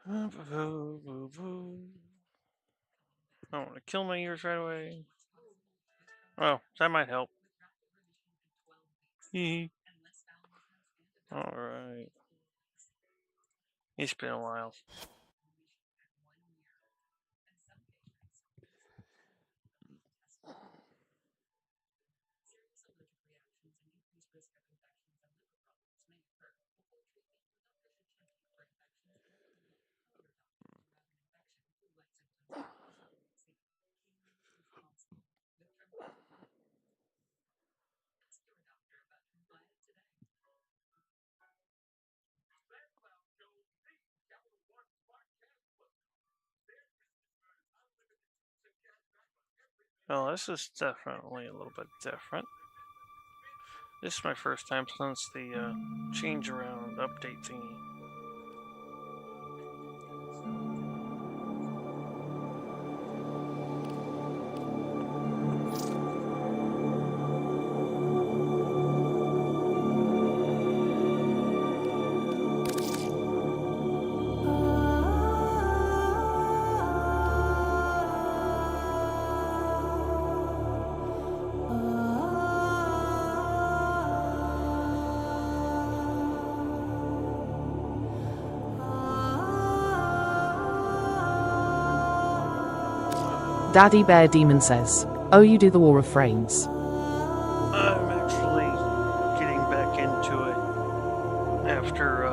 I don't want to kill my ears right away. Oh, that might help. Alright. It's been a while. Oh, this is definitely a little bit different. This is my first time since the change around update thingy. Daddy Bear Demon says, "Oh, you do the War of Frames." I'm actually getting back into it after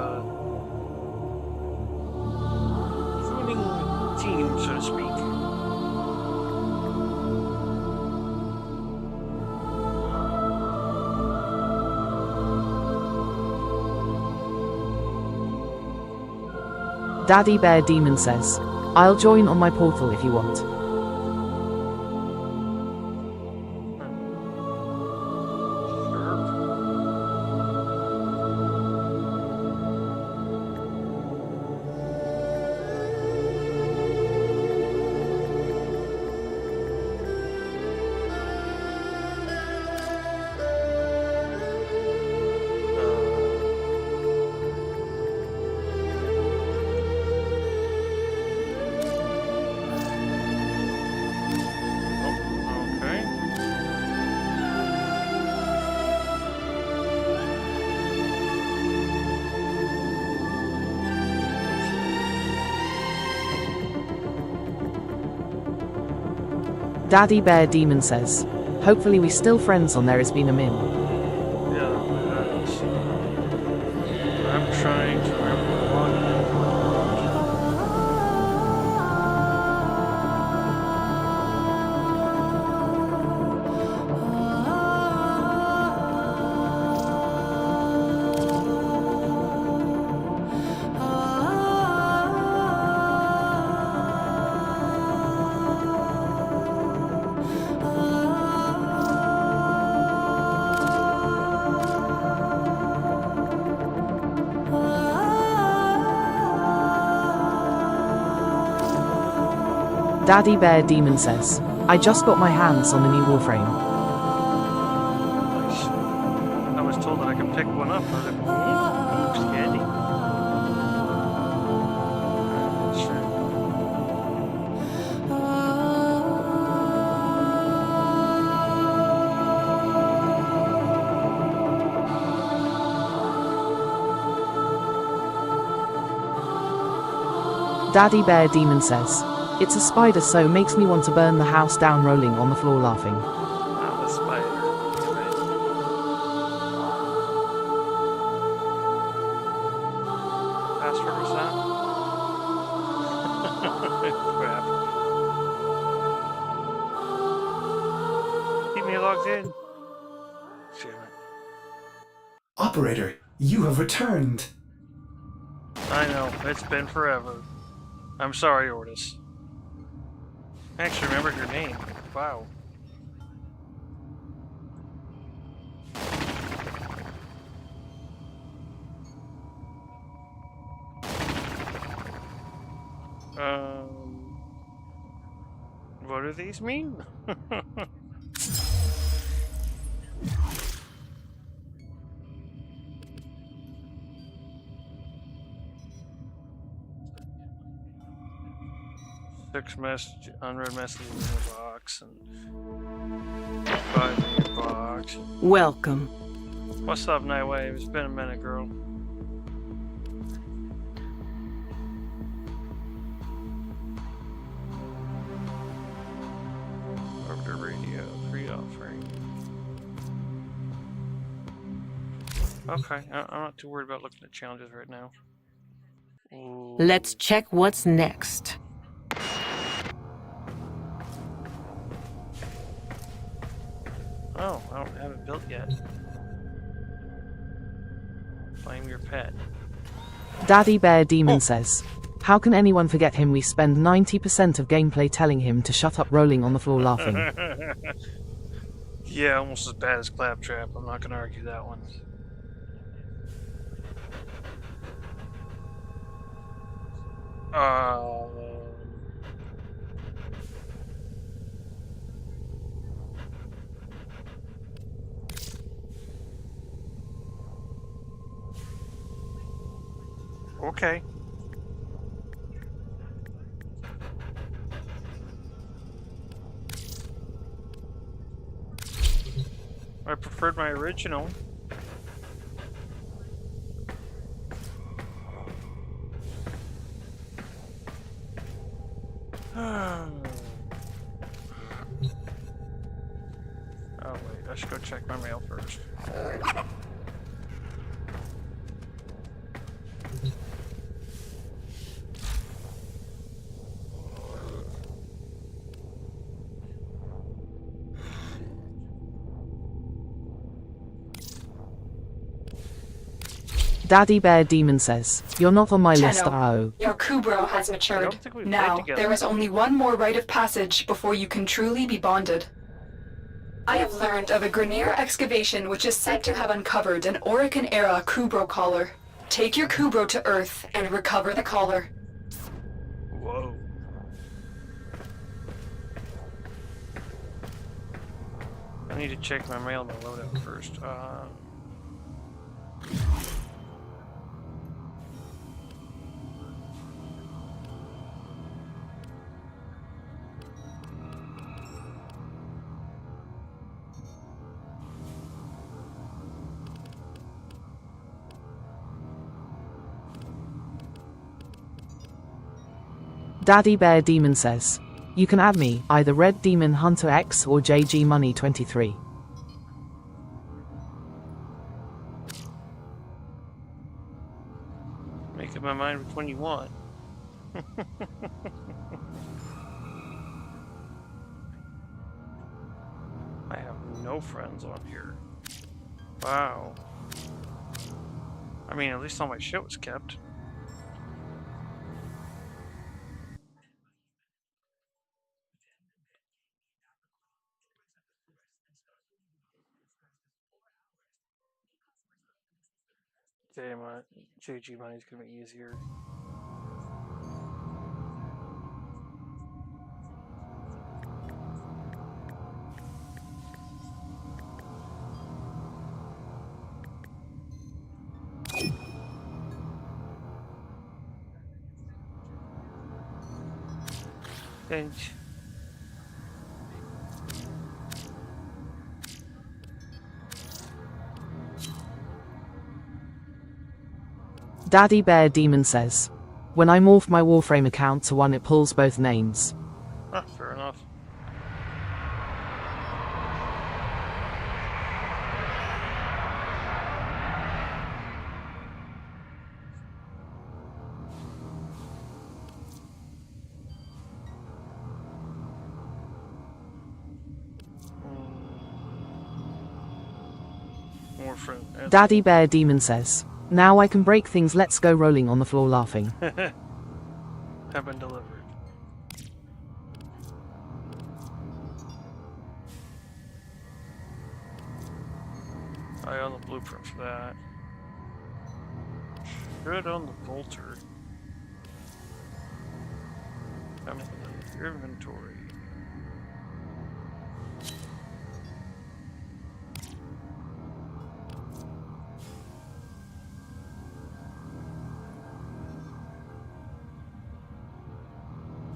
joining the team, so to speak. Daddy Bear Demon says, "I'll join on my portal if you want." Daddy Bear Demon says, "Hopefully we still friends on There Has Been a Min." Yeah, I'm trying to remember one. Daddy Bear Demon says, "I just got my hands on the new Warframe." Nice. I was told that I could pick one up. I was like, oops, candy. Sure. Daddy Bear Demon says, "It's a spider, so makes me want to burn the house down, rolling on the floor laughing." Ah, the spider. Right. Password was that? Crap. Keep me logged in. Damn it. Operator, you have returned. I know, it's been forever. I'm sorry, Ortis. I actually remembered your name. Wow. What do these mean? 6 message, unread messages in your box, and 5 in your box. Welcome. What's up, Nightwave? It's been a minute, girl. Arbiter radio, free offering. Okay, I'm not too worried about looking at challenges right now. Ooh. Let's check what's next. Oh, I don't have it built yet. Blame your pet. Daddy Bear Demon says, how can anyone forget him? We spend 90% of gameplay telling him to shut up, rolling on the floor laughing. Yeah, almost as bad as Claptrap. I'm not gonna argue that one. Okay. I preferred my original. Oh wait, I should go check my mail first. Daddy Bear Demon says, you're not on my list, oh. Your Kubro has I matured. don't think we've played Now, together. there is only one more rite of passage before you can truly be bonded. I have learned of a Grineer excavation which is said to have uncovered an Orokin-era Kubro collar. Take your Kubro to Earth and recover the collar. Whoa. I need to check my mail and loadout first. Daddy Bear Demon says, you can add me, either Red Demon Hunter X or JG Money 23. Make up my mind which one you want. I have no friends on here. Wow. I mean, at least all my shit was kept. JG Money's gonna be easier. Pinch. Daddy Bear Demon says, when I morph my Warframe account to one, it pulls both names. Ah, fair enough. Warframe. Daddy Bear Demon says, now I can break things, let's go, rolling on the floor laughing. Have been delivered. I own the blueprint for that. Should own the bolter. I'm in your inventory.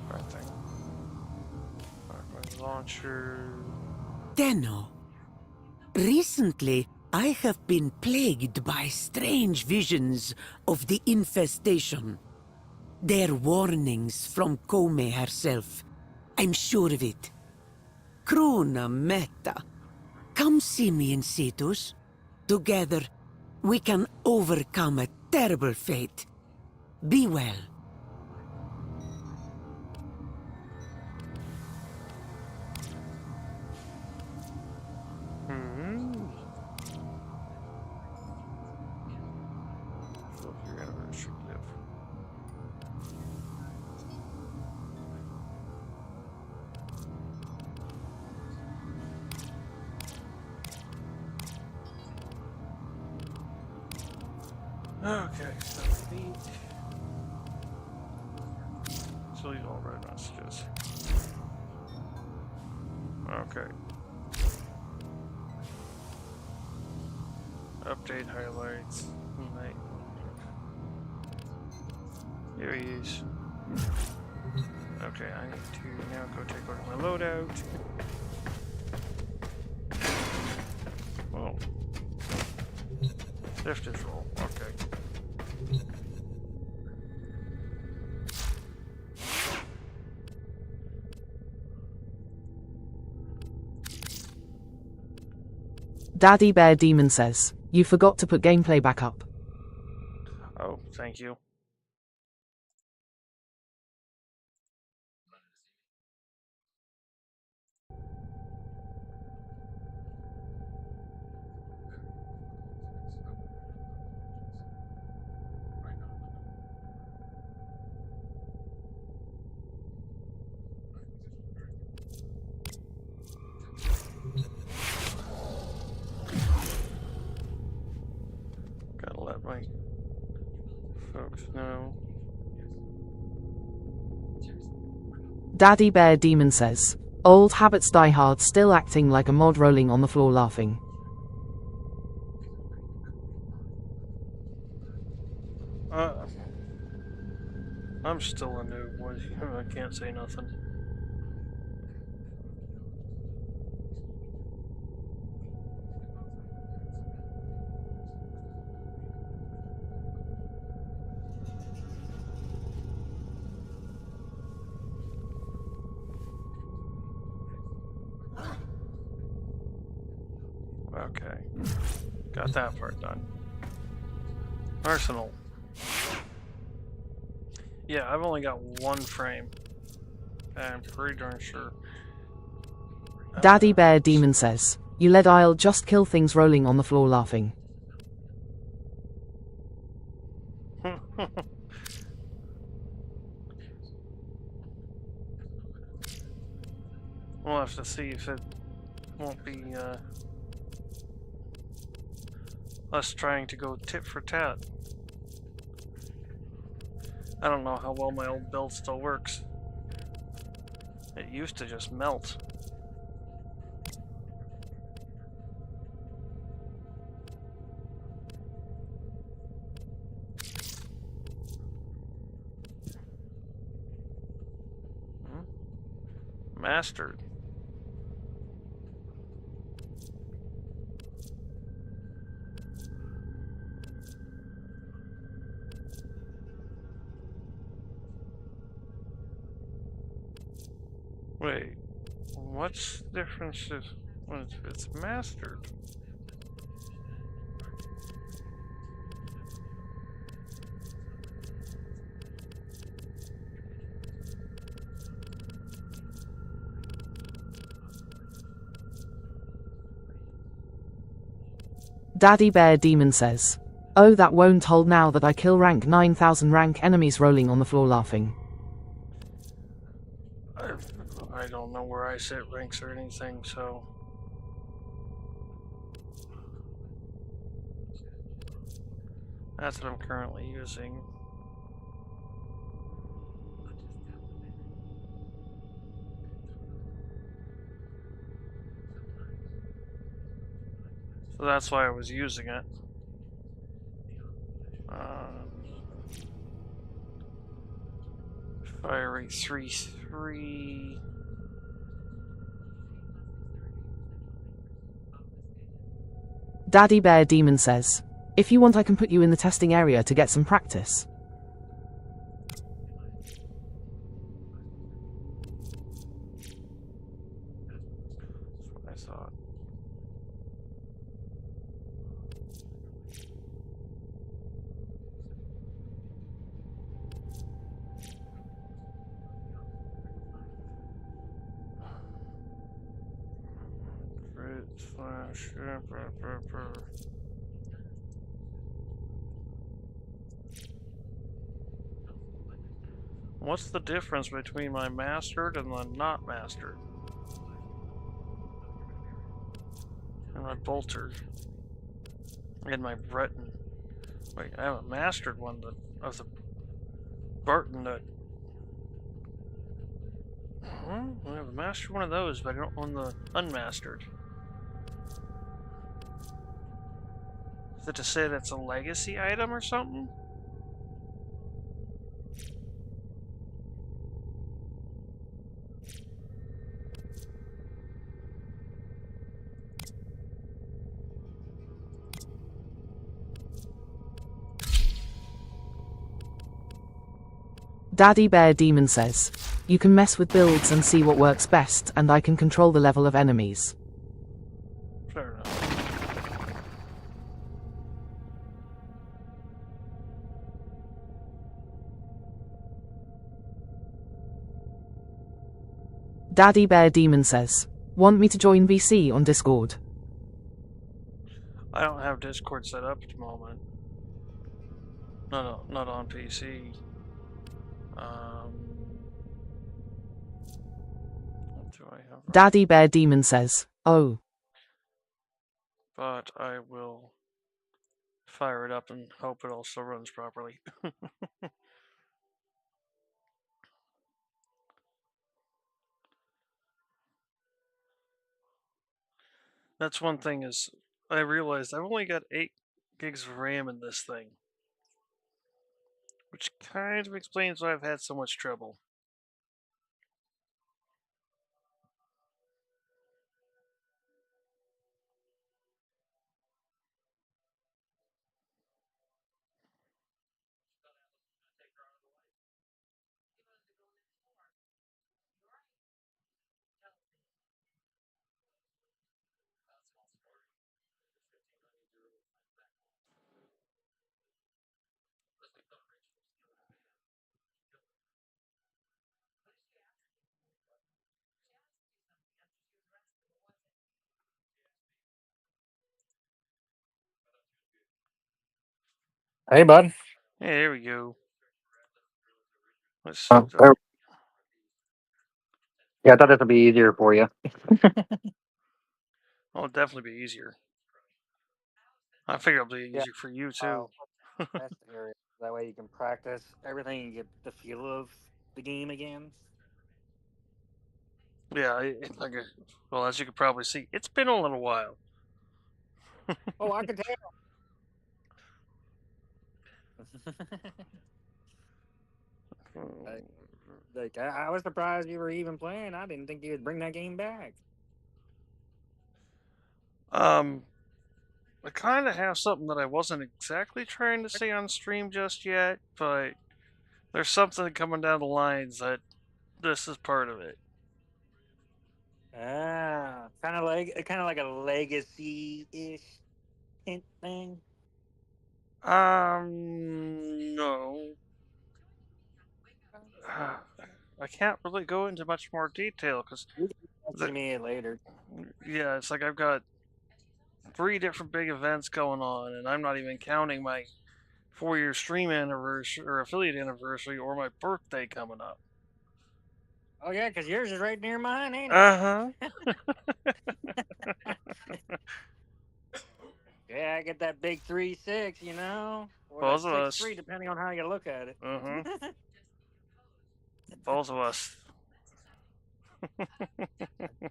Right thing. launcher. Tenno, recently I have been plagued by strange visions of the infestation. They're warnings from Kome herself. I'm sure of it. Krona Meta. Come see me in Cetus. Together, we can overcome a terrible fate. Be well. Your anniversary gift. Okay, so we need. Delete all red messages. Okay. Update highlights. Night. Here he is. Okay, I need to now go take a look at my loadout. Whoa. Lift is roll. Okay. Daddy Bear Demon says, you forgot to put gameplay back up. Oh, thank you. Gotta let my folks know. Daddy Bear Demon says, old habits die hard, still acting like a mod, rolling on the floor laughing. I'm still a noob. I can't say nothing. Okay. Got that part done. Arsenal. Yeah, I've only got one frame. I'm pretty darn sure. Daddy Bear Demon says, you led I'll just kill things, rolling on the floor laughing. We'll have to see if it won't be us trying to go tit for tat. I don't know how well my old build still works. It used to just melt. Mastered. Wait, what's the difference if when it's mastered? Daddy Bear Demon says, oh, that won't hold now that I kill rank 9000 rank enemies, rolling on the floor laughing. I don't know where I set ranks or anything, so... That's what I'm currently using. So that's why I was using it. Fire rate 3-3. Daddy Bear Demon says, if you want I can put you in the testing area to get some practice. That's what I thought. Crit slash. What's the difference between my mastered and the not mastered? And my bolter. And my Breton. Wait, I haven't mastered one of the Barton that. I have mastered one of those, but I don't own the unmastered. Is it to say that's a legacy item or something? Daddy Bear Demon says, you can mess with builds and see what works best, and I can control the level of enemies. Fair enough. Daddy Bear Demon says, want me to join VC on Discord? I don't have Discord set up at the moment. Not on PC. What do I have? Daddy Bear Demon says, oh. But I will fire it up and hope it also runs properly. That's one thing is I realized I've only got 8 gigs of RAM in this thing. Which kind of explains why I've had so much trouble. Hey, bud. Hey, there we go. Let's. Yeah, I thought this would be easier for you. Oh, it'll definitely be easier. I figure it'll be easier for you too. That's the area. That way you can practice everything and get the feel of the game again. Yeah, well, as you can probably see, it's been a little while. Oh, I can tell. I was surprised you were even playing. I didn't think you would bring that game back. I kind of have something that I wasn't exactly trying to say on stream just yet, but there's something coming down the lines that this is part of it. Ah, kind of like a legacy-ish hint thing. No. I can't really go into much more detail because You can talk to me later. Yeah, it's like I've got 3 different big events going on, and I'm not even counting my 4-year stream anniversary or affiliate anniversary or my birthday coming up. Oh yeah, because yours is right near mine, ain't it? Uh-huh. Yeah, I get that big 3-6, you know, or Both that of us. 6-3, depending on how you look at it. Both of us. Like,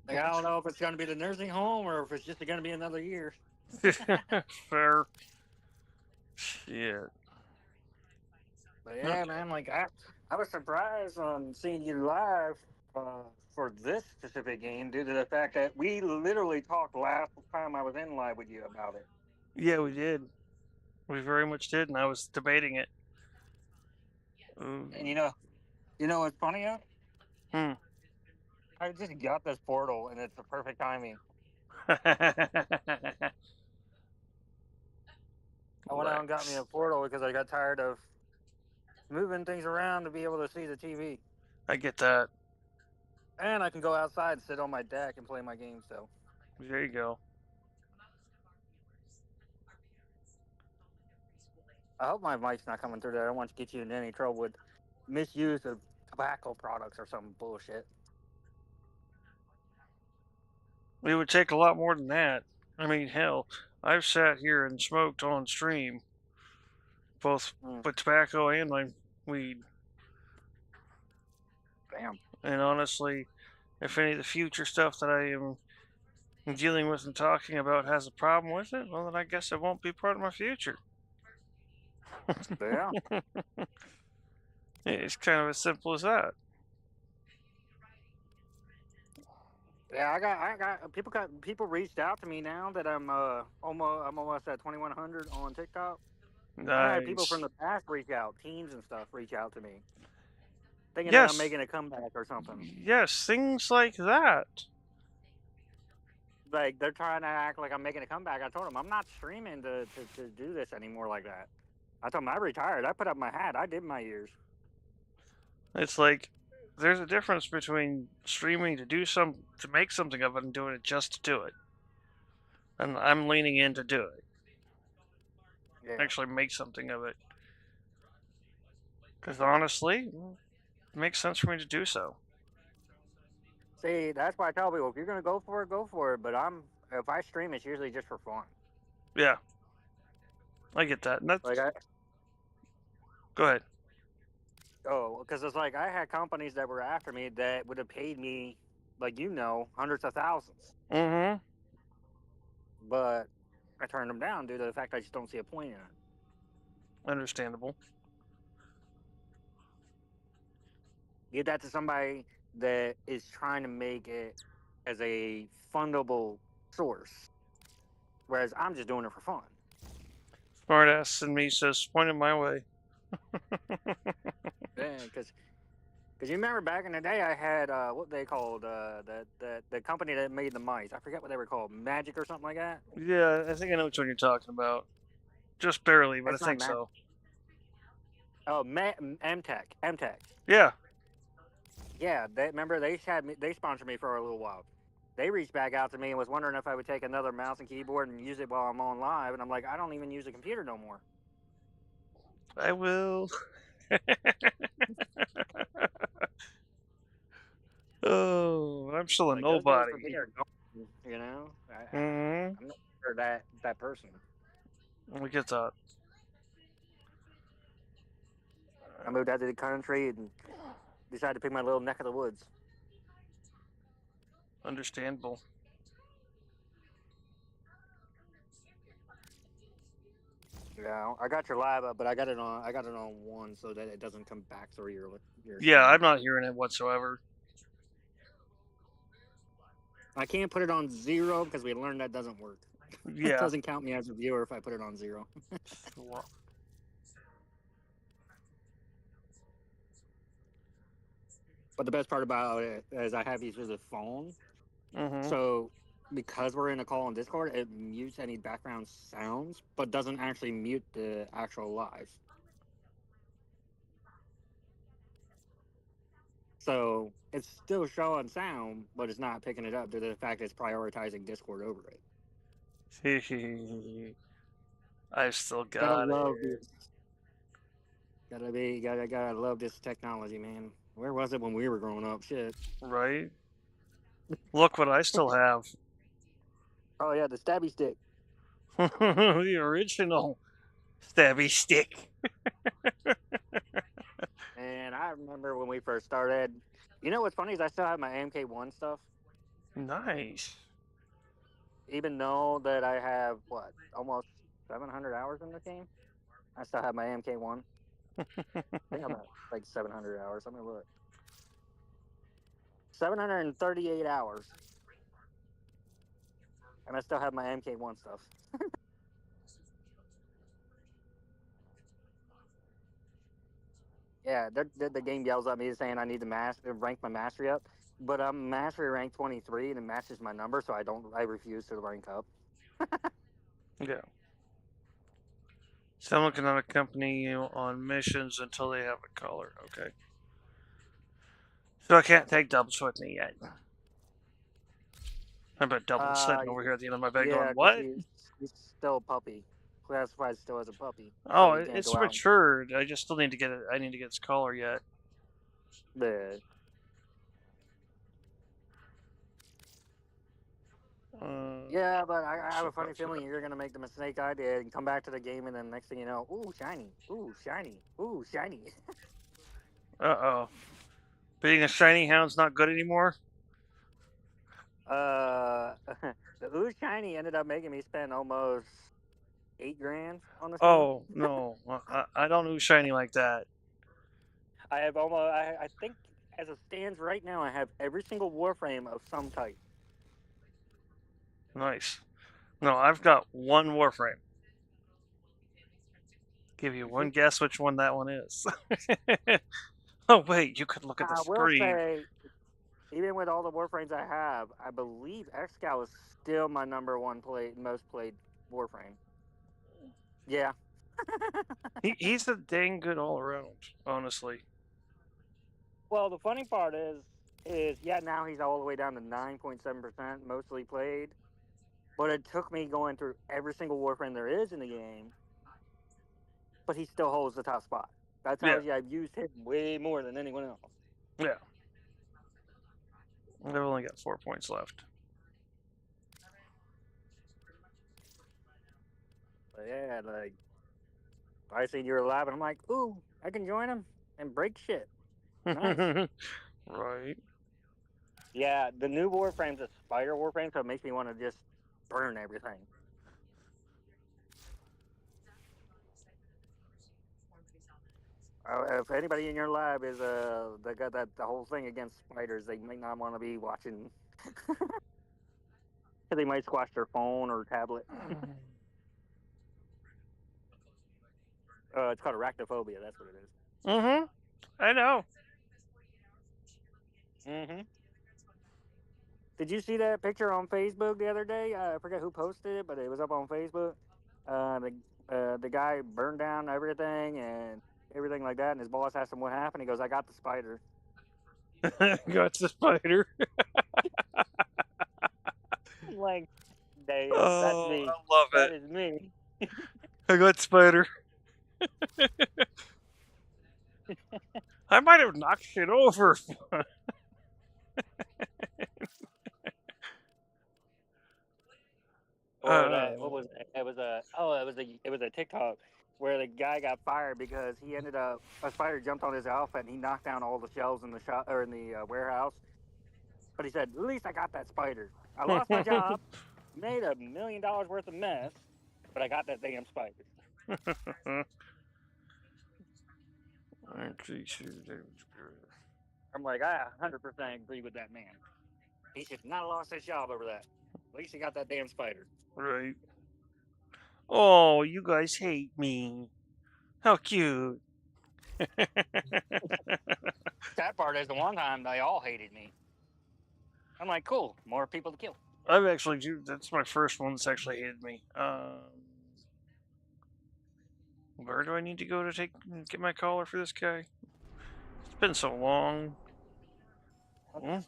I don't know if it's going to be the nursing home or if it's just going to be another year. Fair. Shit. But yeah, man, like I was surprised on seeing you live for this specific game due to the fact that we literally talked last time I was in live with you about it. Yeah, we did. We very much did, and I was debating it. Ooh. And you know what's funny? Hmm. I just got this portal, and it's the perfect timing. I went out and got me a Lex. portal because I got tired of moving things around to be able to see the TV. I get that. And I can go outside and sit on my deck and play my game still. There you go. I hope my mic's not coming through there. I don't want to get you in any trouble with misuse of tobacco products or some bullshit. It would take a lot more than that. I mean, hell, I've sat here and smoked on stream, both with tobacco and my weed. Damn. And honestly, if any of the future stuff that I am dealing with and talking about has a problem with it, well, then I guess it won't be part of my future. Yeah. It's kind of as simple as that. Yeah, I got people reached out to me now that I'm almost at 2100 on TikTok. I had people from Nice. the past reach out, teens and stuff reach out to me, thinking that I'm Yes. making a comeback or something. Yes, things like that. Like they're trying to act like I'm making a comeback. I told them I'm not streaming to do this anymore like that. I told them I retired. I put up my hat. I did my years. It's like there's a difference between streaming to make something of it and doing it just to do it. And I'm leaning in to do it. Yeah. Actually make something of it. Because honestly, it makes sense for me to do so. See, that's why I tell people if you're gonna go for it, go for it. But if I stream, it's usually just for fun. Yeah. I get that. And that's, Like go ahead. because it's like I had companies that were after me that would have paid me, like hundreds of thousands. Mm-hmm. But I turned them down due to the fact I just don't see a point in it. Understandable. Give that to somebody that is trying to make it as a fundable source, whereas I'm just doing it for fun. Smartass in me says, point it my way. Yeah, because you remember back in the day, I had what they called the company that made the mice. I forget what they were called, Magic or something like that. Yeah, I think I know which one you're talking about. Just barely, but It's I not think so. Oh, MTech. Yeah. Yeah, remember they sponsored me for a little while. They reached back out to me and was wondering if I would take another mouse and keyboard and use it while I'm on live, and I'm like, I don't even use a computer no more. I will. Oh, I'm still a Like, those days for nobody. me are gone, you know. Mm-hmm. I'm not sure that person. We get that. I moved out to the country and decided to pick my little neck of the woods. Understandable. Yeah, I got your live up, but I got it on one so that it doesn't come back through your. Yeah, I'm not hearing it whatsoever. I can't put it on 0 because we learned that doesn't work. It Yeah. doesn't count me as a viewer if I put it on 0. But the best part about it is I have these with a phone. Mm-hmm. So because we're in a call on Discord, it mutes any background sounds, but doesn't actually mute the actual live. So it's still showing sound, but it's not picking it up due to the fact it's prioritizing Discord over it. I've still got Gotta love it. this. Gotta love this technology, man. Where was it when we were growing up? Shit. Right? Look what I still have. Oh yeah, the stabby stick. The original stabby stick. And I remember when we first started. You know what's funny is I still have my MK1 stuff. Nice. Even though that I have almost 700 hours in the game, I still have my MK1. I think I'm at like 700 hours. Let me look. 738 hours, and I still have my MK1 stuff. Yeah, the game yells at me saying I need to rank my mastery up, but I'm mastery rank 23 and it matches my number, so I refuse to rank up. Yeah. Someone cannot accompany you on missions until they have a color. Okay. So I can't take doubles with me yet. I'm a double sitting over here at the end of my bed Yeah, going, because what? he's still a puppy, classified still as a puppy. Oh, So he can't it's go out. matured. I just still need to get it. I need to get its color yet. The Yeah, but I have a funny feeling you're gonna make the mistake I did and come back to the game, and then next thing you know, ooh, shiny, ooh, shiny, ooh, shiny. Uh-oh. Being a shiny hound's not good anymore? The ooh shiny ended up making me spend almost $8 grand on the skin. Oh, no. I don't do shiny like that. I have almost. I think as it stands right now, I have every single Warframe of some type. Nice. No, I've got one Warframe. Give you one guess which one that one is. Oh, wait, you could look at the I will screen. say, even with all the Warframes I have, I believe Excal is still my number one most played Warframe. Yeah. He's a dang good all around, honestly. Well, the funny part is yeah, now he's all the way down to 9.7% mostly played. But it took me going through every single Warframe there is in the game. But he still holds the top spot. That tells you I've used him way more than anyone else. Yeah. I've only got 4 points left. But yeah, like, I seen you're alive, and I'm like, ooh, I can join him and break shit. Nice. Right. Yeah, the new Warframe's a Spider Warframe, so it makes me want to just burn everything. If anybody in your lab is they got the whole thing against spiders, they might not want to be watching. They might squash their phone or tablet. It's called arachnophobia. That's what it is. Mm-hmm. I know. Mm-hmm. Did you see that picture on Facebook the other day? I forget who posted it, but it was up on Facebook. The guy burned down everything and everything like that, and his boss asked him what happened. He goes, "I got the spider." Got the spider. Like, damn, Oh, that's me. I love That it. is me. I got spider. I might have knocked it over. What was it? It was a TikTok where the guy got fired because he ended up a spider jumped on his outfit and he knocked down all the shelves in the shop or in the warehouse. But he said, "At least I got that spider. I lost my job, made $1 million worth of mess, but I got that damn spider." I'm like, I 100% agree with that man. He should not have lost his job over that. At least he got that damn spider. Right. Oh, you guys hate me. How cute. That part is the one time they all hated me. I'm like, cool, more people to kill. I've actually, that's my first one that's actually hated me. Where do I need to go to get my collar for this guy? It's been so long.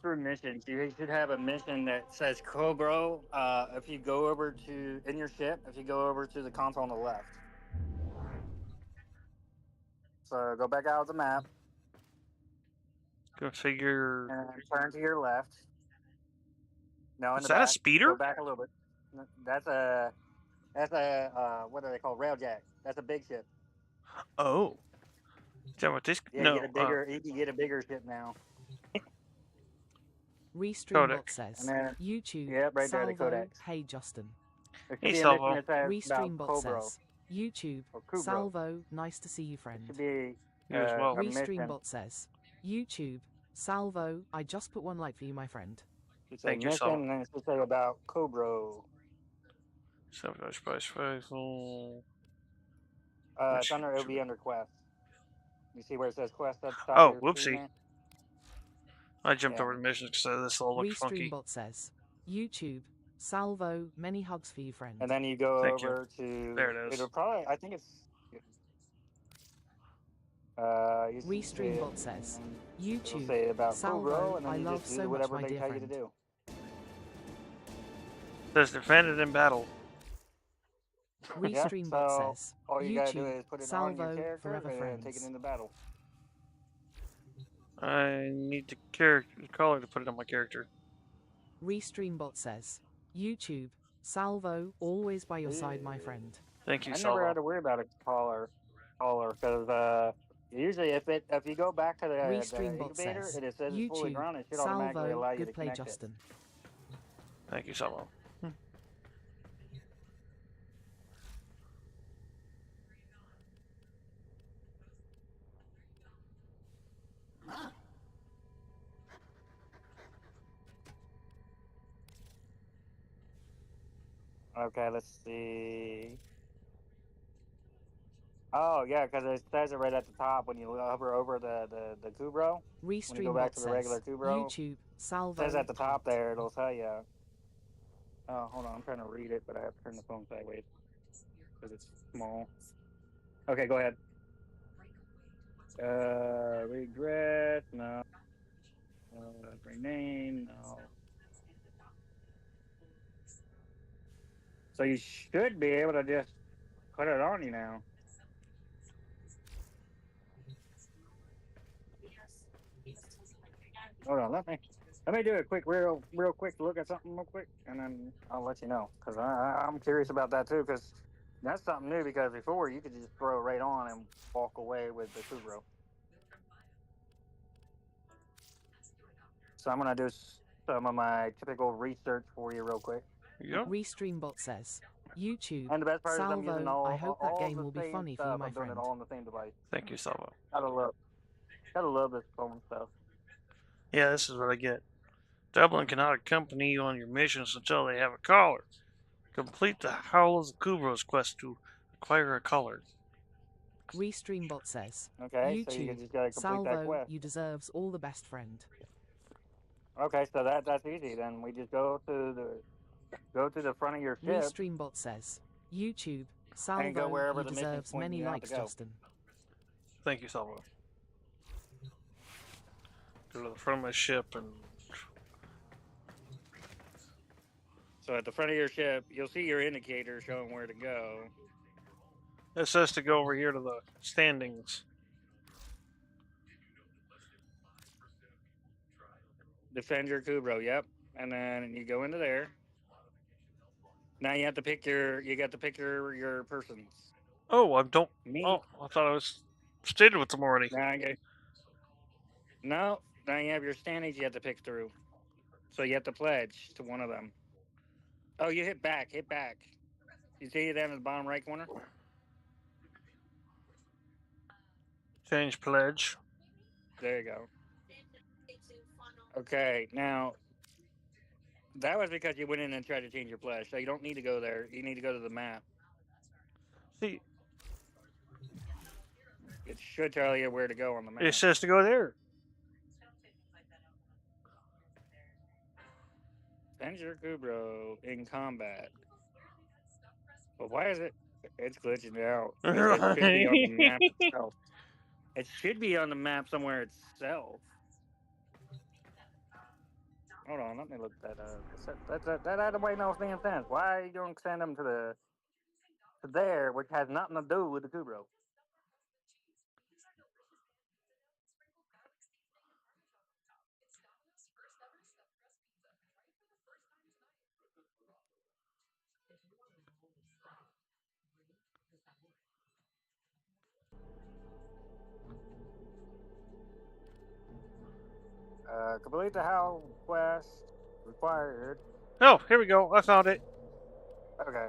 Through missions, you should have a mission that says Cobra. If you go over to in your ship, if you go over to the console on the left. So go back out of the map. Configure. And turn to your left. No, in Is the that back. a speeder? Go back a little bit. That's a what are they called? Railjack. That's a big ship. Oh. Is that what this? Yeah, no. you get a bigger. You can get a bigger ship now. Restreambot says, then, YouTube, yeah, right there, the Salvo, Codex. hey Justin. Hey, Salvo. Restreambot says, YouTube, Salvo, nice to see you, friend. Should be, You as well. Restreambot says, YouTube, Salvo, I just put one like for you, my friend. Thank you, Salvo. And then it's to say about Cobra. Sabotage Spice Faithful. It'll be under quest. You see where it says quest at the top? Oh, of your screen whoopsie. there? I jumped Yeah. over the missions because this all looked funky. Restreambot says, YouTube, salvo, many hugs for you, friend. And then you go Thank you. over to. There it is. It'll probably. I think it's. You see Restreambot it, says, and it'll YouTube, say about salvo, Kubro, and then I you love just do so much whatever my they dear tell you to friend. do. Says defended in battle. Restreambot so says, all you gotta do YouTube, is put it on your salvo, character forever and take it friends. into battle. I need the color to put it on my character. Restreambot says, YouTube, salvo, always by your side, my friend. Thank you, I never had Salvo. to worry about a caller, because usually if you go back to the Restreambot incubator says, and it says it's fully YouTube, grown, it should automatically salvo, allow you good to play, connect it. Justin. Thank you, Salvo. Okay, let's see. Oh yeah, because it says it right at the top when you hover over the Kubro. When you go back Restreambot to the regular says, Kubro, YouTube, it salvo, says at the top heart. there. It'll tell you. Oh, hold on, I'm trying to read it, but I have to turn the phone sideways because it's small. Okay, go ahead. Regress, no. Rename, no. So you should be able to just put it on you now. Hold on, let me do a real quick look at something real quick, and then I'll let you know because I'm curious about that too because that's something new because before you could just throw it right on and walk away with the Kubro. So I'm gonna do some of my typical research for you real quick. Yep. Restreambot says, YouTube, And the best part is I'm using salvo, I all hope that game the will be same funny for stuff. you, my I'm doing friend. it all on the same device. Thank you, Salvo. Gotta love this phone stuff. Yeah, this is what I get. Dublin cannot accompany you on your missions until they have a collar. Complete the Howl of the Kubros quest to acquire a collar. Restreambot says, Okay, so you YouTube, just gotta complete that salvo, quest. you deserves all the best, friend. Okay, so that's easy. Then we just go to the front of your ship Restreambot says, YouTube, and go salvo, wherever you the mission's deserves pointing many you out to likes, go. Justin. Thank you, Salvo. Go to the front of my ship and So at the front of your ship, you'll see your indicator showing where to go. it says to go over here to the standings. Defend your Kubro, yep. And then you go into there. Now you have to pick your persons. Oh, I don't. Me. Oh, I thought I was stated with them already. Now no, now you have your standings you have to pick through. So you have to pledge to one of them. Oh, you hit back. You see that in the bottom right corner? Change pledge. There you go. Okay, now that was because you went in and tried to change your pledge. So you don't need to go there. You need to go to the map. See, It should tell you where to go on the map. it says to go there. Send your Kubro in combat. But why is it? It's glitching out. It should be on the map itself. It should be on the map somewhere itself. Hold on, let me look that up. That item ain't no damn sense. Why are you gonna send them to there, which has nothing to do with the Kubro? Complete the Howl quest required. Oh, here we go. I found it. Okay.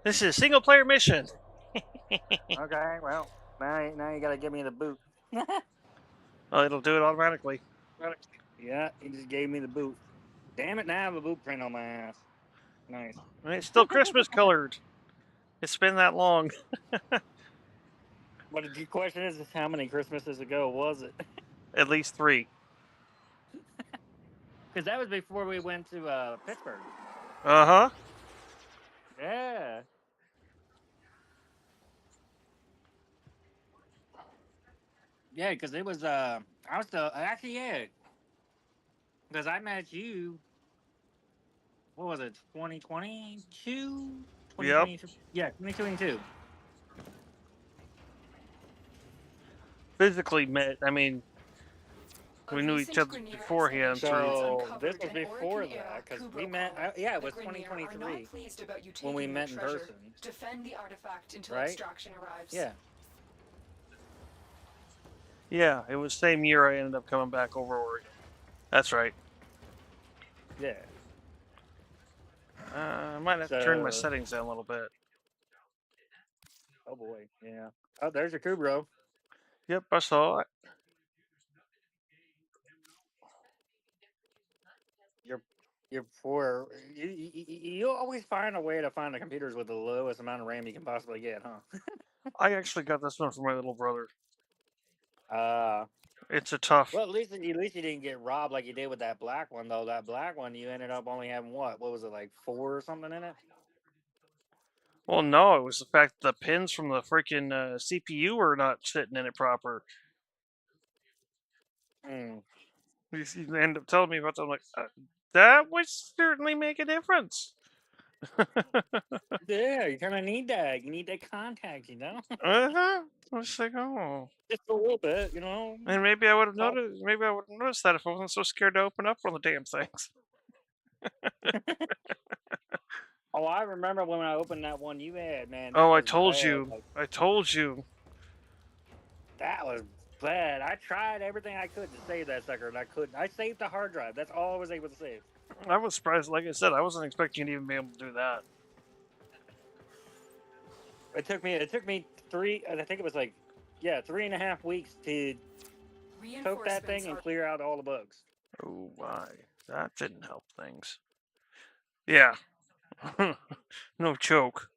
This is a single player mission. Okay. Well, now you gotta give me the boot. Oh, it'll do it automatically. Yeah, he just gave me the boot. Damn it! Now I have a boot print on my ass. Nice. And it's still Christmas colored. It's been that long. But the question is how many Christmases ago was it? At least 3. Because that was before we went to Pittsburgh. Uh huh. Yeah. Yeah, because it was I was still actually yeah. Because I met you. What was it? 2022. Yep. 2022. Yeah, 2022. Physically met. I mean, A we knew each recent other Grineer beforehand excavation through. has So this uncovered was an before that, Orokin-era because we Kubrow met. collar. Yeah, it The was Grineer are 2023 not pleased about you when we taking their met in treasure. person, Defend the artifact until right? extraction arrives. Yeah. Yeah, it was same year I ended up coming back over Oregon. That's right. Yeah. I might have to turn my So, settings down a little bit. oh boy, yeah. Oh, there's your Kubrow. Yep, I saw it. You're poor. You always find a way to find the computers with the lowest amount of RAM you can possibly get, huh? I actually got this one for my little brother. Uh, It's a tough. well, at least you didn't get robbed like you did with that black one, though. That black one, you ended up only having what? What was it, like 4 or something in it? Well, no, it was the fact that the pins from the freaking CPU were not sitting in it proper. Mm. You end up telling me about that. I'm like, that would certainly make a difference. Yeah, you kind of need that. You need that contact, you know? I was like, oh. Just a little bit, you know? And maybe I would have Oh. noticed. Maybe I would have noticed that if I wasn't so scared to open up one of the damn things. Oh, I remember when I opened that one you had, man. Oh, That I was told bad. you. Like, I told you. that was bad. I tried everything I could to save that sucker, and I couldn't. I saved the hard drive. That's all I was able to save. I was surprised. Like I said, I wasn't expecting you to even be able to do that. It took me 3. I think it was like, yeah, 3.5 weeks to poke that thing and clear out all the bugs. Oh my, that didn't help things. Yeah. No joke.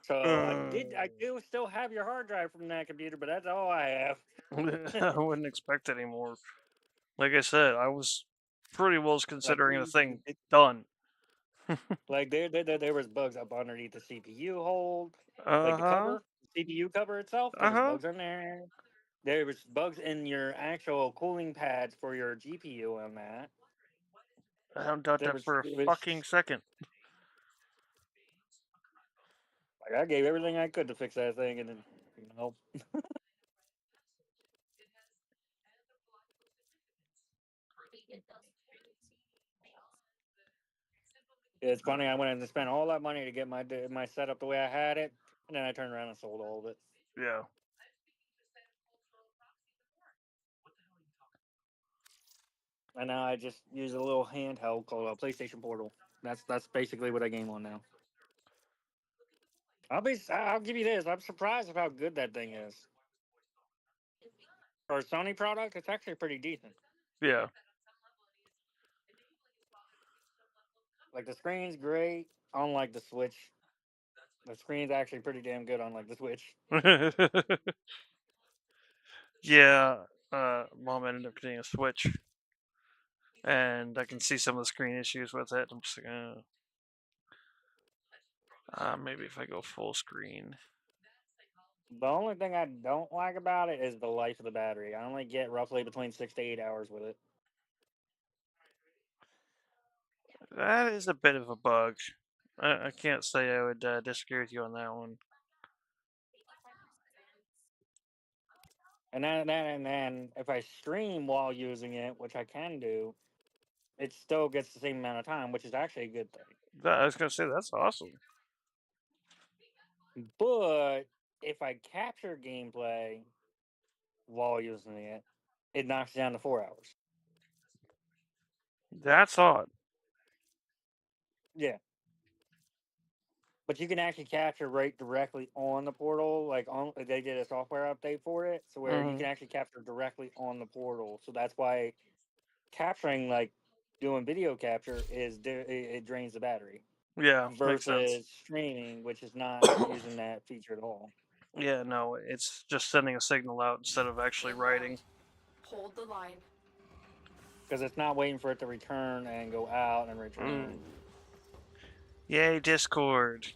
So I do still have your hard drive from that computer, but that's all I have. I wouldn't expect anymore. Like I said, I was pretty well considering the thing done. Like there was bugs up underneath the CPU hold, like Uh the huh. cover, CPU cover itself. There Uh was huh. bugs in there. There was bugs in your actual cooling pads for your GPU on that. I haven't done that for a fucking second. Like I gave everything I could to fix that thing, and then you know. It's funny. I went and spent all that money to get my setup the way I had it, and then I turned around and sold all of it. Yeah. And now I just use a little handheld called a PlayStation Portal. That's basically what I game on now. I'll give you this. I'm surprised of how good that thing is. For a Sony product, it's actually pretty decent. Yeah. Like the screen's great, unlike the Switch. The screen's actually pretty damn good, unlike the Switch. Yeah. Mom ended up getting a Switch, and I can see some of the screen issues with it. I'm just like, maybe if I go full screen. The only thing I don't like about it is the life of the battery. I only get roughly between 6 to 8 hours with it. That is a bit of a bug. I can't say I would disagree with you on that one. And then if I stream while using it, which I can do, it still gets the same amount of time, which is actually a good thing. I was gonna say that's awesome. But if I capture gameplay while using it, it knocks it down to 4 hours. That's odd. Yeah. But you can actually capture right directly on the portal. Like they did a software update for it, so where you can actually capture directly on the portal. So that's why capturing, like doing video capture, it drains the battery. Yeah. Versus streaming, which is not using that feature at all. Yeah, no, it's just sending a signal out instead of actually writing. Hold the line. Because it's not waiting for it to return and go out and return. Yay, Discord.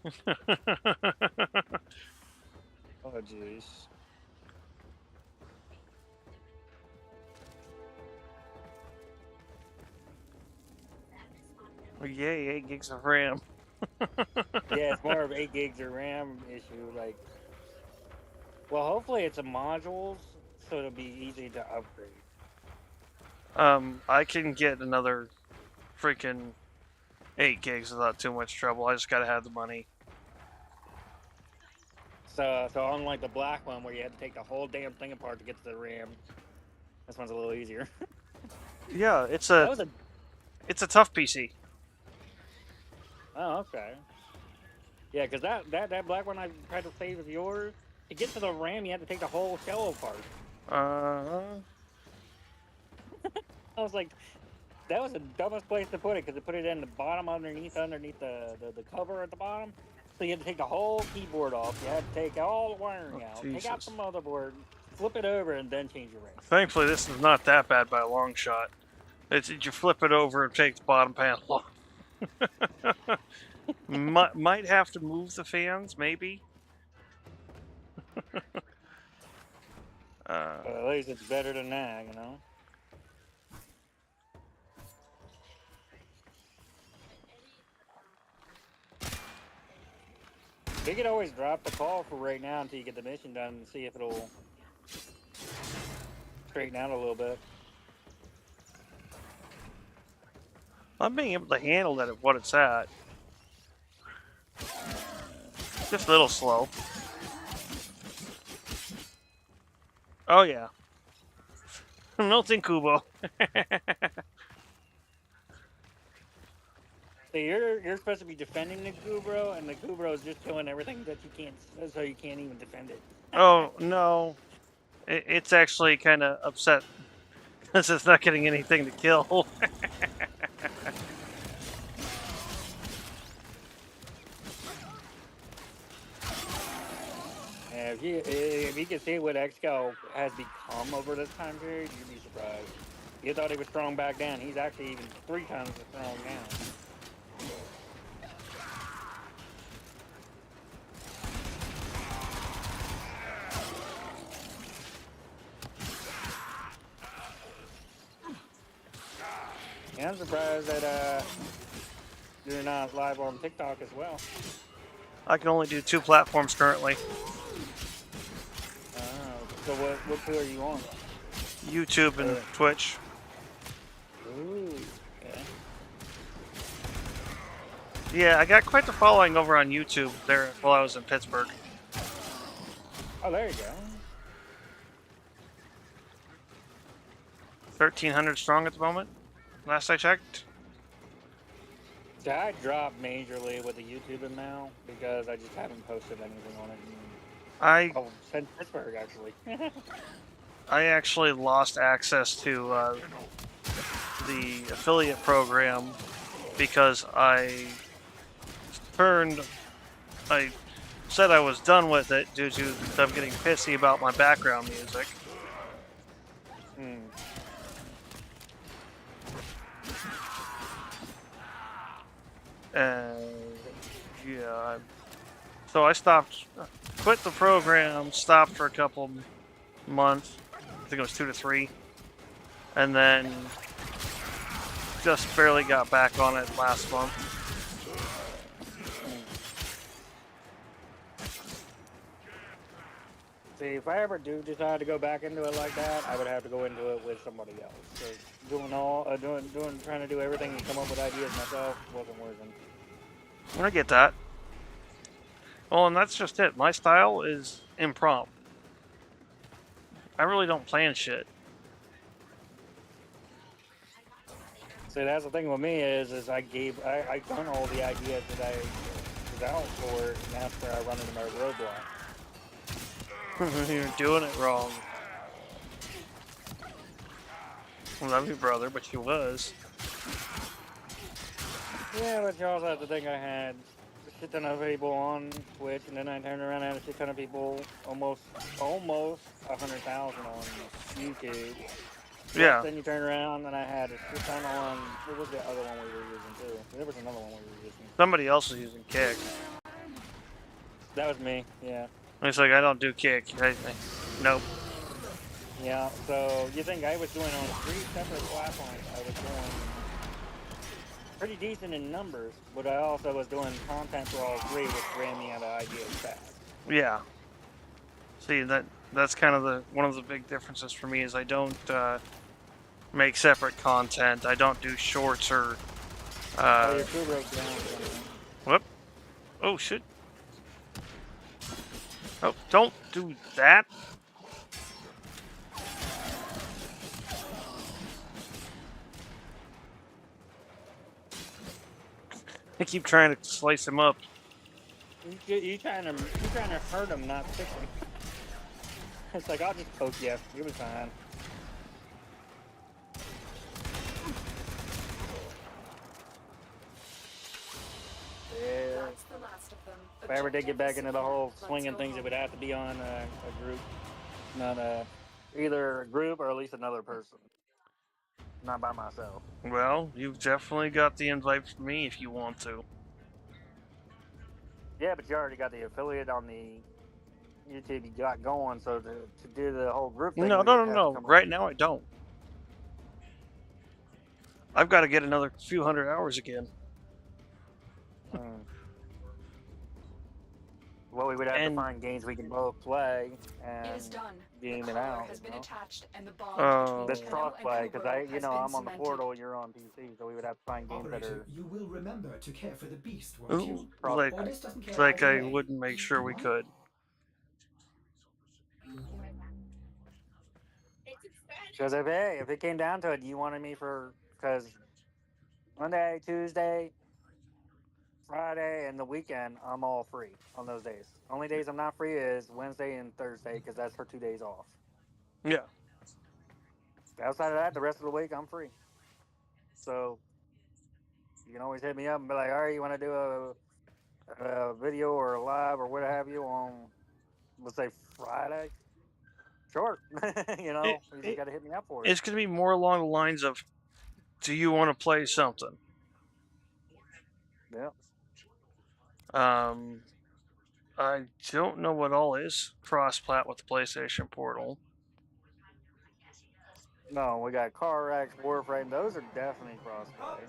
Oh, jeez. Yay, 8 gigs of RAM. Yeah, it's more of 8 gigs of RAM issue. Like, well, hopefully it's a modules, so it'll be easy to upgrade. I can get another freaking 8 gigs without too much trouble. I just gotta have the money. So unlike the black one where you had to take the whole damn thing apart to get to the RAM, this one's a little easier. Yeah, it's That a was a it's a tough PC. Oh, okay. Yeah, because that black one I tried to save of yours, to get to the RAM, you had to take the whole shell apart. I was like, that was the dumbest place to put it, because it put it in the bottom underneath the cover at the bottom. So you had to take the whole keyboard off. You had to take all the wiring out, take out the Jesus. motherboard, flip it over, and then change your RAM. Thankfully, this is not that bad by a long shot. It's you flip it over and take the bottom panel off. Might have to move the fans, maybe. But at least it's better than that, you know? We could always drop the call for right now until you get the mission done and see if it'll straighten out a little bit. I'm being able to handle it at what it's at. Just a little slow. Oh yeah. Melting Kubo. So you're supposed to be defending the Gubro, and the Gubro is just doing everything that you can't, so you can't even defend it. Oh no. It's actually kind of upset because it's not getting anything to kill. And if you can see what Exco has become over this time period, you'd be surprised. You thought he was strong back then. He's actually even 3 times as strong now. Yeah, I'm surprised that you're not live on TikTok as well. I can only do 2 platforms currently. So what two are you on? YouTube and Twitch. Ooh, okay. Yeah, I got quite the following over on YouTube there while I was in Pittsburgh. Oh, there you go. 1,300 strong at the moment, last I checked. See, I dropped majorly with the YouTube now because I just haven't posted anything on it. Since Pittsburgh, actually. I actually lost access to the affiliate program because I said I was done with it due to them getting pissy about my background music. Yeah, so I quit the program, stopped for a couple months. I think it was 2 to 3, and then just barely got back on it last month. See, if I ever do decide to go back into it like that, I would have to go into it with somebody else. So trying to do everything and come up with ideas myself wasn't working. I get that. Well, and that's just it. My style is impromptu. I really don't plan shit. See, that's the thing with me is I done all the ideas that I was out for, and that's where I run into my roadblock. You're doing it wrong. I love you, brother, but you was. Yeah, but you also have to think I had shit ton of people on Twitch, and then I turned around and had a shit ton of people, almost 100,000 on YouTube. Yeah. Then you turn around and I had a shit ton on. What was the other one we were using too? There was another one we were using. Somebody else is using Kick. That was me. Yeah. It's like, I don't do Kick. Nope. Yeah. So you think I was doing on 3 separate platforms? I was doing pretty decent in numbers, but I also was doing content for all 3, which ran me out of ideas fast. Yeah. See, that's kind of one of the big differences for me is I don't make separate content. I don't do shorts or. Your crew broke down. Whoop! Oh shit! Oh, don't do that! I keep trying to slice him up. You trying to hurt him, not fix him. It's like, I'll just poke you. You'll be fine. Yeah. That's the last of them. If I ever did get back into the whole swinging things, it would have to be on a group, not either a group or at least another person, not by myself. Well, you've definitely got the invite from me if you want to. Yeah, but you already got the affiliate on the YouTube you got going, so to do the whole group thing. No. we would have to come up- Right now, I don't. I've got to get another few hundred hours again. Well, we would have to And- find games we can both play It is and done. game The it collar out. has been You know? attached, and the bond Oh. between That's Tenno cross and play because Cobra has been I'm on the cemented. portal, you're on PC, so we would have to find games that Operator, are you will remember to care for the beast, won't Ooh, you? like, Ordis doesn't care it's like either I way. wouldn't make sure we could. Because if it came down to it, you wanted me because Monday, Tuesday, Friday, and the weekend, I'm all free on those days. Only days I'm not free is Wednesday and Thursday because that's for 2 days off. Yeah. Outside of that, the rest of the week, I'm free. So you can always hit me up and be like, all right, you want to do a video or a live or what have you on, let's say, Friday? Sure. You know, you just got to hit me up for it. It's going to be more along the lines of, do you want to play something? Yeah. I don't know what all is cross-plat with the PlayStation Portal. No, we got Car X, Warframe. Those are definitely crossplay.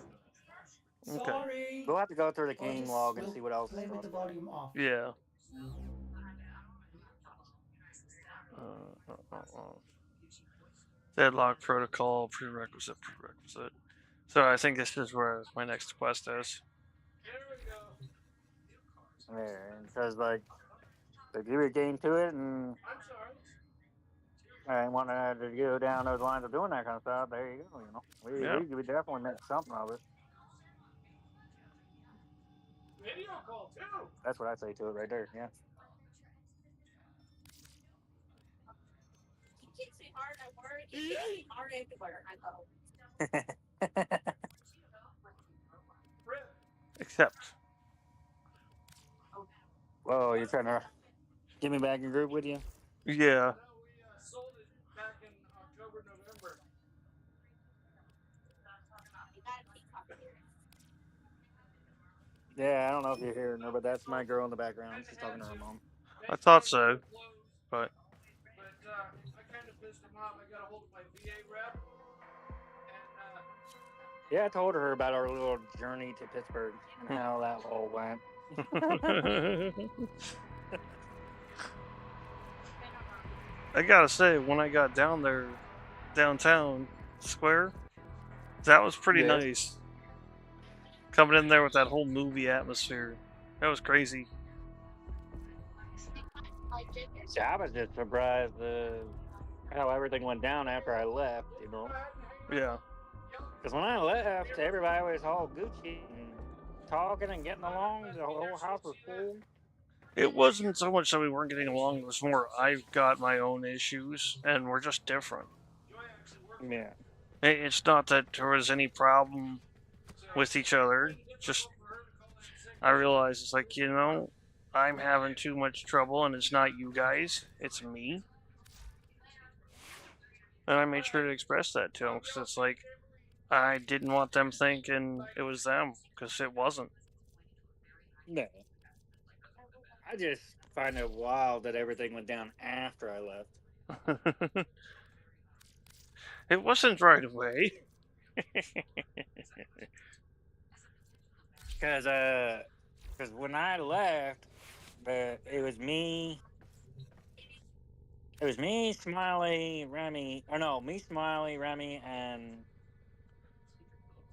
Okay. Sorry. We'll have to go through the game Ordis log and will see what else is play with the crossplay. volume off. Yeah. Deadlock Protocol, prerequisite. So I think this is where my next quest is. Yeah, because like if you were game to it and I want to go down those lines of doing that kind of stuff, there you go. You know, Yeah. we definitely make something of it. That's what I say to it right there. Yeah. Except, Whoa, you're trying to get me back in group with you? yeah. Yeah, I don't know if you're hearing her, but that's my girl in the background. She's talking to her mom. I thought so, but Yeah, I told her about our little journey to Pittsburgh and how that all went. I gotta say, when I got down there, downtown square, that was pretty Yeah. nice. Coming in there with that whole movie atmosphere, that was crazy. See, I was just surprised how everything went down after I left, you know? Yeah. Because when I left, everybody was all Gucci and talking and getting along. The whole house was full. It wasn't so much that we weren't getting along, it was more I've got my own issues, and we're just different. Yeah. It's not that there was any problem with each other, just I realized it's like, I'm having too much trouble, and it's not you guys, it's me. And I made sure to express that to them, because it's like, I didn't want them thinking it was them, because it wasn't. No. I just find it wild that everything went down after I left. It wasn't right away. Because when I left, it was me. It was me, Smiley, Remy. Or no, me, Smiley, Remy, and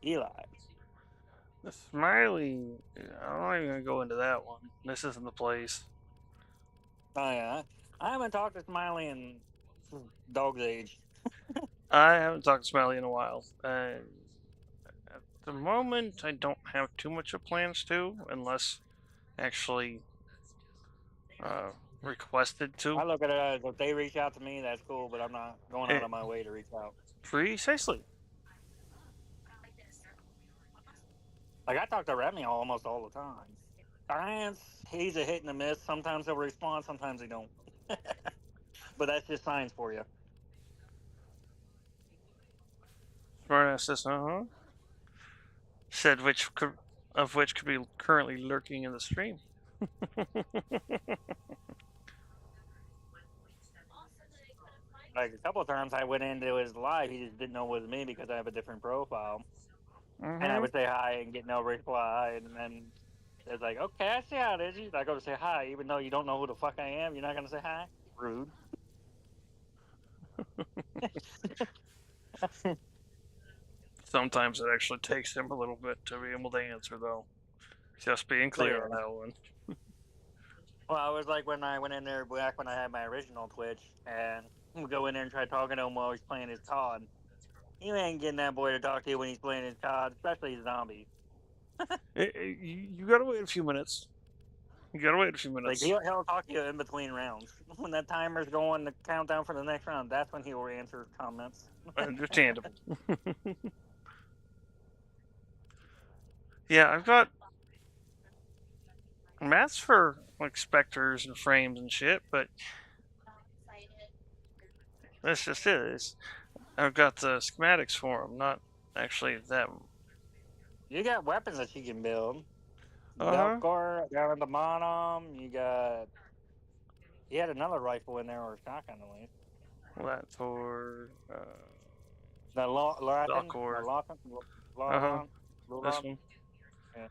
Eli. The Smiley, I'm not even gonna go into that one. This isn't the place. Oh yeah, I haven't talked to Smiley in dog's age. I haven't talked to Smiley in a while. At the moment, I don't have too much of plans to, unless actually requested to. I look at it as if they reach out to me, that's cool, but I'm not going out of my way to reach out. Precisely. Like, I talk to Remy almost all the time. Science, he's a hit and a miss. Sometimes he'll respond, sometimes he don't. But that's just science for you. Smartass says, said which could be currently lurking in the stream. Like, a couple of times I went into his live, he just didn't know it was me because I have a different profile. And I would say hi and get no reply, and then it's like, okay, I see how it is. I go to say hi, even though you don't know who the fuck I am. You're not gonna say hi. Rude. Sometimes it actually takes him a little bit to be able to answer, though. Just being clear on that one. Well, it was like when I went in there back when I had my original Twitch, and we go in there and try talking to him while he's playing his COD. You ain't getting that boy to talk to you when he's playing his COD, especially zombies. You gotta wait a few minutes. You gotta wait a few minutes. Like he'll talk to you in between rounds. When that timer's going, the countdown for the next round, that's when he will answer comments. Understandable. Yeah, I've got maths for like specters and frames and shit, but that's just it. I've got the schematics for them, not actually them. You got weapons that you can build. Uh-huh. Velcor down at the bottom. You had another rifle in there or a shotgun at least. That's for The Velcor. Uh-huh. This one. Yeah.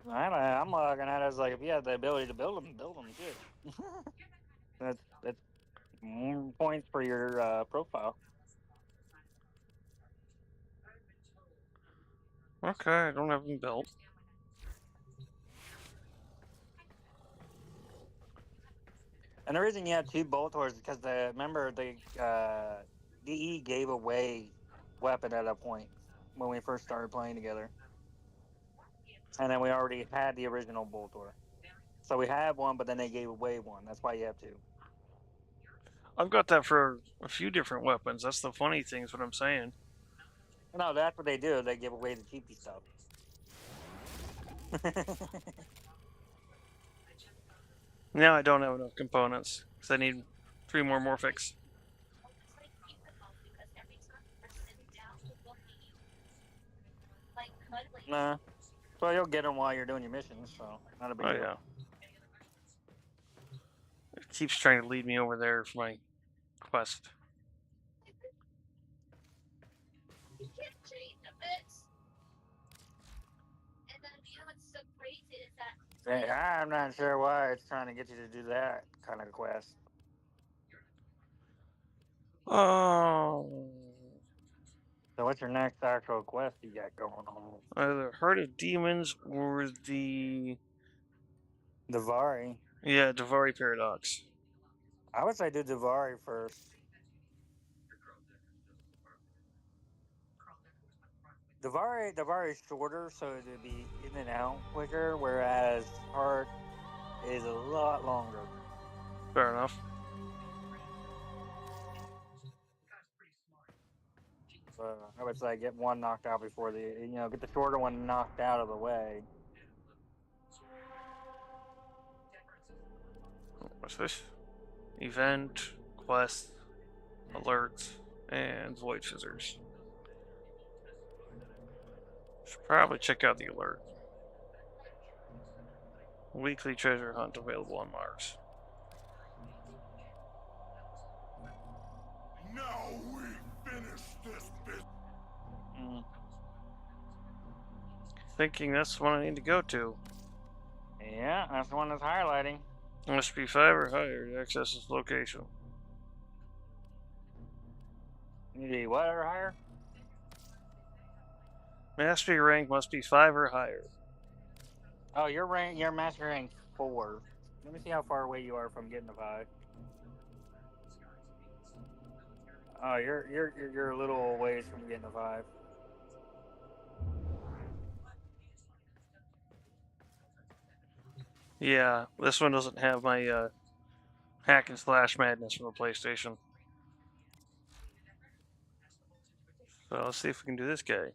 I'm looking at it as like if you have the ability to build them too. that's more points for your profile. Okay, I don't have them built. And the reason you have two Boltors is because remember the DE gave away weapon at a point when we first started playing together, and then we already had the original Boltor. So we had one, but then they gave away one. That's why you have two. I've got that for a few different weapons. That's the funny thing, is what I'm saying. No, that's what they do. They give away the cheapy stuff. Now I don't have enough components, because I need 3 more Morphics. Nah. Well, you'll get them while you're doing your missions, so not a big deal. Yeah. It keeps trying to lead me over there for my quest. Hey, I'm not sure why it's trying to get you to do that kind of quest. Oh. So what's your next actual quest you got going on? The Heart of Demons or the... Davari. Yeah, Davari Paradox. I would say do Davari first. Davari is shorter, so it'd be in and out quicker, whereas Heart is a lot longer. Fair enough. I would say get one knocked out before get the shorter one knocked out of the way. What's this? Event, quest, alerts, and void scissors. Should probably check out the alert. Weekly treasure hunt available on Mars. Now we finish this business. Thinking that's the one I need to go to. Yeah, that's the one that's highlighting. Must be 5 or higher to access this location. You need what or higher? Mastery rank must be 5 or higher. Oh, your master rank 4. Let me see how far away you are from getting to 5. Oh, you're a little ways from getting to 5. Yeah, this one doesn't have my hack and slash madness from the PlayStation. So let's see if we can do this guy.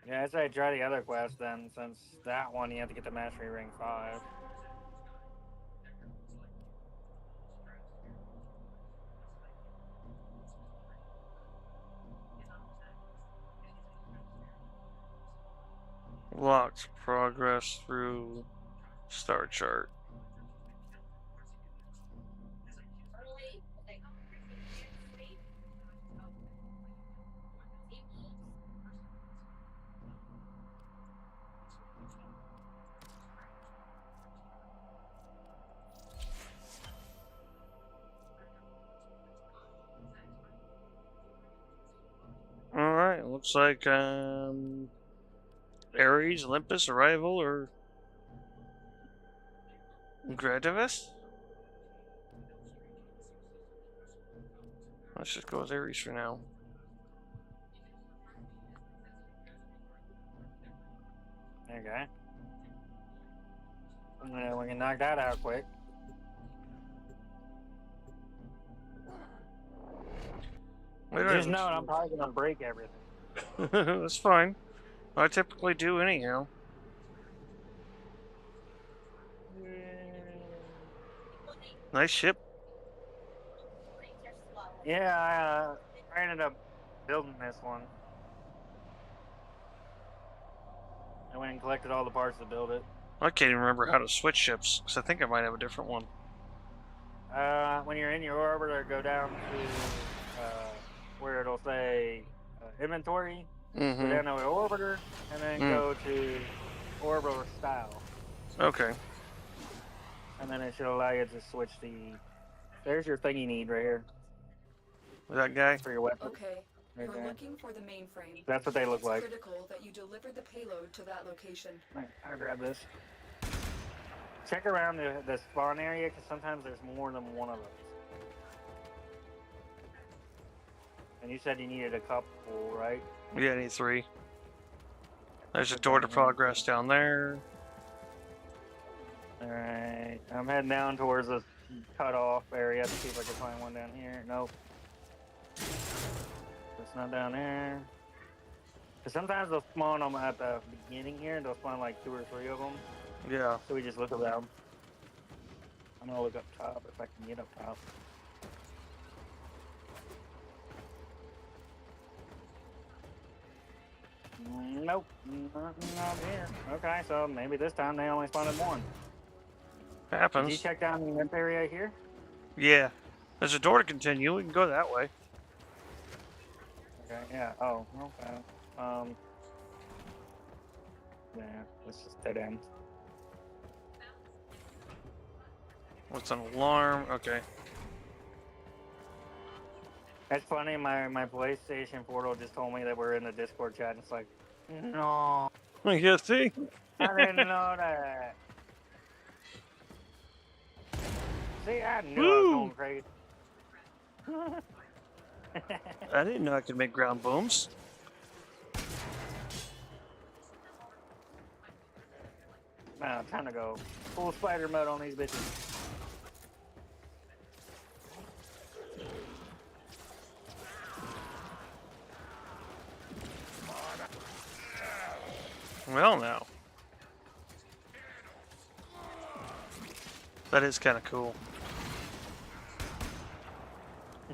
Yeah, I'd say try the other quest then, since that one you have to get the mastery ring 5. Locked progress through star chart. Alright, looks like Ares, Olympus, Arrival, or Gradivis? Let's just go with Ares for now. Okay. And we can knock that out quick. Just know I'm probably gonna break everything. That's fine. I typically do anyhow. Nice ship. Yeah, I ended up building this one. I went and collected all the parts to build it. I can't even remember how to switch ships, because I think I might have a different one. When you're in your orbiter, go down to where it'll say inventory, go down to orbiter, and then go to orbital style. Okay. And then it should allow you to switch the... There's your thing you need right here. That guy? For your weapon. Okay. Right You're there. looking for the mainframe. That's what they look It's like. critical that you deliver the payload to that location. Right, I'll grab this. Check around the spawn area, because sometimes there's more than one of those. And you said you needed a couple, right? Yeah, I need 3. There's a door to progress down there. Alright, I'm heading down towards the cutoff area to see if I can find one down here. Nope. It's not down there. Because sometimes they'll spawn them at the beginning here, and they'll spawn like 2 or 3 of them. Yeah. So we just look around. I'm gonna look up top if I can get up top. Nope, not here. Okay, so maybe this time they only spawned one. Happens. Did you check down in this area here? Yeah. There's a door to continue. We can go that way. Okay, yeah. Oh, okay. Yeah, this is dead end. What's an alarm? Okay. That's funny, my PlayStation portal just told me that we're in the Discord chat, and it's like, no, You see? I didn't know that. See, I knew I was Woo! going crazy. I didn't know I could make ground booms. Now, time to go full spider mode on these bitches. Well, now. That is kind of cool.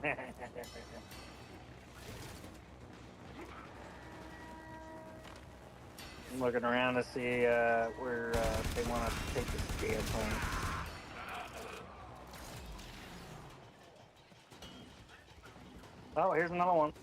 I'm looking around to see where they want to take the scan point. Oh, here's another one.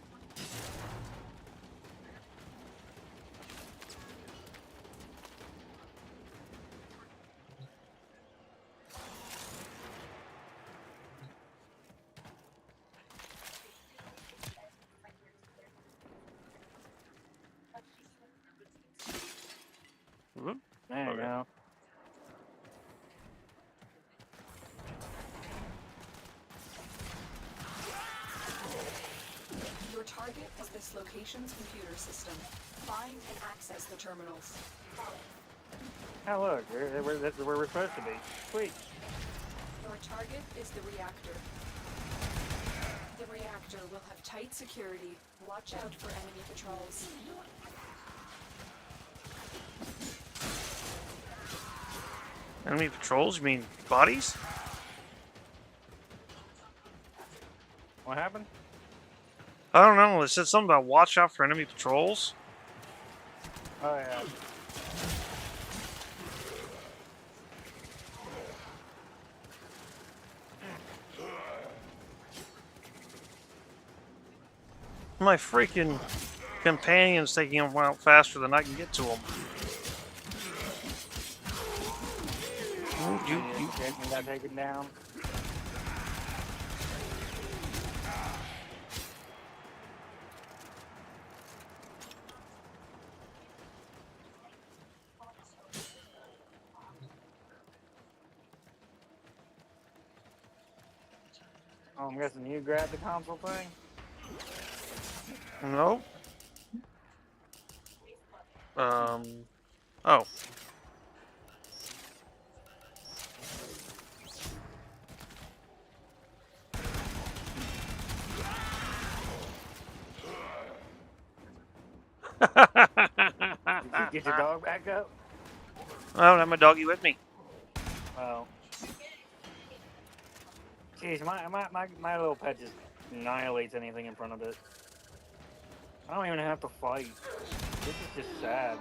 Whoop. There you Okay. go. Your target is this location's computer system. Find and access the terminals. Oh, look, where we're supposed to be. Sweet. Your target is the reactor. The reactor will have tight security. Watch out for enemy patrols. Enemy patrols? You mean bodies? What happened? I don't know. It said something about watch out for enemy patrols. Oh, yeah. My freaking companion's taking them out faster than I can get to them. You got taken down. Oh, I'm guessing you grabbed the console thing? Nope. Oh. Did you get your dog back up? I don't have my doggy with me. Well. Jeez, my little pet just annihilates anything in front of it. I don't even have to fight. This is just sad.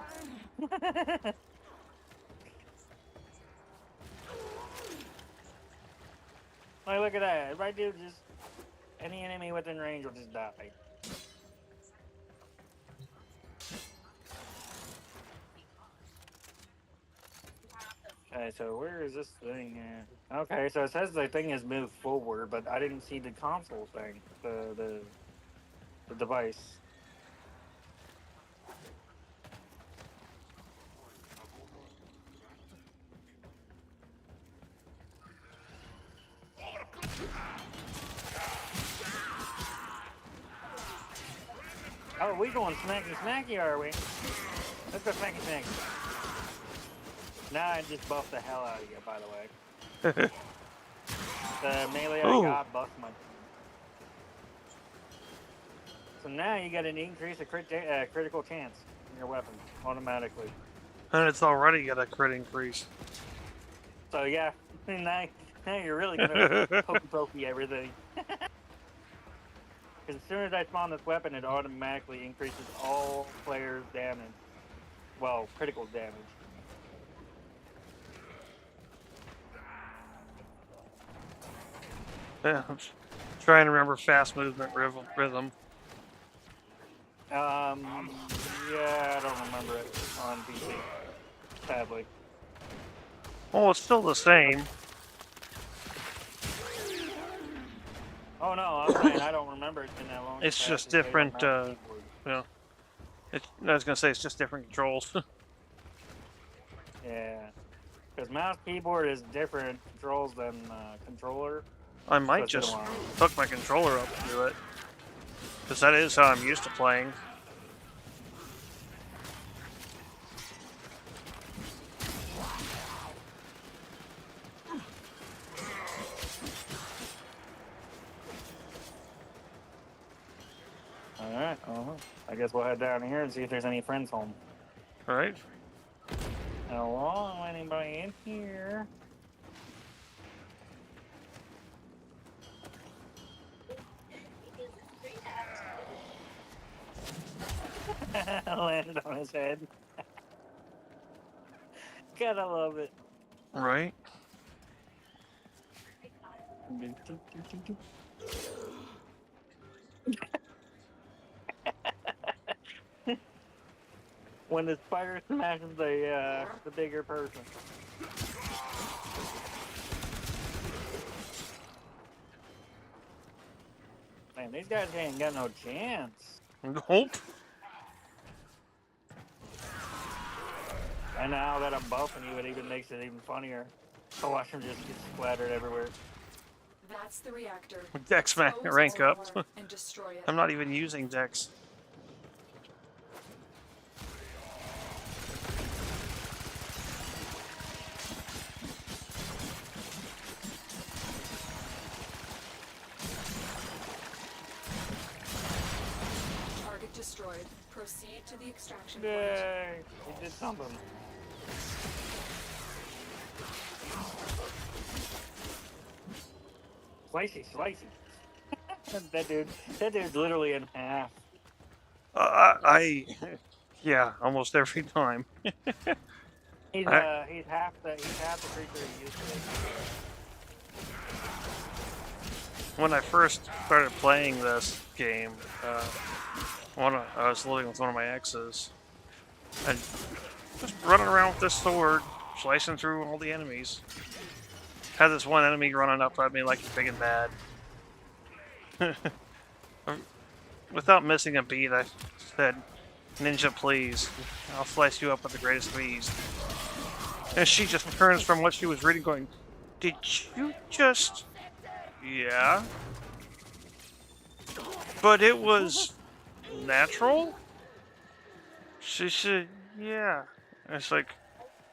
Like, look at that. Right, dude, just any enemy within range will just die. Okay, so where is this thing at? Okay, so it says the thing has moved forward, but I didn't see the console thing, the device. Oh, we going smacky smacky, are we? Let's go smacky smacky. Now I just buffed the hell out of you, by the way. The melee I got buffed my. So now you got an increase of critical chance in your weapon automatically. And it's already got a crit increase. So yeah, now you're really gonna pokey everything. Because as soon as I spawn this weapon, it automatically increases all players' damage. Well, critical damage. Yeah, I'm trying to remember fast movement rhythm. Yeah, I don't remember it on PC, sadly. Oh, it's still the same. Oh no, I'm saying I don't remember it in that long. It's just different, yeah. I was gonna say it's just different controls. Yeah, because mouse keyboard is different controls than controller. I might So it's just gonna- hook my controller up to do it. Because that is how I'm used to playing. Alright, I guess we'll head down here and see if there's any friends home. Alright. Hello, anybody in here? Landed on his head. Gotta love it. Right? When the spider smashes the bigger person. Man, these guys ain't got no chance. Nope. And now that I'm buffing you, it even makes it even funnier to watch him just get splattered everywhere. That's the reactor. Dex rank up. And destroy it. I'm not even using Dex. Target destroyed. Proceed to the extraction point. Yay! He did something. Slicey. that dude's literally in half. Yeah, almost every time. He's half the creature he used to be. When I first started playing this game, I was living with one of my exes, and just running around with this sword, slicing through all the enemies. Had this one enemy running up at me like he's big and bad. Without missing a beat, I said, "Ninja, please, I'll slice you up with the greatest of ease." And she just turns from what she was reading going, "Did you just..." Yeah. But it was natural? She said, yeah. And it's like,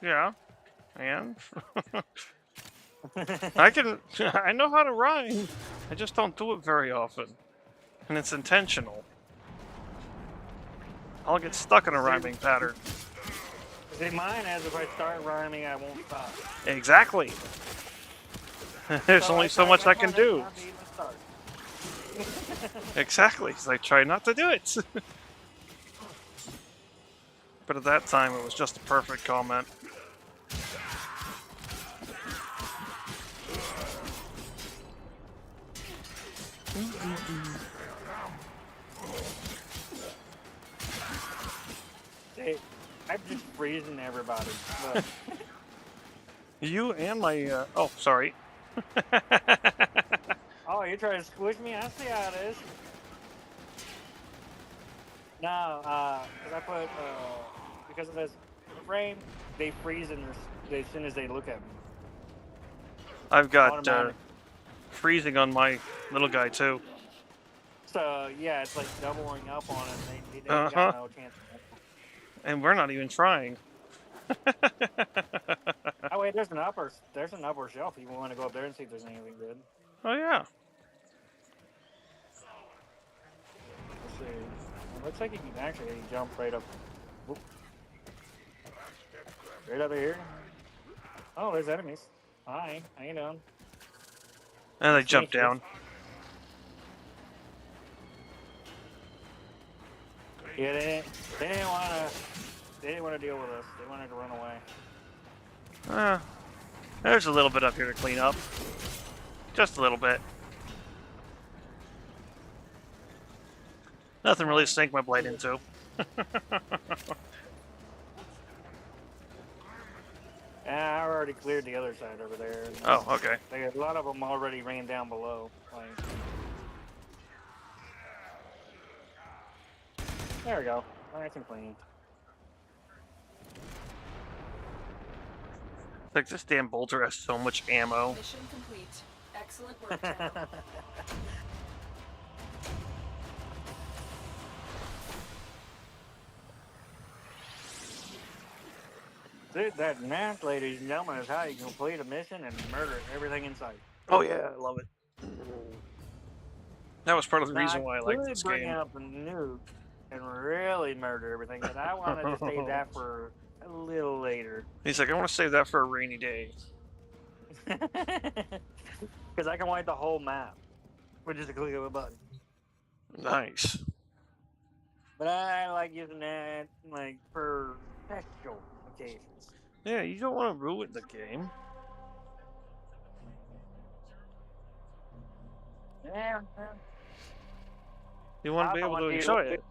yeah. And? I know how to rhyme. I just don't do it very often. And it's intentional. I'll get stuck in a rhyming pattern. See, mine is if I start rhyming, I won't stop. Exactly. There's only so much I can do. Exactly, because I try not to do it. But at that time, it was just a perfect comment. See, I'm just freezing everybody. Look. You and my, oh, sorry. Oh, you're trying to squish me? I see how it is. No, because I put, because of this frame, they freeze as soon as they look at me. I've got Automatic. freezing on my little guy, too. So, yeah, it's like doubling up on it. They Uh-huh. got no chance. And we're not even trying. Oh, wait, there's an upper shelf. You want to go up there and see if there's anything good. Oh, yeah. Let's see. It looks like you can actually jump right up. Whoop. Right up here. Oh, there's enemies. Hi, how you doing? And they jump down. Yeah, they didn't want to deal with us. They wanted to run away. There's a little bit up here to clean up. Just a little bit. Nothing really to sink my blade into. I already cleared the other side over there. Oh, okay. A lot of them already ran down below. Like, there we go. Nice and clean. Like, this damn bolter has so much ammo. Mission complete. Excellent work, General. Dude, that math, ladies and gentlemen, is how you complete a mission and murder everything in sight. Oh, yeah, I love it. That was part of the Now, reason why I liked this bring game. out the nuke and really murder everything, but I wanted to save that for a little later. He's like, I want to save that for a rainy day. Because I can wipe the whole map with just a click of a button. Nice. But I like using that like for special occasions. Yeah, you don't want to ruin the game. Yeah. You want to be able to enjoy it.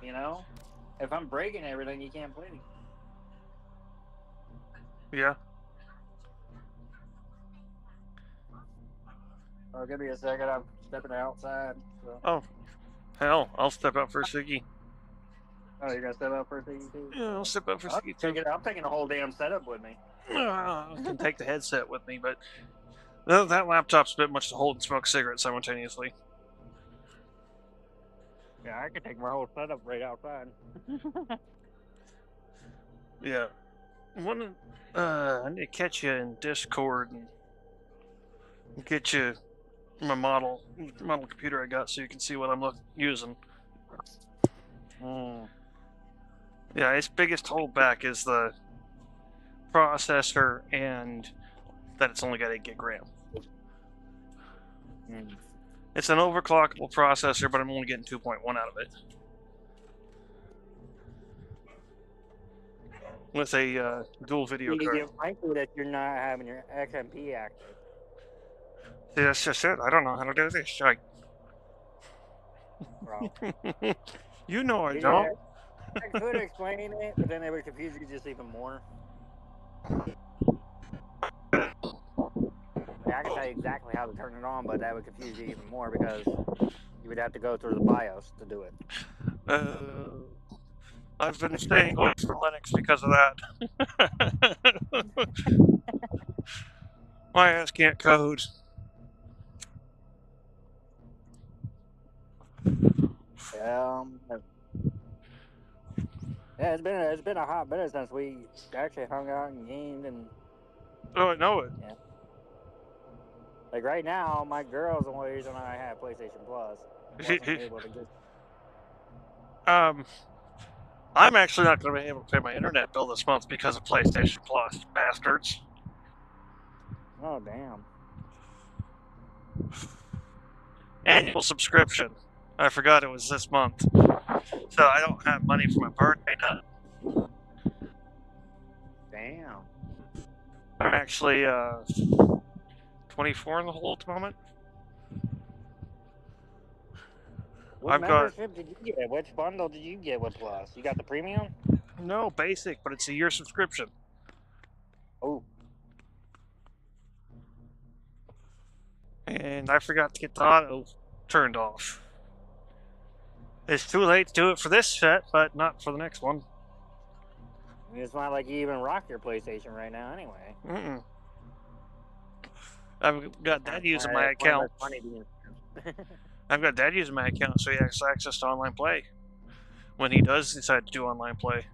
You know? If I'm breaking everything, you can't play it. Yeah. Oh, give me a second. I'm stepping outside. So. Oh, hell, I'll step out for a ciggy. Oh, you're gonna step out for a thing too? Yeah, I'll step out for a ciggy too. I'm taking the whole damn setup with me. I can take the headset with me, but that laptop's a bit much to hold and smoke cigarettes simultaneously. Yeah, I could take my whole setup right outside. Yeah. I need to catch you in Discord and get you my model computer I got so you can see what I'm using. Yeah, its biggest holdback is the processor and that it's only got 8 gig RAM. It's an overclockable processor, but I'm only getting 2.1 out of it. With a dual video You card. get frankly that you're not having your XMP active. See, that's just it. I don't know how to do this. Bro. You know I Yeah, don't. I could explain it, but then it would confuse you just even more. Like, I can tell you exactly how to turn it on, but that would confuse you even more because you would have to go through the BIOS to do it. I've been staying away from Linux because of that. My ass can't code. Yeah, it's been a hot minute since we actually hung out and gamed and Oh, I know it. like right now, my girl's the only reason I have PlayStation Plus. I wasn't able to get. I'm actually not going to be able to pay my internet bill this month because of PlayStation Plus, bastards. Oh damn! Annual subscription. I forgot it was this month, so I don't have money for my birthday now. Damn. I'm actually 24 in the hole at the moment. What I've got- membership did you get? Which bundle did you get with Plus? You got the premium? No, basic, but it's a year subscription. Oh. And I forgot to get the auto turned off. It's too late to do it for this set, but not for the next one. It's not like you even rock your PlayStation right now, anyway. Mm-mm. I've got Dad using my account. I've got Dad using my account, so he has access to online play. When he does decide to do online play.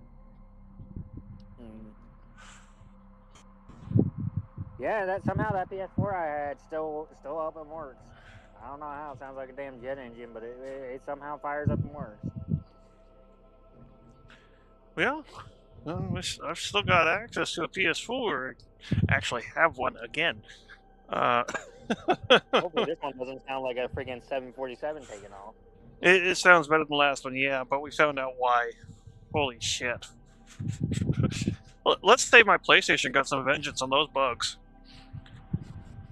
Yeah, that somehow that PS4 I had still up and works. I don't know how. It sounds like a damn jet engine, but it somehow fires up and works. Well, I've still got access to a PS4. Actually, have one again. Hopefully, this one doesn't sound like a freaking 747 taking off. It sounds better than the last one, yeah, but we found out why. Holy shit. Let's say my PlayStation got some vengeance on those bugs.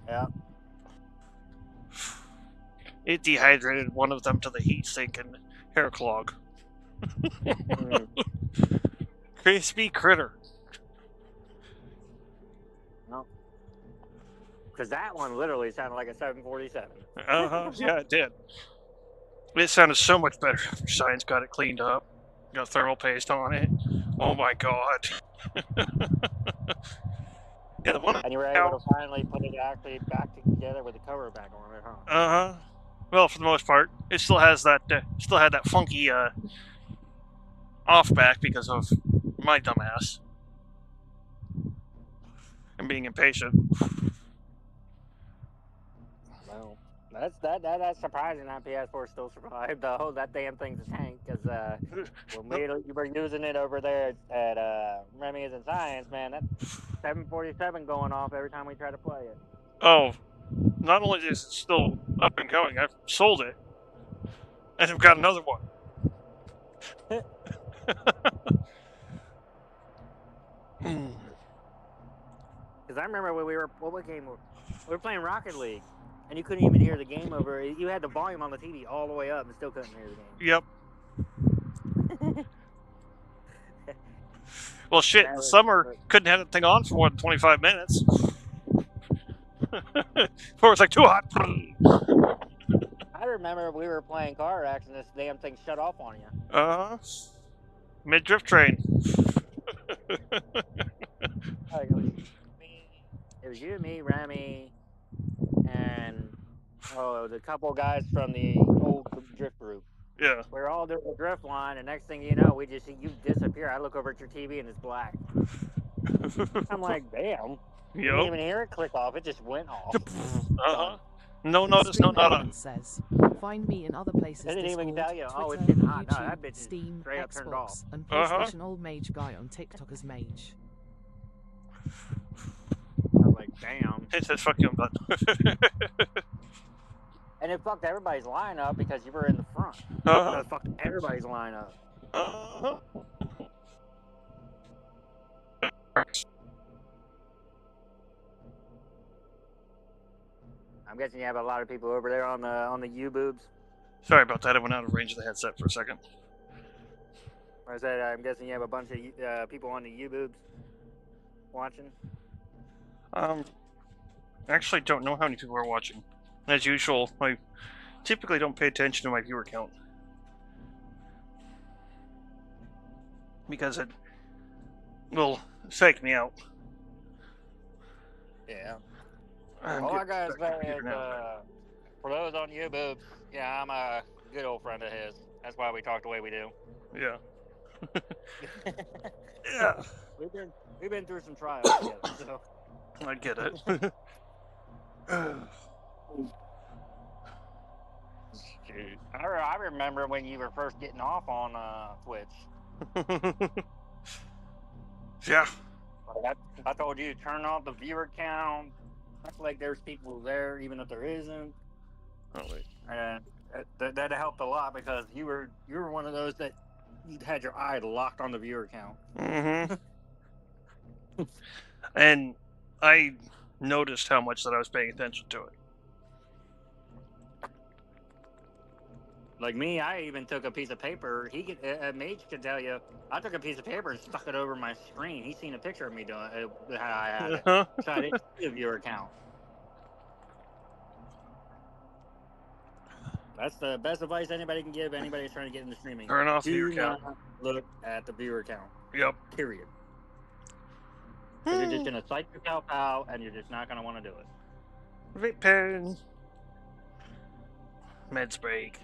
Yeah. It dehydrated one of them to the heat sink and hair clog. Crispy critter. No. Because that one literally sounded like a 747. Yeah, it did. It sounded so much better after Science got it cleaned up. Got thermal paste on it. Oh my god. Yeah, the one. And you were able to finally put it actually back together with the cover back on it, huh? Well, for the most part, it still has that. Still had that funky off back because of my dumbass and being impatient. Well. That's surprising that PS4 still survived though. That damn thing's a tank because when we were using it over there at Remy's and Science, man, that 747 going off every time we try to play it. Oh, not only is it still up and going, I've sold it, and I've got another one. Because I remember when what game we were playing Rocket League, and you couldn't even hear the game over. You had the volume on the TV all the way up, and still couldn't hear the game. Yep. Well, shit, in the summer, couldn't have that thing on for more than 25 minutes. Before it's like, too hot. I remember we were playing car wrecks, and this damn thing shut off on you. Mid-drift train. It was you, me, Remy, and it was a couple guys from the old drift group. Yeah. We were all doing a drift line, and next thing you know, we just see you disappear. I look over at your TV, and it's black. I'm like, damn. You didn't even hear it click off. It just went off. No notice, no nada. Says, find me in other places. They didn't even Discord, tell you, Twitter, oh, it's getting hot. No, YouTube, that bitch is Steam, straight up turned off. Xbox, and PlayStation Old Mage Guy on TikTok as Mage. I was like, damn. Hit that fucking button. And it fucked everybody's lineup because you were in the front. It fucked everybody's lineup. I'm guessing you have a lot of people over there on the U-boobs. Sorry about that. I went out of range of the headset for a second. I said, I'm guessing you have a bunch of people on the U-boobs watching. Actually don't know how many people are watching. As usual, I typically don't pay attention to my viewer count. Because it will fake me out. Yeah. All I gotta say is, for those on YouTube, yeah, I'm a good old friend of his. That's why we talk the way we do. Yeah. Yeah. We've been through some trials together, so. I get it. Dude, I remember when you were first getting off on Twitch. Yeah. I told you to turn off the viewer count. Act like there's people there, even if there isn't. Oh wait. And that helped a lot because you were one of those that you had your eye locked on the viewer count. Mm-hmm. And I noticed how much that I was paying attention to it. Like me, I even took a piece of paper. Mage can tell you, I took a piece of paper and stuck it over my screen. He's seen a picture of me doing how I had it. So I didn't see the viewer count. That's the best advice anybody can give anybody who's trying to get into streaming. Turn off the viewer Do count. not look at the viewer count. Yep. Period. Because you're just going to psych yourself out, and you're just not going to want to do it. Vape pen. Meds break.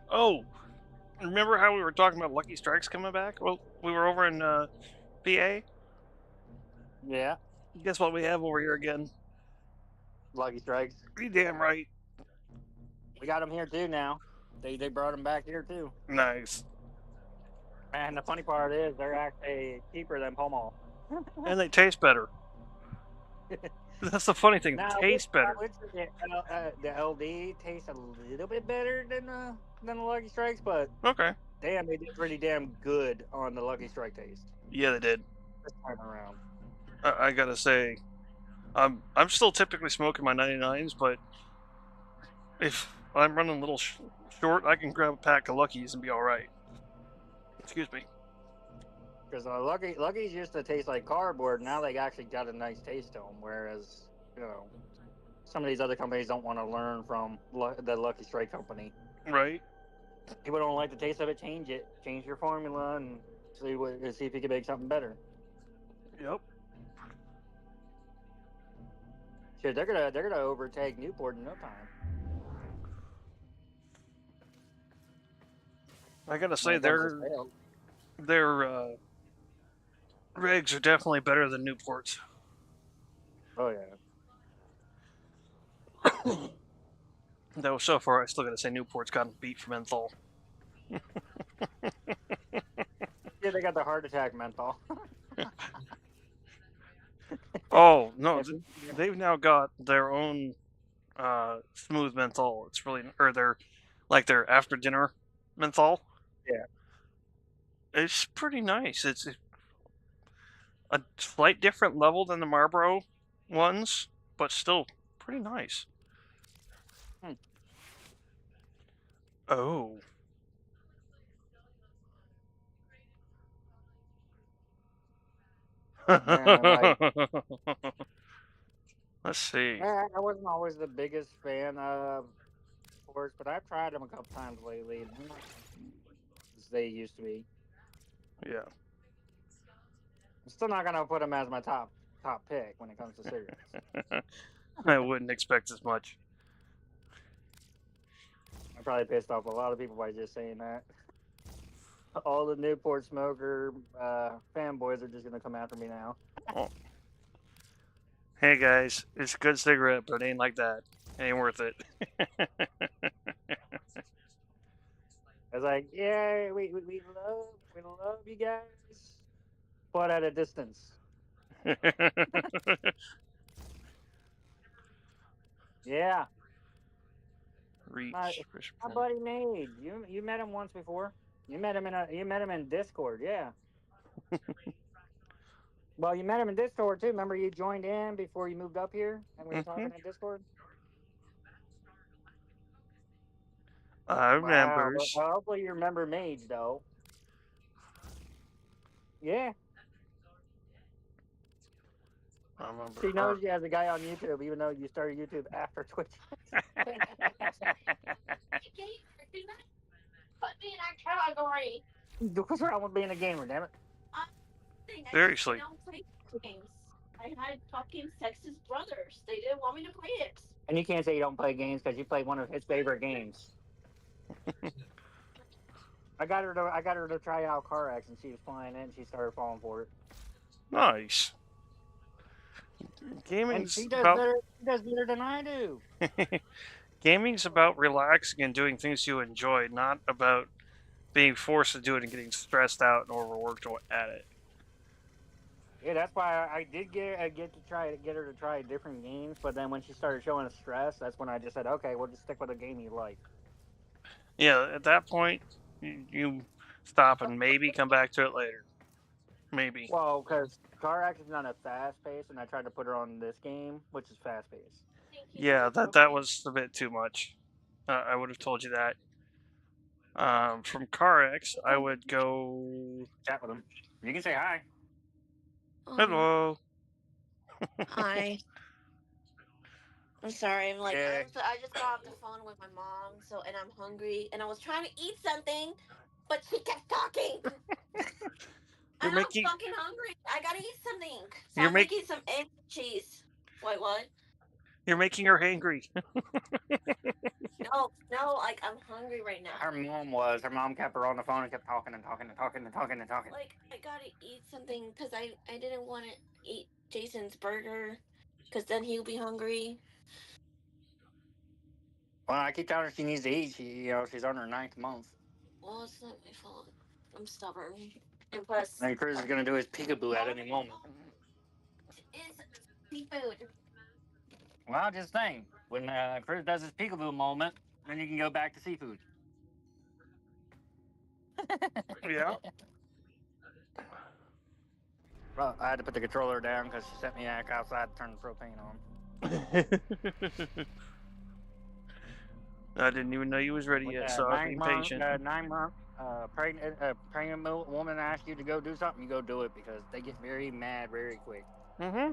Oh, remember how we were talking about Lucky Strikes coming back? Well, we were over in PA. Yeah. Guess what we have over here again? Lucky Strikes. You damn right. We got them here too now. They brought them back here too. Nice. And the funny part is they're actually cheaper than Pall Mall. And they taste better. That's the funny thing. They taste better. The LD tastes a little bit better than the Lucky Strikes, but Okay. damn, they did pretty damn good on the Lucky Strike taste Yeah, they did. this time around. I gotta say, I'm still typically smoking my 99s, but if I'm running a little short, I can grab a pack of Luckies and be all right. Excuse me. Because Lucky's used to taste like cardboard. Now they actually got a nice taste to them. Whereas, some of these other companies don't want to learn from the Lucky Strike company. Right. People don't like the taste of it. Change it. Change your formula and see if you can make something better. Yep. Shit, they're gonna overtake Newport in no time. I gotta say, their regs are definitely better than Newport's. Oh yeah. Though so far, I still gotta say Newport's gotten beat for menthol. Yeah, they got the heart attack menthol. Oh no, Yeah, they've now got their own smooth menthol. It's really, or their after dinner menthol. Yeah. It's pretty nice. It's a slight different level than the Marlboro ones, but still pretty nice. Hmm. Oh. Man, like, Let's see. I wasn't always the biggest fan of sports, but I've tried them a couple times lately. And they're not as they used to be. Yeah. I'm still not gonna put them as my top pick when it comes to cigarettes. I wouldn't expect as much. I probably pissed off a lot of people by just saying that. All the Newport smoker fanboys are just gonna come after me now. Hey guys, it's a good cigarette, but it ain't like that. It ain't worth it. It's like, yeah, we love you guys, but at a distance. Yeah, Reach. my buddy Nate. You met him once before. You met him in Discord. Yeah. Well, you met him in Discord too. Remember, you joined in before you moved up here, and we were talking in Discord. I Wow. remember. Well, hopefully you remember Mage though. Yeah. I remember. She knows you as a guy on YouTube, even though you started YouTube after Twitch. Put me in that category. What's wrong with being a gamer, damn it? Seriously. I don't play games. I had fucking sexist brothers. They didn't want me to play it. And you can't say you don't play games because you played one of his favorite games. I got her to try out CarX, and she was playing it, and she started falling for it. Nice. And Gaming's she does about better. She does better than I do. gaming's about relaxing and doing things you enjoy, not about being forced to do it and getting stressed out and overworked at it. Yeah, that's why I did get her to try different games. But then when she started showing stress, that's when I just said, okay, we'll just stick with a game you like. Yeah, at that point, you stop and maybe come back to it later. Maybe. Well, because CarX is not a fast pace, and I tried to put her on this game, which is fast paced. Yeah, that was a bit too much. I would have told you that. From CarX, I would go. Chat with him. You can say hi. Hello. Hi. I'm sorry. I'm like, Yeah. I just got off the phone with my mom, and I'm hungry, and I was trying to eat something, but she kept talking. You're making. I'm fucking hungry. I gotta eat something. So You're I'm making some egg and cheese. Wait, what? You're making her hangry. No, like I'm hungry right now. Her mom kept her on the phone and kept talking and talking and talking and talking and talking. Like I gotta eat something because I didn't want to eat Jason's burger because then he'll be hungry. Well, I keep telling her she needs to eat. She's on her 9th month. Well, it's not my fault. I'm stubborn. And plus, And Cruz is gonna do his peekaboo at any moment. it's seafood. Well, just saying, when Cruz does his peekaboo moment, then you can go back to seafood. Yeah. Well, I had to put the controller down because she sent me back outside to turn the propane on. I didn't even know you was ready yet, so I was being patient. 9-month pregnant woman asks you to go do something, you go do it because they get very mad very quick. Mm-hmm.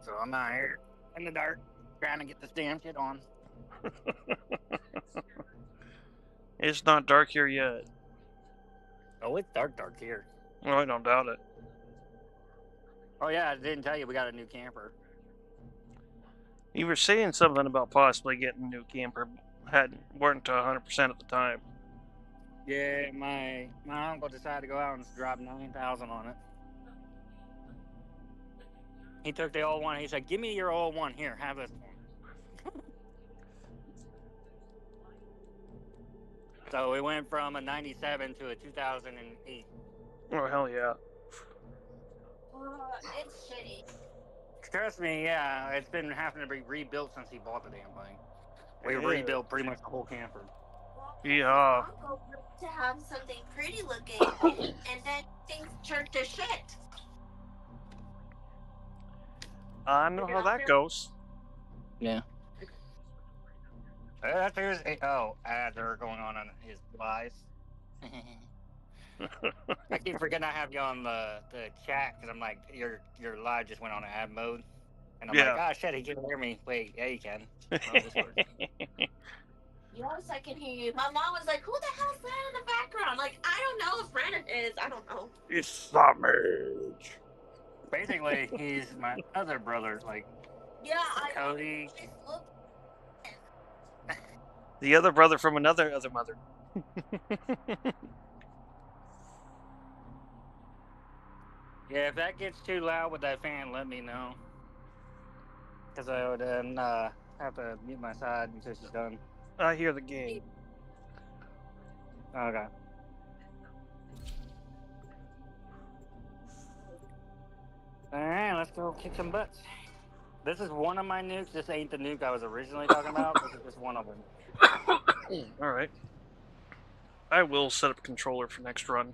So I'm out here in the dark trying to get this damn shit on. It's not dark here yet. Oh, it's dark here. Well, I don't doubt it. Oh yeah, I didn't tell you we got a new camper. You were saying something about possibly getting a new camper. Weren't 100% at the time. Yeah, my uncle decided to go out and drop $9,000 on it. He took the old one. He said, "Give me your old one. Here, have this one." So we went from a 97 to a 2008. Oh, hell yeah. It's shitty. Trust me, yeah, it's been having to be rebuilt since he bought the damn thing. We Yeah. rebuilt pretty much the whole camper. Yeah. To have something pretty looking, and then things turn to shit. I know how that goes. Yeah. There's ads are going on his lives. I keep forgetting I have you on the chat because I'm like, your live just went on ad mode. And I'm Yeah. like, oh shit, he can hear me. Wait, yeah, he can. Oh, this works. Yes, I can hear you. My mom was like, "Who the hell's that in the background?" Like, I don't know if Brandon is. I don't know. It's Savage. Basically, he's my other brother, like Yeah, Cody. The other brother from another other mother. Yeah, if that gets too loud with that fan, let me know. Because I would have to mute my side until she's done. I hear the game. Okay. Alright, let's go kick some butts. This is one of my nukes. This ain't the nuke I was originally talking about. This is just one of them. Alright. I will set up a controller for next run.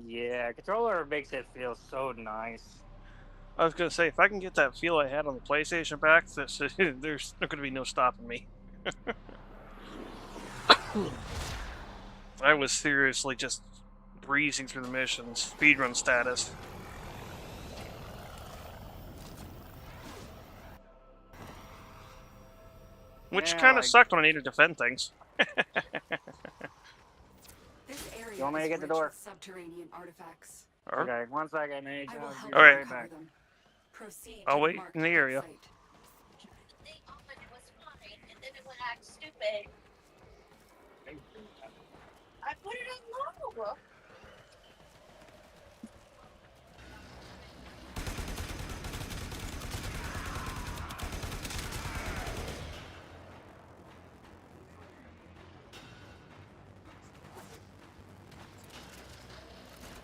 Yeah, controller makes it feel so nice. I was gonna say, if I can get that feel I had on the PlayStation back, there's gonna be no stopping me. I was seriously just breezing through the missions, speedrun status. Which Yeah, kind of like- sucked when I needed to defend things. This area You want me to is get the rich door? with subterranean artifacts. Okay, 1 second, Nate. I will help All right. you uncover them. Proceed I'll to wait marked in the area. site. They opened it was fine, and then it would act stupid. I put it on low.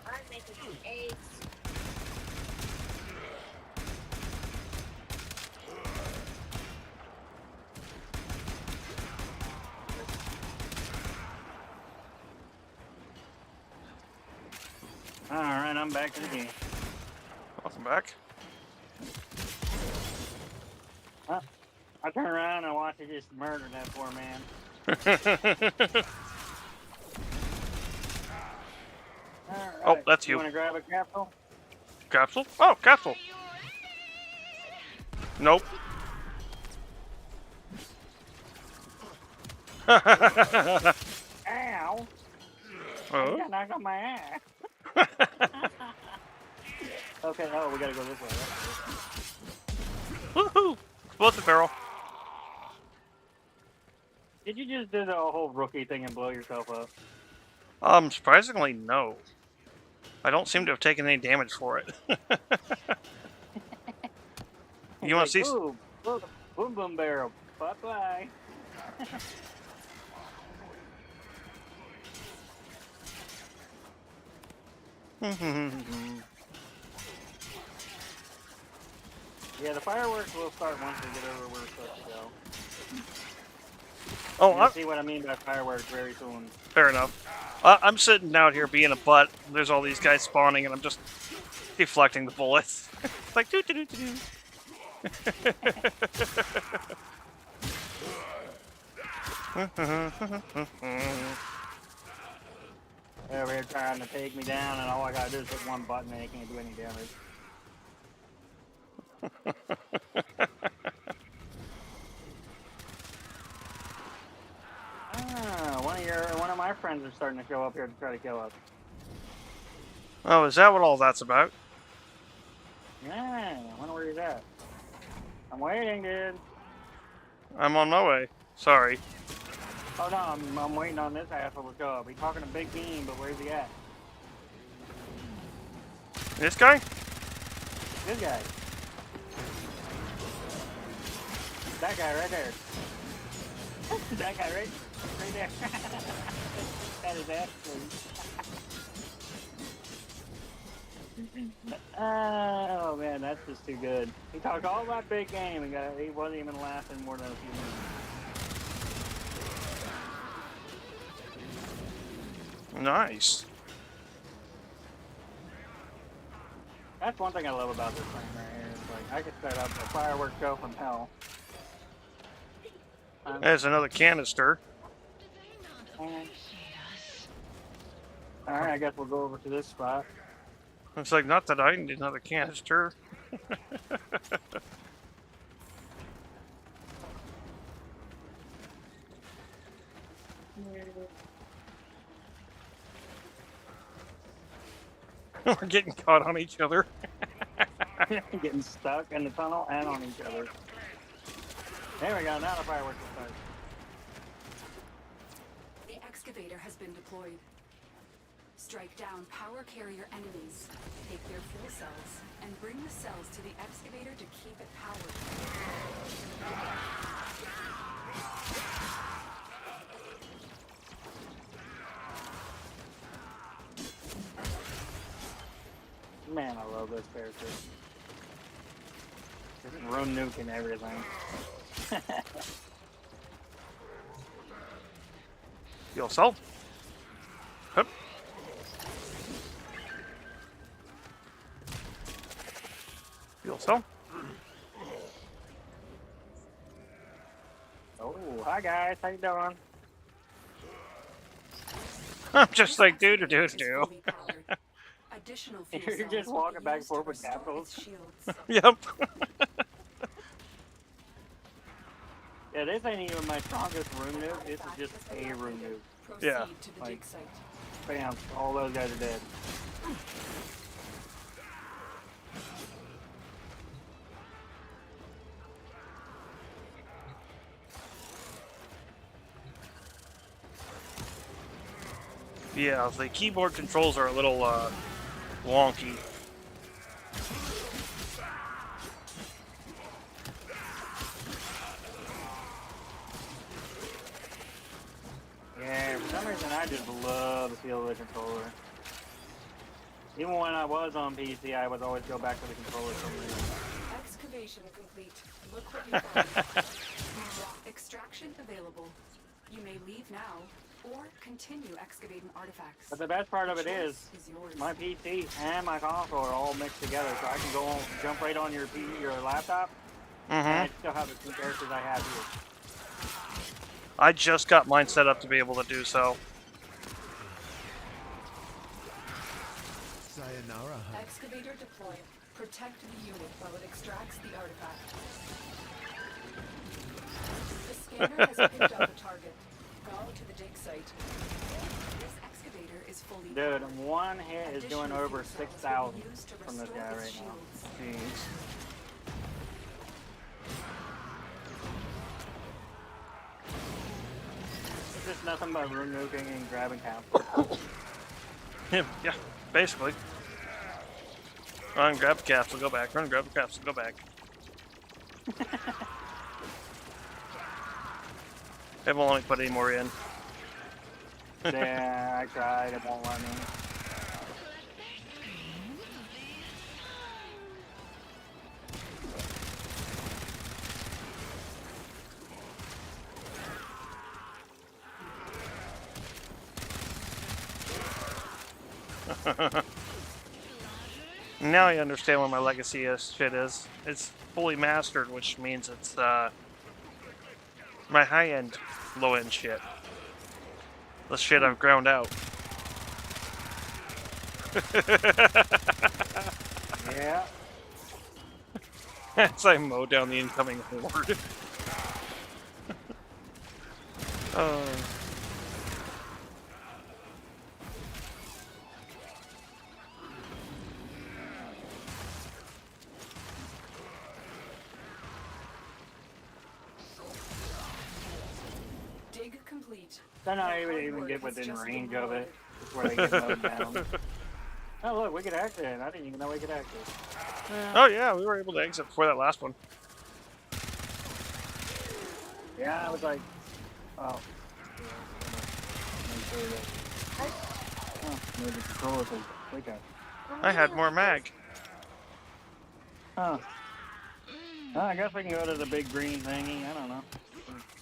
I'm making some eggs. Alright, I'm back to the game. Welcome back. I turn around and watch you just murder that poor man. Alright, Oh, that's you. You want to grab a capsule? Capsule? Oh, capsule. Nope. Ow! Oh. I got knocked on my ass. Okay, oh, we gotta go this way. Woohoo! Explosive barrel. Did you just do the whole rookie thing and blow yourself up? Surprisingly, no. I don't seem to have taken any damage for it. You want to see? Boom, boom, boom, boom barrel. Bye bye. Yeah, the fireworks will start once we get over where we're supposed to go. Oh, You'll see what I mean by fireworks very soon. fair enough. I'm sitting out here being a butt. There's all these guys spawning, and I'm just deflecting the bullets. It's like doo doo doo doo. They're over here trying to take me down, and all I gotta do is hit one button and it can't do any damage. One of my friends is starting to show up here to try to kill us. Oh, is that what all that's about? Yeah, I wonder where he's at. I'm waiting, dude. I'm on my way. Sorry. Oh no, I'm waiting on this asshole to show up. He's talking to Big Bean, but where's he at? This guy? This guy. That guy right there. That guy right there. That is actually. Oh man, that's just too good. He talked all about big game and he wasn't even laughing more than a few minutes. Nice. That's one thing I love about this thing right here. Is like I could set up a fireworks show from hell. There's another canister. Alright, I guess we'll go over to this spot. It's like, not that I need another canister. We're getting caught on each other. Getting stuck in the tunnel and on each other. There we go, now the fireworks will start. The excavator has been deployed. Strike down power carrier enemies, take their fuel cells, and bring the cells to the excavator to keep it powered. Man, I love this character. This is Rune Nuke and everything. Fuel cell. Hup. Fuel cell. Oh, hi guys, how you doing? I'm just like do. Additional You're fuel just cells will walking be back and used to forth with restore capitals. its shields. Yep. Yeah, this ain't even my strongest Rune Nuke. This is just a Rune Nuke. Proceed Yeah. to the Like- dig site. Bam, all those guys are dead. Yeah, the keyboard controls are a little wonky. Yeah, for some reason I just love the feel of the controller. Even when I was on PC, I would always go back to the controller for some reason. Excavation complete. Look what you found. Extraction available. You may leave now or continue excavating artifacts. But the best part of it Choice is, yours. my PC and my console are all mixed together, so I can go on, jump right on your laptop, and I still have the two characters I have here. I just got mine set up to be able to do so. Sayonara, hun. Excavator deployed. Protect the unit while it extracts the artifact. The scanner has picked up a target. Go to the dig site. This excavator is fully Dude, powered. one hit is doing Additional over fuel cells will 6,000 be used to from this restore guy its right now. shields. Jeez. It's just nothing but room nuking and grabbing capsules. Yeah, basically. Run, grab the capsule, go back. Run, grab the capsule, go back. It won't let me put any more in. Yeah, I tried, it won't let me. Now I understand what my legacy shit is. It's fully mastered, which means it's my high-end, low-end shit. The shit I've ground out. Yeah. As I mow down the incoming horde. Dig complete. They're not even get within range of it. That's where they get mowed down. Oh look, we could exit. I didn't even know we could exit. Oh yeah, we were able to exit before that last one. Yeah, I was like, oh. Make sure that. Oh, maybe the controller says wake up. I had more mag. Huh. Oh, I guess we can go to the big green thingy. I don't know.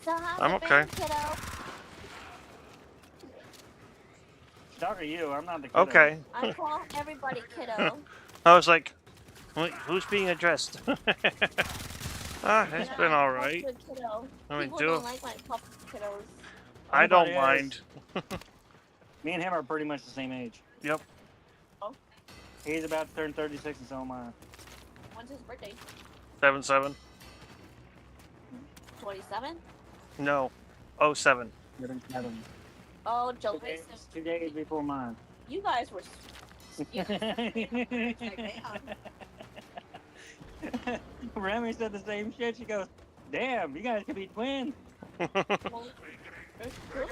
So how's I'm it okay. been, kiddo? Talk to you. I'm not the kiddo. Okay. I call everybody kiddo. I was like, wait, who's being addressed? It's been all right. Kiddo. I mean, People do. don't like my pup kiddos. I don't Everybody mind. Me and him are pretty much the same age. Yep. He's about to turn 36 and so am I. When's his birthday? 7-7. 27? No. 07. Getting 7. Oh, Joe 2 days, Mason. 2 days before mine. You guys were. Remy said the same shit. She goes, damn, you guys could be twins. Well, it's cool.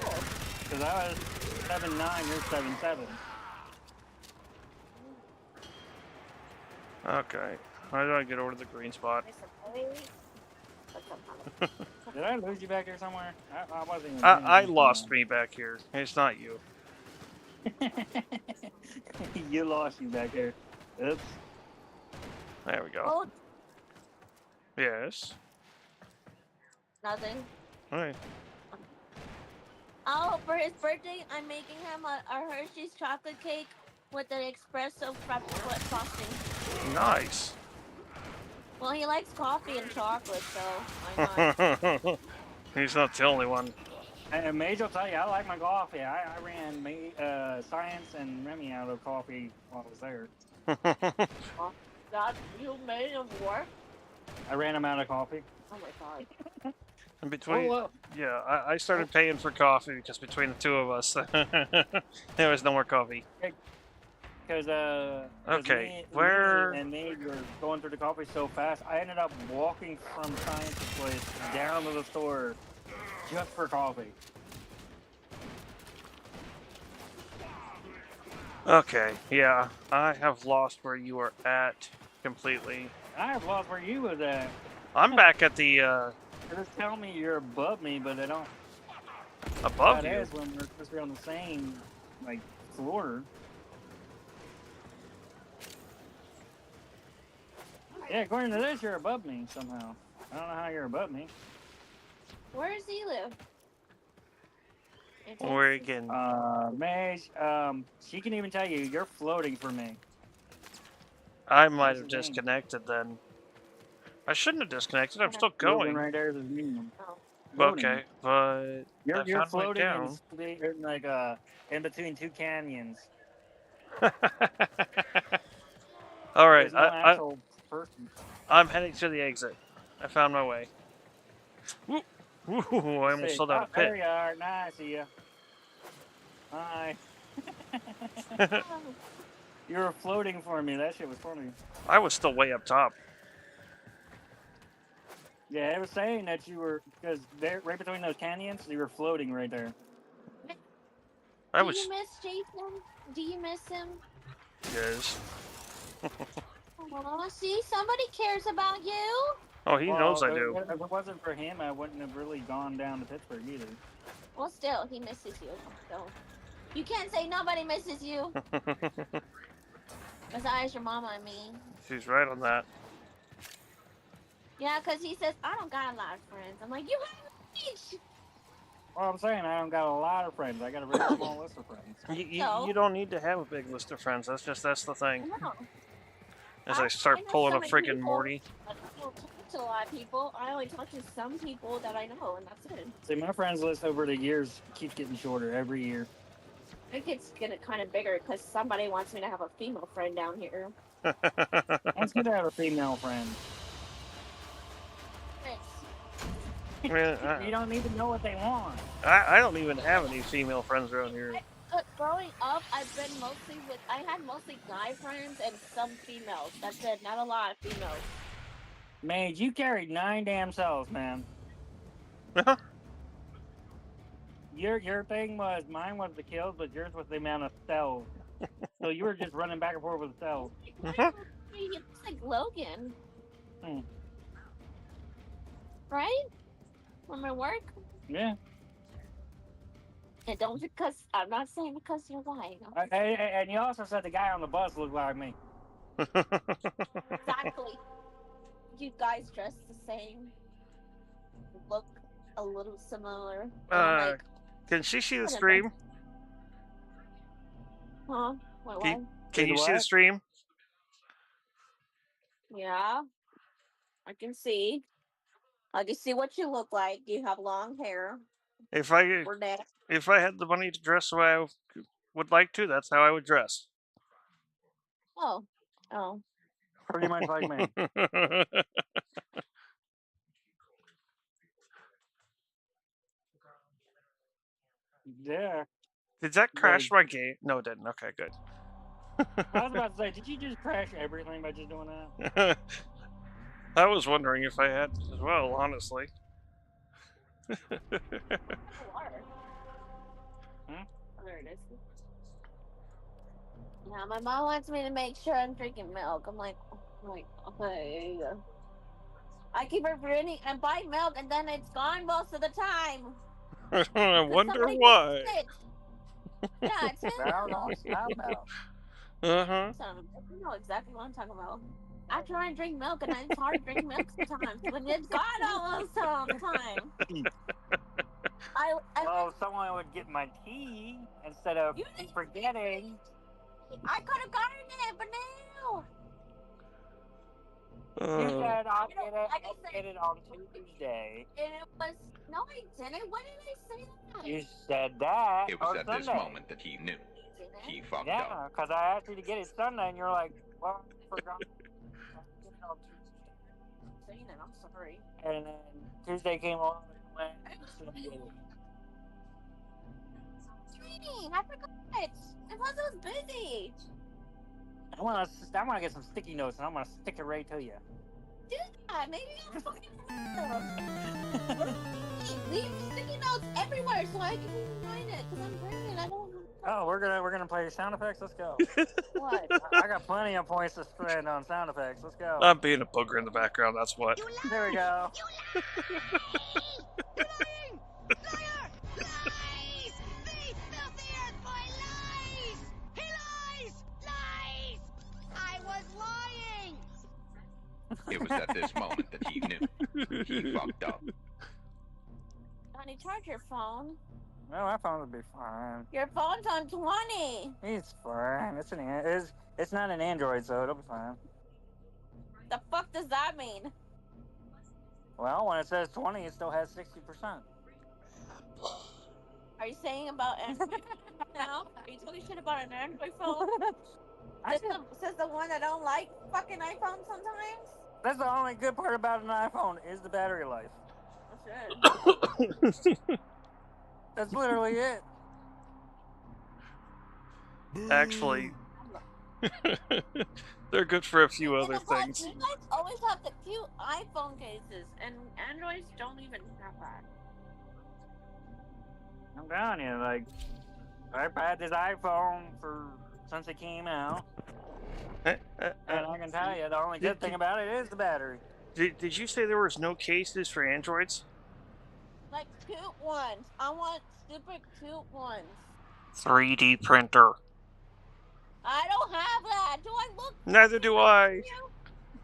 Because I was 7'9", you're 7'7". Okay. How do I get over to the green spot? I suppose. But somehow. Did I lose you back there somewhere? I wasn't even I lost me back here. It's not you. You lost you back there. Oops. There we go. Oh, Yes. nothing. Alright. Oh, for his birthday, I'm making him a Hershey's chocolate cake with an espresso frosting. Nice. Well, he likes coffee and chocolate, so why not? He's not the only one. And Mage will tell you, I like my coffee. I ran Science and Remy out of coffee while I was there. God, you made him work? I ran him out of coffee. Oh my god. In between, Oh, yeah, I started paying for coffee because between the two of us, there was no more coffee. Because Okay, where- and me were going through the coffee so fast, I ended up walking from Science's place down to the store just for coffee. Okay, yeah, I have lost where you are at completely. I have lost where you was at. I'm back at the They just tell me you're above me, but they don't. above That you. is when we're supposed to be on the same like floor. Yeah, according to this, you're above me somehow. I don't know how you're above me. Where does he live? In Texas? Oregon. Mage, she can even tell you you're floating for me. I might have That's the thing. disconnected then. I shouldn't have disconnected. I'm still Floating going. right there is his medium. Oh. Floating. Okay, but You're I you're found my floating down. in like in between two canyons. All right, There's no actual person. I'm heading to the exit. I found my way. Woo! Woo! I almost See, fell down a There pit. you are. Nice, see ya. Hi. You were floating for me. That shit was funny. I was still way up top. Yeah, it was saying that you were because there, right between those canyons, you were floating right there. I Do was. you miss Jason? Do you miss him? Yes. Oh, see, somebody cares about you. Oh, he knows I Well, do. If it wasn't for him, I wouldn't have really gone down to Pittsburgh either. Well, still, he misses you. So you can't say nobody misses you. Besides your mama and me. She's right on that. Yeah, because he says, I don't got a lot of friends. I'm like, you have each. Well, I'm saying I don't got a lot of friends. I got a very small list of friends. You don't need to have a big list of friends. That's the thing. No. As I start know pulling so a many freaking people, Morty. but I don't talk to a lot of people. I only talk to some people that I know, and that's it. See, my friends list over the years keeps getting shorter every year. It gets getting kind of bigger because somebody wants me to have a female friend down here. It's good to have a female friend. Man, You don't need to know what they want. I don't even have any female friends around here. Growing up, I had mostly guy friends and some females. That's it, not a lot of females. Mage, you carried 9 damn cells, man. Your thing was, mine was the kills, but yours was the amount of cells. So you were just running back and forth with the cell. He looks like Logan. Hmm. Right? From my work? Yeah. And don't because I'm not saying because you're lying. And you also said the guy on the bus looked like me. Exactly. You guys dress the same. Look a little similar. And I'm like, Can she see the Whatever. stream? huh? What? Can- What? Can you see the What? stream? Yeah. I can see. I can see what you look like. You have long hair. If I We're dead. if I had the money to dress the way I would like to, that's how I would dress. Oh. Oh. Pretty much like me. Yeah. Did that crash my game? No, it didn't. Okay, good. I was about to say, did you just crash everything by just doing that? I was wondering if I had as well, honestly. Water. Hmm? Oh, there it is. Yeah, my mom wants me to make sure I'm drinking milk. I'm like, okay. I keep forgetting and buy milk, and then it's gone most of the time. I 'Cause wonder somebody why. gets it. Yeah, it's him. I don't know. How about? Uh-huh. Son of a- You know exactly what I'm talking about. I try and drink milk, and it's hard to drink milk sometimes, but it's gone almost all the time. I Well, someone would get my tea instead of You did- forgetting. could have gotten it, but now. You said I'll I don't- get it. like I I'll said- get it on Tuesday. And it was no, I didn't. When did I say that? You said that It was on at Sunday. this moment that he knew. Didn't. He fucked up. Yeah, because I asked you to get it Sunday, and you're like, well, I forgot. I'll get it on Tuesday. Saying it, I'm sorry. And then Tuesday came along and went. Sunday. Training, I forgot. It was busy. I want to get some sticky notes, and I'm gonna stick it right to you. Do that. Maybe I'll fucking leave sticky notes everywhere so I can find it. Cause I'm bringing. I don't. Oh, we're gonna play sound effects. Let's go. What? I got plenty of points to spend on sound effects. Let's go. I'm being a booger in the background, that's what. There we go. It was at this moment that he knew. He fucked up. Honey, charge your phone. No, my phone would be fine. Your phone's on 20. It's fine. It's not an Android, so it'll be fine. The fuck does that mean? Well, when it says 20, it still has 60%. Are you saying about Android now? Are you talking shit about an Android phone? Says the one that don't like fucking iPhones sometimes? That's the only good part about an iPhone is the battery life. That's it. That's literally it. Actually, they're good for a few other And the things. You guys always have the cute iPhone cases, and Androids don't even have that. I'm telling you, like, I've had this iPhone since it came out, and I can tell you the only good thing about it is the battery. Did you say there was no cases for Androids? Like cute ones. I want stupid cute ones. 3D printer. I don't have that. Do I look? Neither do I.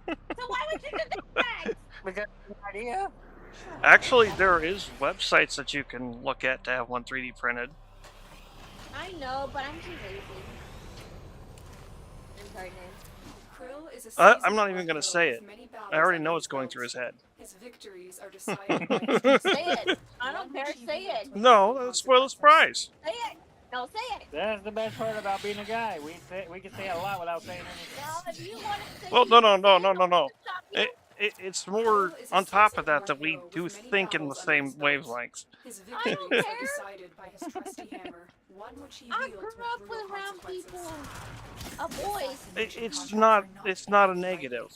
So why would you do that? Because idea. Actually, there is websites that you can look at to have one 3D printed. I know, but I'm too lazy. I'm sorry, Nan. Krill is a I'm not seasoned even gonna hero say with it. many battles I already under know his what's going belt. through his head. His victories are decided by his Say it. I don't care. Say it. No, that'll spoil the surprise. Say it. No, say it. That's the best part about being a guy. We can say a lot without saying anything. Now, if you want to say Well, no, no, no, no, no, no. stop you. It's more on top of that we do think in the same wavelengths. His I victories don't are care. decided by his trusty hammer, one which he I wields grew with up brutal with around people. consequences. It's not a negative.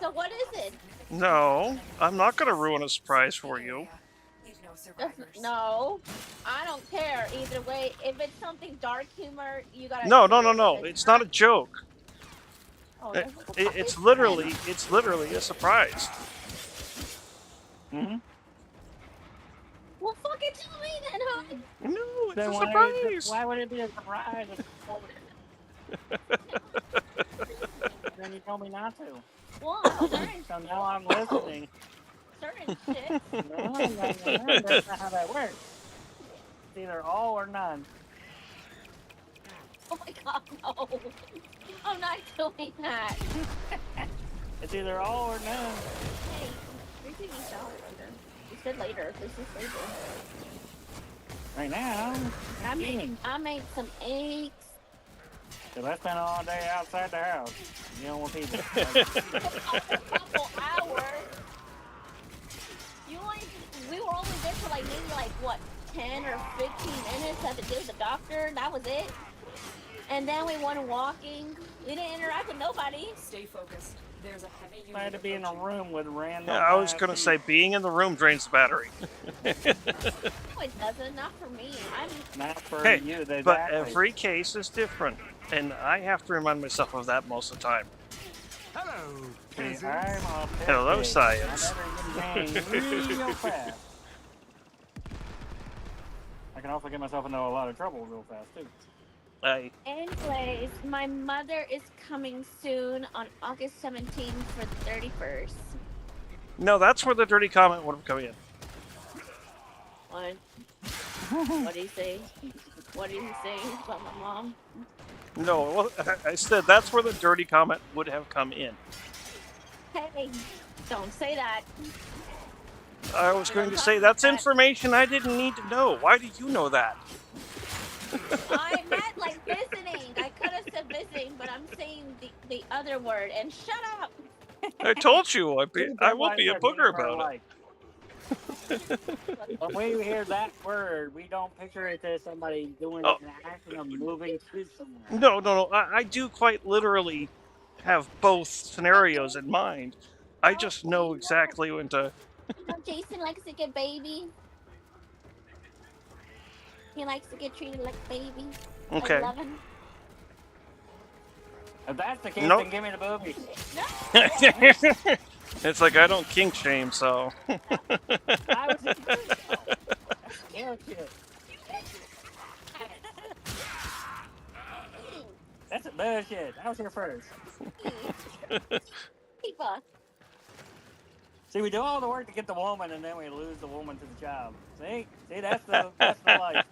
So what is it? No, I'm not gonna ruin a surprise for you. No, I don't care either way. If it's something dark humor, you gotta. No, say no, no, it. no. If It's not a joke. Oh, It, that's- it's literally a surprise. Mm-hmm. Well, fucking tell me then, huh? No, it's Then a why, surprise. why would it be a surprise? Then you told me not to. Well, certain, So now I'm listening. certain shit. No, that's not how that works. It's either all or none. Oh my god, no! I'm not doing that. It's either all or none. Hey, you're taking a shower later. You said later. This is later. Right now, I made some eggs. because I spent all day outside the house. You know what people. A couple hours. We were only there for like maybe like what 10 or 15 minutes at the deal with the doctor. That was it. And then we went walking. We didn't interact with nobody. Stay focused. There's a heavy unit I had to be in a approaching. room with random. Yeah, I was gonna ass say being in the room drains the battery. No, it doesn't. Not for me. Not for Hey, you. but Exactly. every case is different, and I have to remind myself of that most of the time. Hello, See, peasants. I'm Hello, autistic. science. I never get real fast. I can also get myself into a lot of trouble real fast too. Anyways, my mother is coming soon on August 17th for the 31st. No, that's where the dirty comment would have come in. What? What do you say? What do you say about my mom? No, well, I said that's where the dirty comment would have come in. Hey, don't say that. I was going to say that's information I didn't need to know. Why do you know that? I meant like visiting. I could have said visiting, but I'm saying the other word. And shut up. I told you I will be a booger about it. When we hear that word, we don't picture it as somebody doing Oh. an action of moving to somewhere. No, no, no. I do quite literally have both scenarios in mind. I just know exactly when to. Jason likes to get baby. He likes to get treated like baby. Okay. I love him. If that's the case, Nope. then give me the boobies. It's like I don't kink shame, so. I was just bullshit. That's a bullshit. I was here first. Eva. See, we do all the work to get the woman, and then we lose the woman to the job. See, that's the life.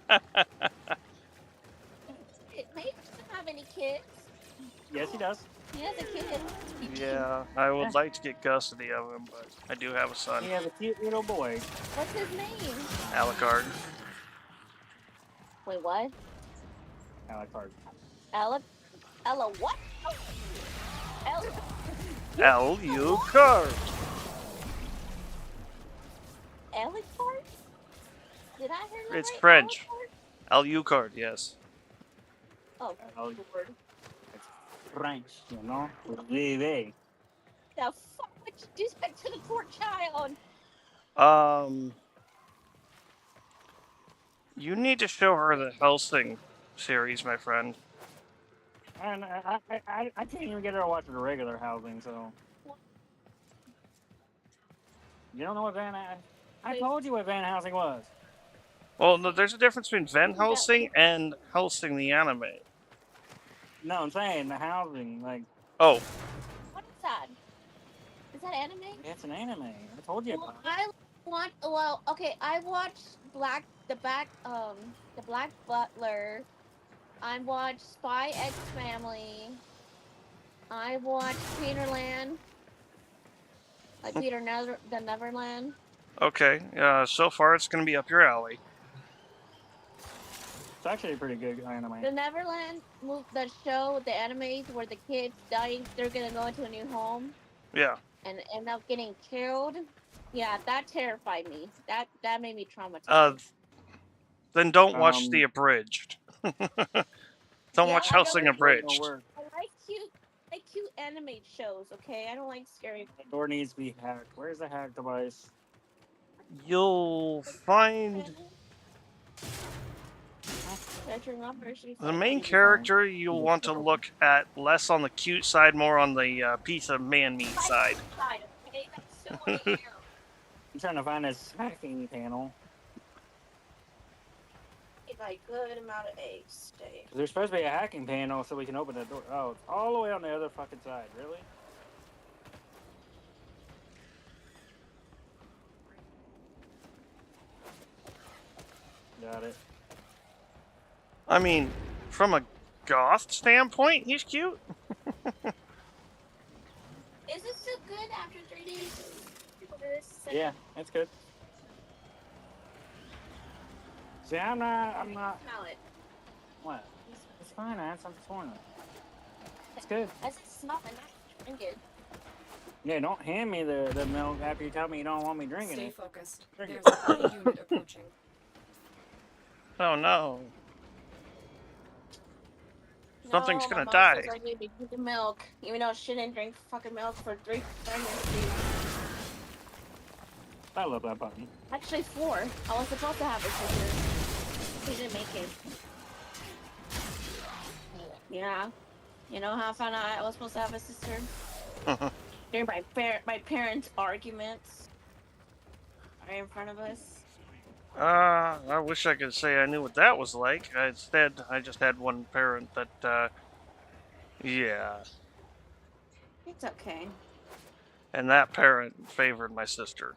He doesn't have any kids. Yes, he does. He has a kid. Yeah, I would like to get custody of him, but I do have a son, He has a cute little boy. What's his name? Alucard. Wait, what? Alucard. Ella what? Ella. Alucard. Alucard? Did I hear that It's right? French. Alucard? Alucard, yes. Oh, Al- Lord. It's French, you know? With VV. The fuck would you do that to the poor child? You need to show her the Helsing series, my friend. And I can't even get her to watch the regular housing, so. You don't know what Van I told you what Van Helsing was. Well, no, there's a difference between Van Helsing and Helsing the anime. No, I'm saying the housing, like, Oh, What is that? Is that anime? it's an anime. I told you Well, about it. I want. Well, okay. I watched the Black Butler. I watched Spy X Family. I watched Peterland. Like Peter the Neverland. okay. So far it's going to be up your alley. It's actually a pretty good anime. The Neverland the show, the anime where the kids dying, they're gonna go into a new home Yeah. and end up getting killed. Yeah, that terrified me. That made me traumatized. Then don't watch the abridged. Don't Yeah, watch I know Helsing it's abridged. I like cute anime shows. Okay, I don't like scary. The door needs to be hacked. Where's the hack device? you'll find the main character you'll want to look at less on the cute side, more on the piece of man meat side. I'm trying to find this hacking panel. Like good amount of eggs. Stay. There's supposed to be a hacking panel so we can open the door. Oh, it's all the way on the other fucking side. Really? Got it. I mean, from a goth standpoint, he's cute. Is it still good after 3 days? Yeah, it's good. See, I'm not. Smell it. What? It's fine. I had something for it. It's good. I said smell it, not drink it. Yeah, don't hand me the milk after you tell me you don't want me drinking Stay it. focused. Drink There's it. a high unit approaching. Oh no. Something's No, gonna my mom die. says I need to drink the milk, even though she didn't drink fucking milk for 3 pregnancies. I love that button. Actually 4. I was supposed to have a sister. She didn't make it. Yeah. You know how I found out I was supposed to have a sister? During my parents' arguments. Right in front of us. I wish I could say I knew what that was like. Instead, I just had one parent that, yeah. It's okay. And that parent favored my sister.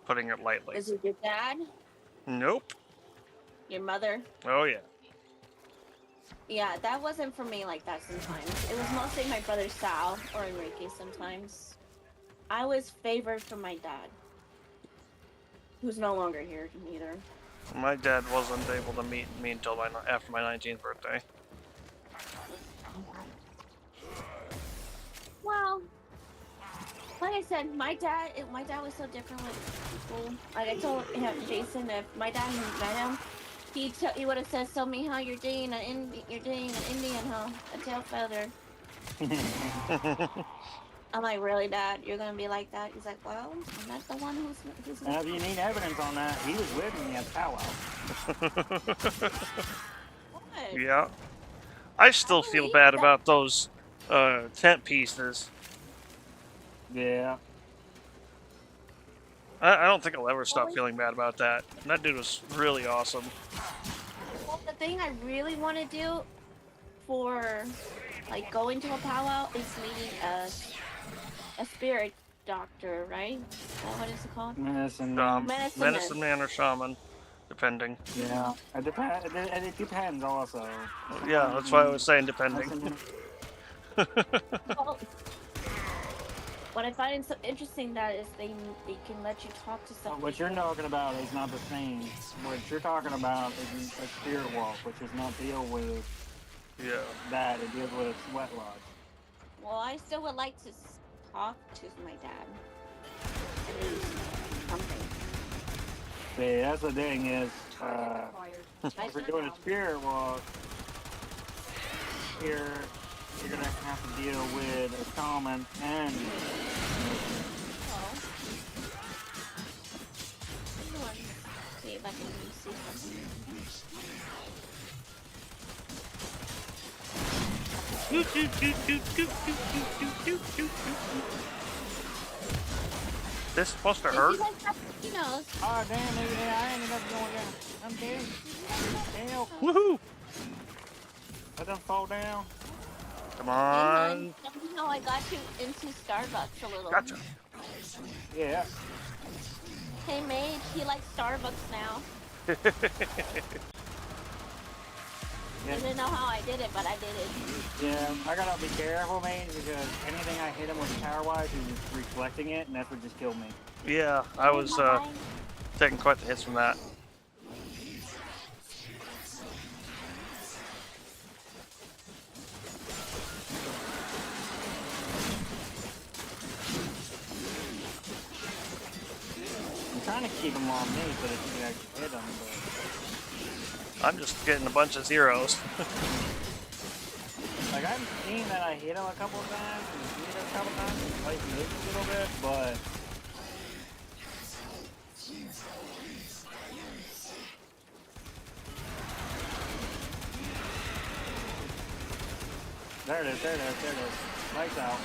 Putting it lightly. Is it your dad? Nope. Your mother? Oh, yeah. Yeah, that wasn't for me like that sometimes. It was mostly my brother Sal or Enrique sometimes. I was favored for my dad. Who's no longer here either. My dad wasn't able to meet me until after my 19th birthday. Well, like I said, my dad was so different with people. Like I told him, Jason, if my dad had met him, he would have said, "So me, how you're dating an Indian, huh? A tail feather." I'm like, really, Dad? You're gonna be like that? He's like, well, I'm not the one who's Now, if you need evidence on that, he was with me at the powwow. What? Yeah. I still feel believe bad that. about those tent pieces. Yeah. I don't think I'll ever stop feeling bad about that. That dude was really awesome. Well, the thing I really want to do for like going to a powwow is meeting a spirit doctor, right? What is it called? Medicine. Medicine man or shaman, depending. Yeah. It depends. It depends also. Yeah, that's why I was saying depending. Well, what I find so interesting that is they can let you talk to someone. What you're talking about is not the same. What you're talking about is a spirit walk, which does not deal with that. It deals with a sweat lodge. Well, I still would like to talk to my dad. At least something. See, that's the thing is, Acquired. if we're doing a spirit walk, you're gonna have to deal with a shaman and See if I can see something. This supposed to hurt? He knows. oh damn, maybe I ended up going down. I'm dead. Damn, Woohoo! I done fall down. Come Hey, on. hon, you know I got you into Starbucks a little. Gotcha. Yeah. Hey, Mage, he likes Starbucks now. I didn't know how I did it, but I did it. Yeah, I gotta be careful, man, because anything I hit him with power-wise, he's just reflecting it, and that's what just killed me. Yeah, I was taking quite the hits from that. I'm trying to keep him on me so that you can actually hit him, but... I'm just getting a bunch of zeros. Like, I've seen that I hit him a couple of times, and he hit him a couple of times, and like moved a little bit, but... There it is, there it is, there it is. Lights out.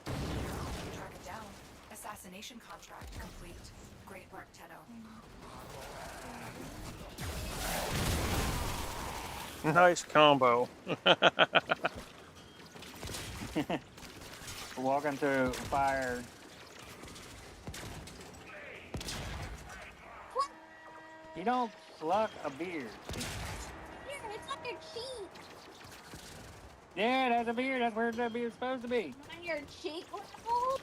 Track it down. Assassination contract complete. Great work, Tenno. Nice combo. Walking through fire. You don't pluck a beard. Here, it's on your cheek. Yeah, that's a beard. That's where the beard's supposed to be. On your cheek. Oh,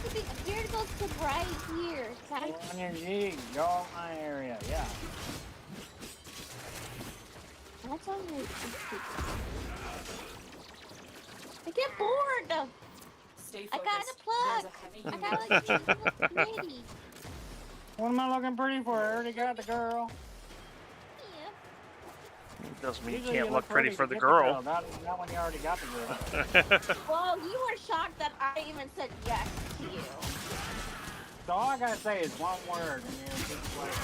the beard goes to right here. That's On your cheek, jawline area. Yeah. What's on your cheek? I get bored. Stay I focused. got a There's plug. a heavy I unit gotta approaching. look pretty. What am I looking pretty for? I already got the girl. Yeah. It doesn't mean you Usually can't look pretty to for the get girl. Not when you already got the girl. Well, you were shocked that I even said yes to you. So all I gotta say is one word, and you're just like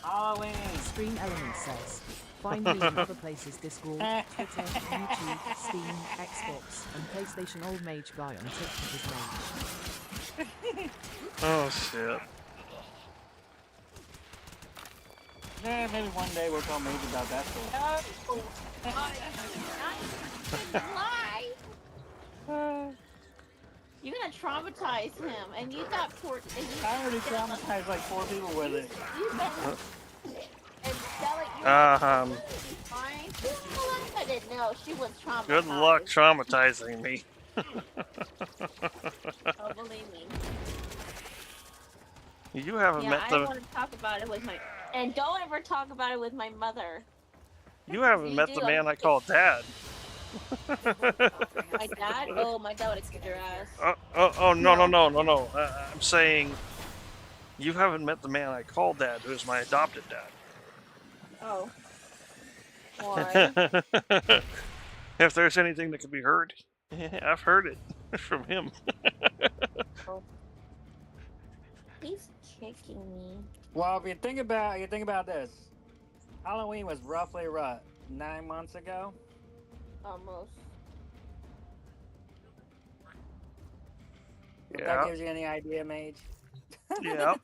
Halloween. Stream Element says, find me in other places Discord, Twitter, YouTube, Steam, Xbox, and PlayStation Old Mage Guy on TikTok as Mage. Oh shit. Yeah, maybe one day we'll tell Mage about that story. Lie. You're gonna traumatize him, and you thought poor. I already traumatized like 4 people with it. You better. And Stella, you fine. I didn't know she was traumatized. Good luck traumatizing me. Oh, believe me. You haven't Yeah, met I the don't want to talk about it with my. And don't ever talk about it with my mother. you haven't You met do, the man I call dad. My dad? Oh, my dad would kick your ass. No. I'm saying you haven't met the man I call dad, who's my adopted dad. Oh. Why? If there's anything that can be heard, I've heard it from him. He's kicking me. Well, if you think about this, Halloween was roughly 9 months ago. Almost. If Yeah. that gives you any idea, Mage. Yeah.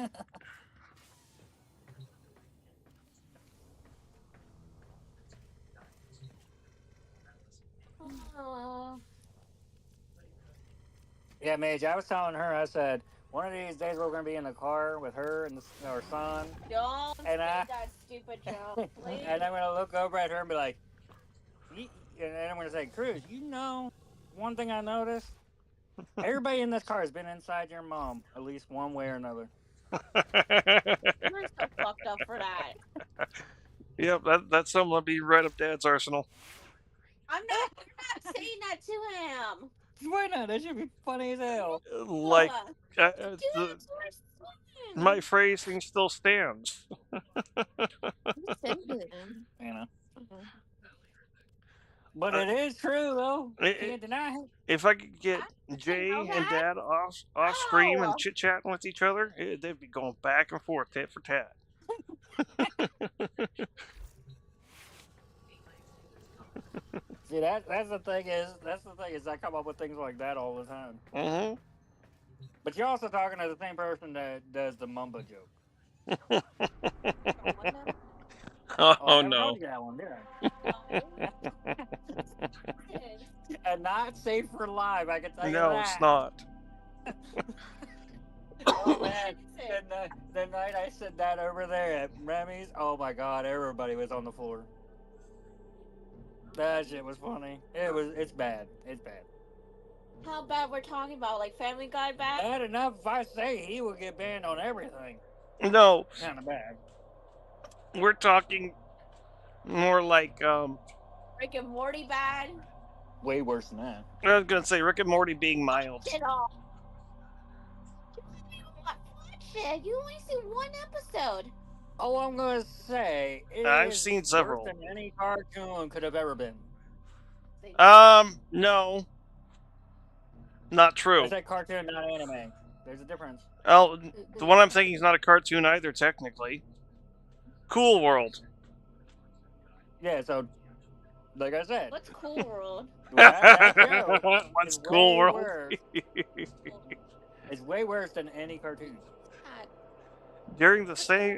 Yeah, Mage. I was telling her. I said one of these days we're gonna be in the car with her and our son, Don't And say I- that stupid joke, please. and I'm gonna look over at her and be like, and I'm gonna say, Cruz, you know, one thing I noticed. Everybody in this car has been inside your mom at least one way or another. You're so fucked up for that. Yep, that's something that'll be right up Dad's arsenal. You're not saying that to him. Why not? That should be funny as hell. Like, Do uh, it the, to our son. my phrasing still stands. Send it him. You know. Mhm. But it is true though. It- Can't deny it. If I could get Jay know and that. Dad off screen No. and chit chatting with each other, they'd be going back and forth, tit for tat. See, that's the thing is I come up with things like that all the time. Mm-hmm. But you're also talking to the same person that does the Mumba joke. Oh, I never no. told you that one, did I? And not safe for live, I can tell you No, that. it's not. Oh man, the night I said that over there at Remy's, oh my god, everybody was on the floor. That shit was funny. It's bad. It's bad. How bad we're talking about? Like Family Guy bad? Bad enough if I say he would get banned on everything. No, Kind of bad. we're talking more like, Rick and Morty bad? Way worse than that. I was gonna say Rick and Morty being mild. Get off. Watch it. You only see one episode. All I'm gonna say is I've seen worse several. than any cartoon could have ever been. No, not true. I said cartoon, not anime. There's a difference. Oh, the one I'm thinking is not a cartoon either, technically. Cool World. Yeah, so, like I said. What's Cool World? That show What's is Cool way World? worse. It's way worse than any cartoon. During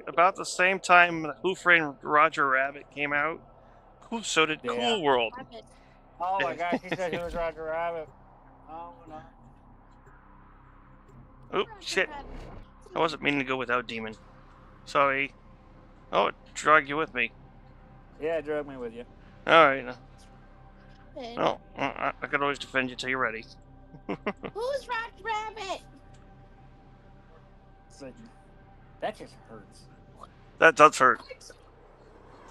about the same time that Who Framed Roger Rabbit came out, so did Yeah. Cool World. Rabbit. Oh my gosh, he said who was Roger Rabbit. Oh no. Oh, shit. I wasn't meaning to go without Demon. Sorry. Oh, it dragged you with me. Yeah, it drug me with you. Alright. Rabbit. No, I could always defend you till you're ready. Who's Roger Rabbit? So, that just hurts. That does hurt.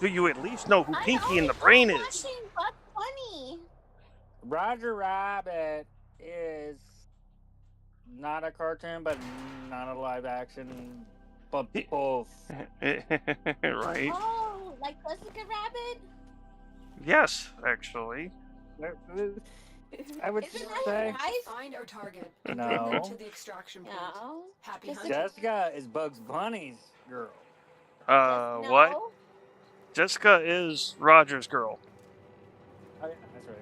Do you at least know who Pinky and the Brain is? Bugs Bunny. Roger Rabbit is not a cartoon, but not a live action, but both. Right. Oh, like Jessica Rabbit? Yes, actually. I would Isn't say that right? Find our target. No. To the extraction point. No. Happy Jessica- hunting. Jessica is Bugs Bunny's girl. No. What? Jessica is Roger's girl. Oh, yeah, that's right.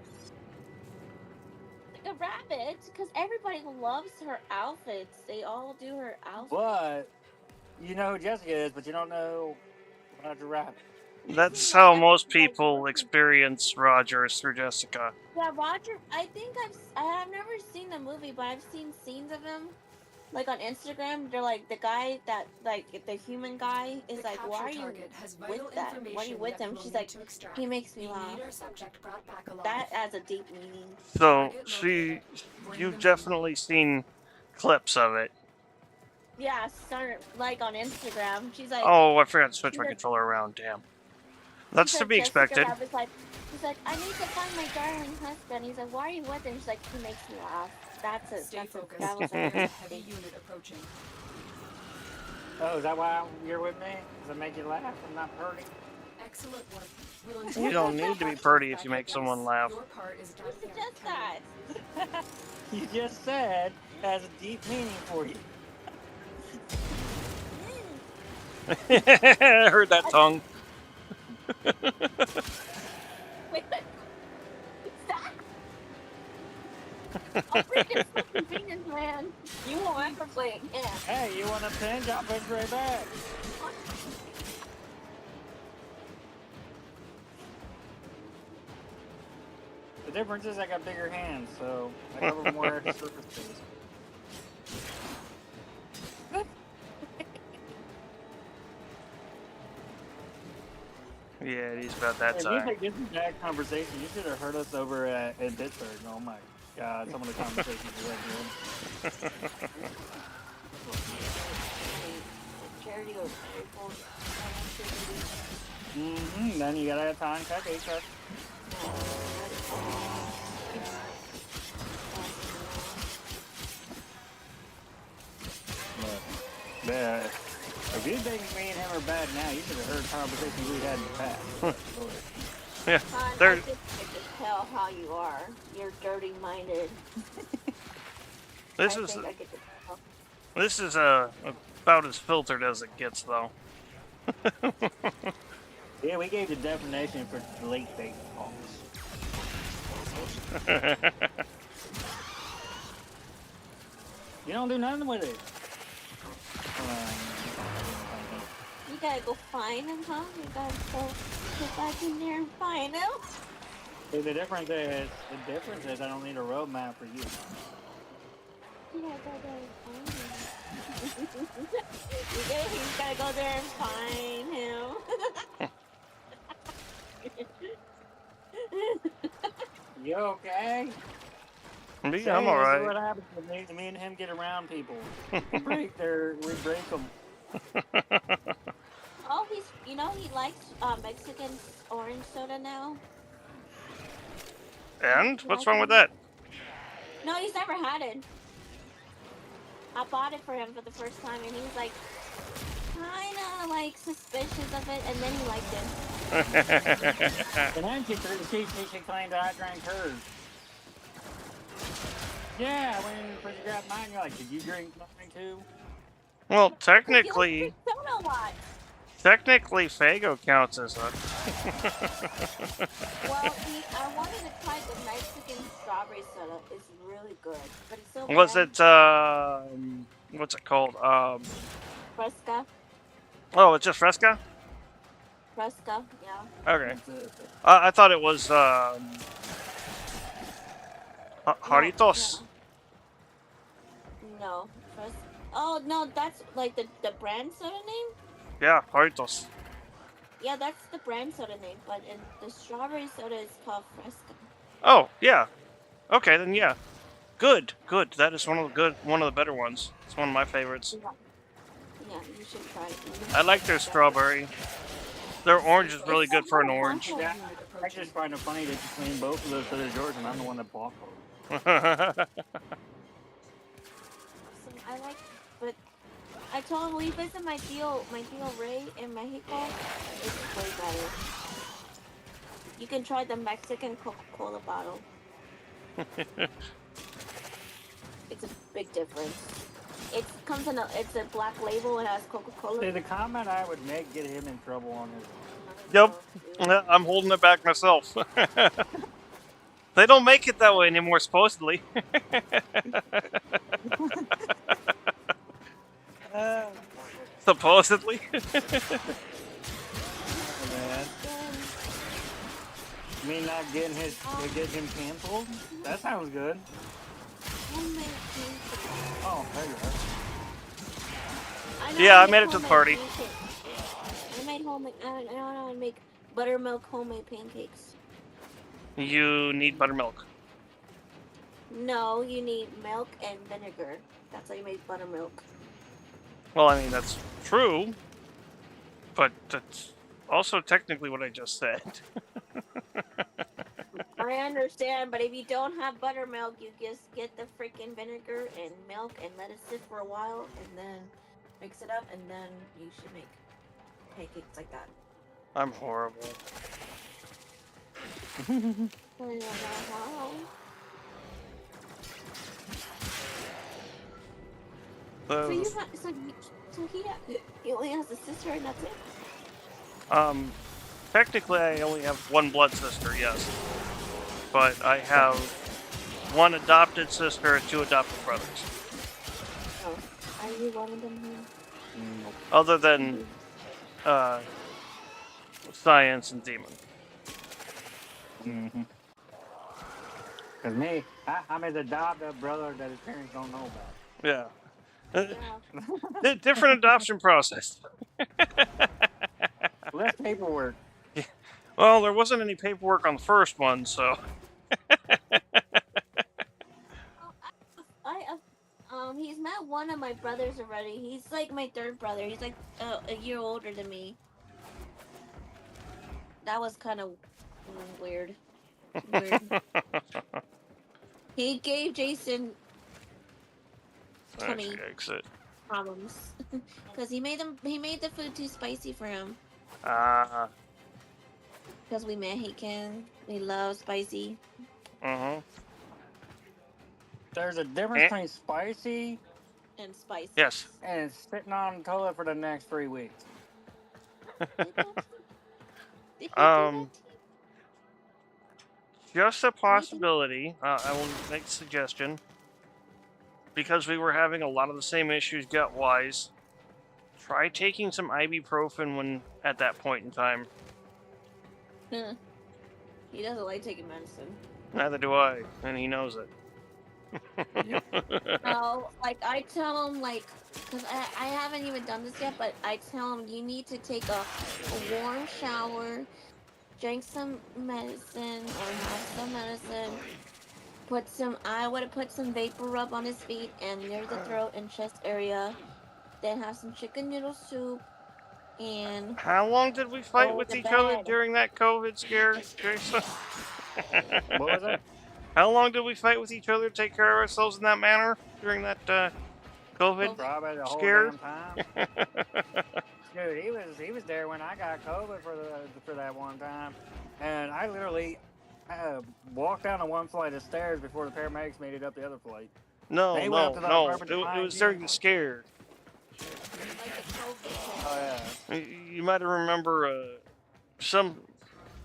Like a rabbit, because everybody loves her outfits. They all do her outfits. But you know who Jessica is, but you don't know Roger Rabbit. That's how most people experience Roger is through Jessica. Yeah, Roger. I think I've never seen the movie, but I've seen scenes of him, like on Instagram. They're like the guy that like the human guy is The like, why are capture you target has vital with that? Why are you information with that him? we'll She's need like, to extract. he makes me We laugh. need our subject brought back alive. That has a deep meaning. So you've definitely seen clips of it. Yeah, start like on Instagram. She's like, Oh, I forgot to switch my She's like- controller around. Damn. That's she's to like, be Jessica expected. Rabbit's like, she's like, I need to find my darling husband. He's like, why are you with him? She's like, he makes me laugh. That's it. Stay That's it. focused. That was There's a it. heavy unit approaching. Oh, is that why you're with me? Does it make you laugh? I'm not pretty. Excellent work. We'll You don't need to be pretty if you make someone laugh. Your part is done. It's just that. You just said it has a deep meaning for you. I heard that tongue. Wait, stop! I'll bring this fucking Venus, man. You won't ever play again. Hey, you want a pinch? I'll pinch right back. The difference is I got bigger hands, so I cover more surface space. Yeah, he's about that If you size. think this is bad conversation, you should have heard us over in Pittsburgh. Oh my god, some of the conversations we went through. Charity goes Then you gotta have time to each other. Yeah. If you think me and him are bad now, you should have heard conversations we had in the past. Yeah, Son, there. I just tell how you are. You're dirty-minded. This I is think I get to tell. this is about as filtered as it gets, though. Yeah, we gave the definition for late fake calls. You don't do nothing with it. You gotta go find him, huh? You gotta go back in there and find him. The difference is I don't need a roadmap for you. You gotta go there and find him. He's gotta go there and find him. You okay? Me, See, I'm This is alright. what happens when me and him get around people. We break them. Oh, he likes Mexican orange soda now. And what's wrong with that? No, he's never had it. I bought it for him for the first time, and he was like, kind of like suspicious of it, and then he liked it. And then she claimed that I drank hers. Yeah, when first you grabbed mine, you're like, did you drink mine too? Well, You technically, like soda a lot. Fago counts as a. Well, I wanted to try the Mexican strawberry soda. It's really good, but it's so Was bland. it what's it called? Fresca? Oh, it's just Fresca. Fresca, yeah. Okay. I thought it was Jarritos. No. Oh, no, that's like the brand soda name? Yeah, Jarritos. Yeah, that's the brand soda name, but in the strawberry soda is called Fresca. Oh, yeah. Okay, then yeah. Good. That is one of the better ones. It's one of my favorites. Yeah, you should try it. I like their strawberry. Their orange is really good for an orange. Yeah, I just find it funny that you claim both of those that are yours, and I'm the one that bought them. I like, but I told him we visit my tío Ray in Mexico. It's way better. You can try the Mexican Coca-Cola bottle. It's a big difference. It comes in it's a black label. It has Coca-Cola. See, the comment I would make get him in trouble on his. Yep. I'm holding it back myself. They don't make it that way anymore, supposedly. Supposedly. Me not getting him canceled? That sounds good. Oh, there you are. Yeah, I made it to the party. I made homemade. I know how to make buttermilk homemade pancakes. You need buttermilk. No, you need milk and vinegar. That's how you make buttermilk. Well, I mean, that's true. But that's also technically what I just said. I understand, but if you don't have buttermilk, you just get the freaking vinegar and milk and let it sit for a while, and then mix it up, and then you should make pancakes like that. I'm horrible. I don't know how. So he only has a sister and that's it? Technically I only have one blood sister, yes. But I have one adopted sister and 2 adopted brothers. Oh, are you one of them here? Other than, Science and Demon. Mm-hmm. Cause me, I'm his adopted brother that his parents don't know about. Yeah. Different adoption process. Less paperwork. Yeah. Well, there wasn't any paperwork on the first one, so. He's met one of my brothers already. He's like my 3rd brother. He's like a year older than me. That was kind of weird. He gave Jason 20 problems because he made the food too spicy for him. Because we Mexican, we love spicy. There's a difference between spicy and spicy. Yes. And sitting on the toilet for the next 3 weeks. Just a possibility. I will make a suggestion. Because we were having a lot of the same issues gut-wise, try taking some ibuprofen when at that point in time. He doesn't like taking medicine. Neither do I, and he knows it. No, like I tell him, like, because I haven't even done this yet, but I tell him you need to take a warm shower, drink some medicine or have some medicine. I would have put some vapor rub on his feet and near the throat and chest area. Then have some chicken noodle soup. And how long did we fight with each other during that COVID scare, Jason? What was it? How long did we fight with each other to take care of ourselves in that manner during that COVID Probably the whole scare? damn time. Dude, he was there when I got COVID for that one time, and I literally walked down a one flight of stairs before the paramedics made it up the other flight. No, They went no, up to the no. apartment It behind was you. during the scare. Like the COVID. Oh yeah. You might remember some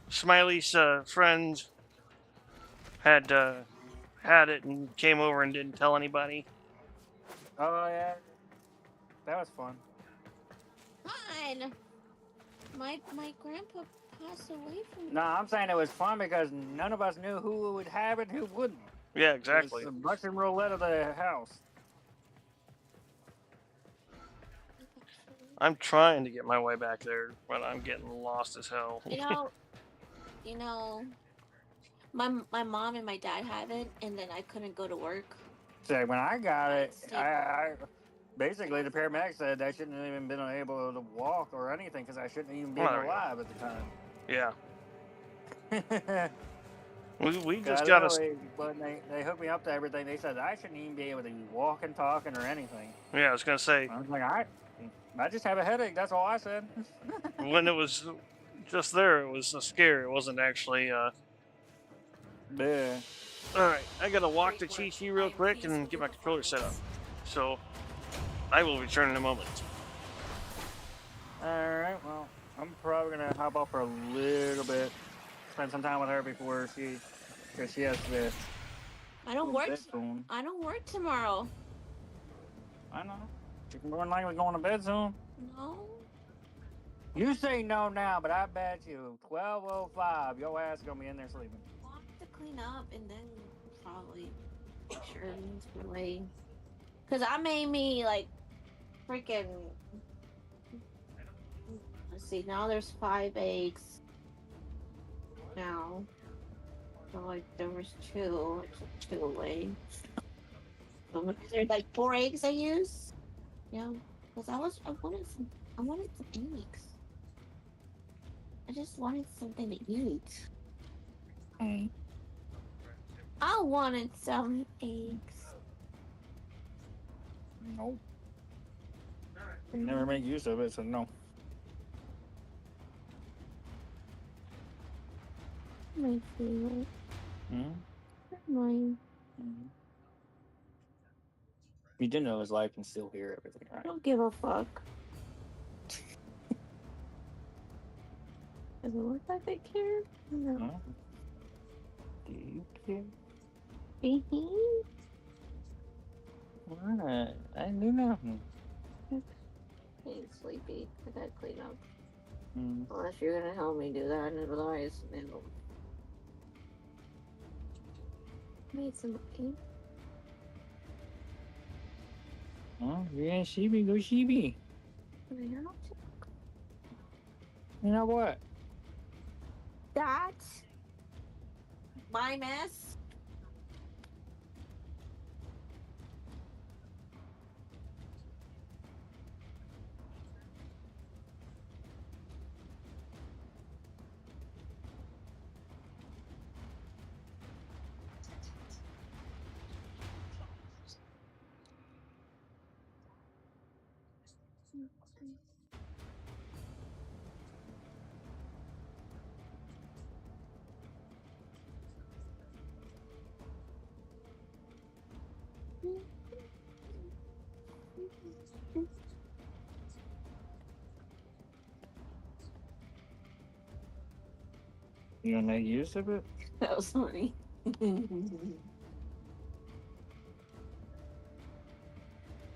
Smiley's friend had had it and came over and didn't tell anybody. Oh yeah. That was fun. Fine. My grandpa passed away from. No, I'm saying it was fun because none of us knew who would have it, and who wouldn't. Yeah, exactly. It was the Russian roulette of the house. I'm trying to get my way back there, but I'm getting lost as hell. You know, my mom and my dad have it, and then I couldn't go to work. So when I got it, I basically the paramedics said I shouldn't have even been able to walk or anything because I shouldn't even be Oh, yeah. alive at the time. Yeah. We just I gotta. literally, when they hooked me up to everything, they said I shouldn't even be able to walk and talking or anything. Yeah, I was gonna say I was like, I just have a headache. That's all I said. when it was just there, it was a scare. It wasn't actually. Yeah. All right, I gotta walk to Chi Chi real quick and get my controller set up. So I will return in a moment. All right. Well, I'm probably gonna hop off for a little bit, spend some time with her before because she has to. I don't work. bed soon. I don't work tomorrow. I know. You can more than likely going to bed soon. No. You say no now, but I bet you 12:05, your ass gonna be in there sleeping. I'll have to clean up and then probably make sure everything's put away. Cause I made me like freaking. Let's see. Now there's 5 eggs. Now. So like there was 2. I took 2 away. So there's like 4 eggs I used. Yeah. Cause I wanted some eggs. I just wanted something to eat. Hey. I wanted some eggs. Nope. Never make use of it, so no. My favorite. Hmm? Mine. You do know his life can still hear everything, I right? don't give a fuck. Does it look like they care? No. Huh? Do you care? Behave. What? I didn't do nothing. Getting sleepy. I gotta clean up. Hmm. Unless you're gonna help me do that, and otherwise, no. Made some eggs. Oh, yeah, Sheeby, go Sheeby. But I don't You know what? that. My mess. You gonna make use of it? That was funny.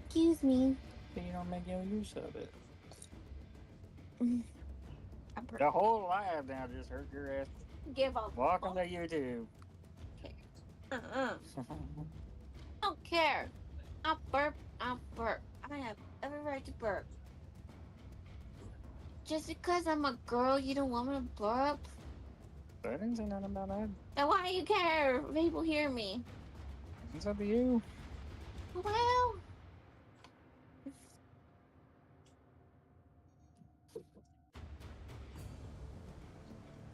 Excuse me. You don't make no use of it. I The whole live now just hurt your ass. give a Welcome to YouTube. I don't care. I burp. I burp. I have every right to burp. Just because I'm a girl, you don't want me to burp? I didn't say nothing about that. Then why do you care if people hear me? It's up to you. Well,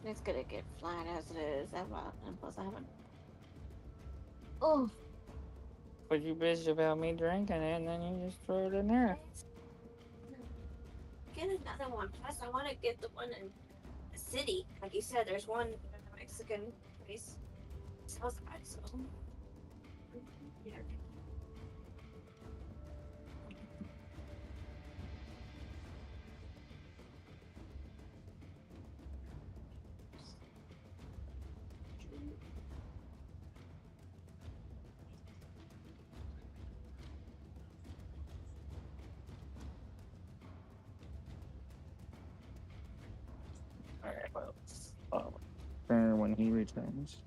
it's gonna get flat as it is. And plus, I haven't. Oh, But you bitch about me drinking it, and then you just throw it in there. get enough. another one. Plus, I want to get the one in the city. Like you said, there's one Mexican place. Smells bad, so. Yeah. Alright, well. Turn when he returns.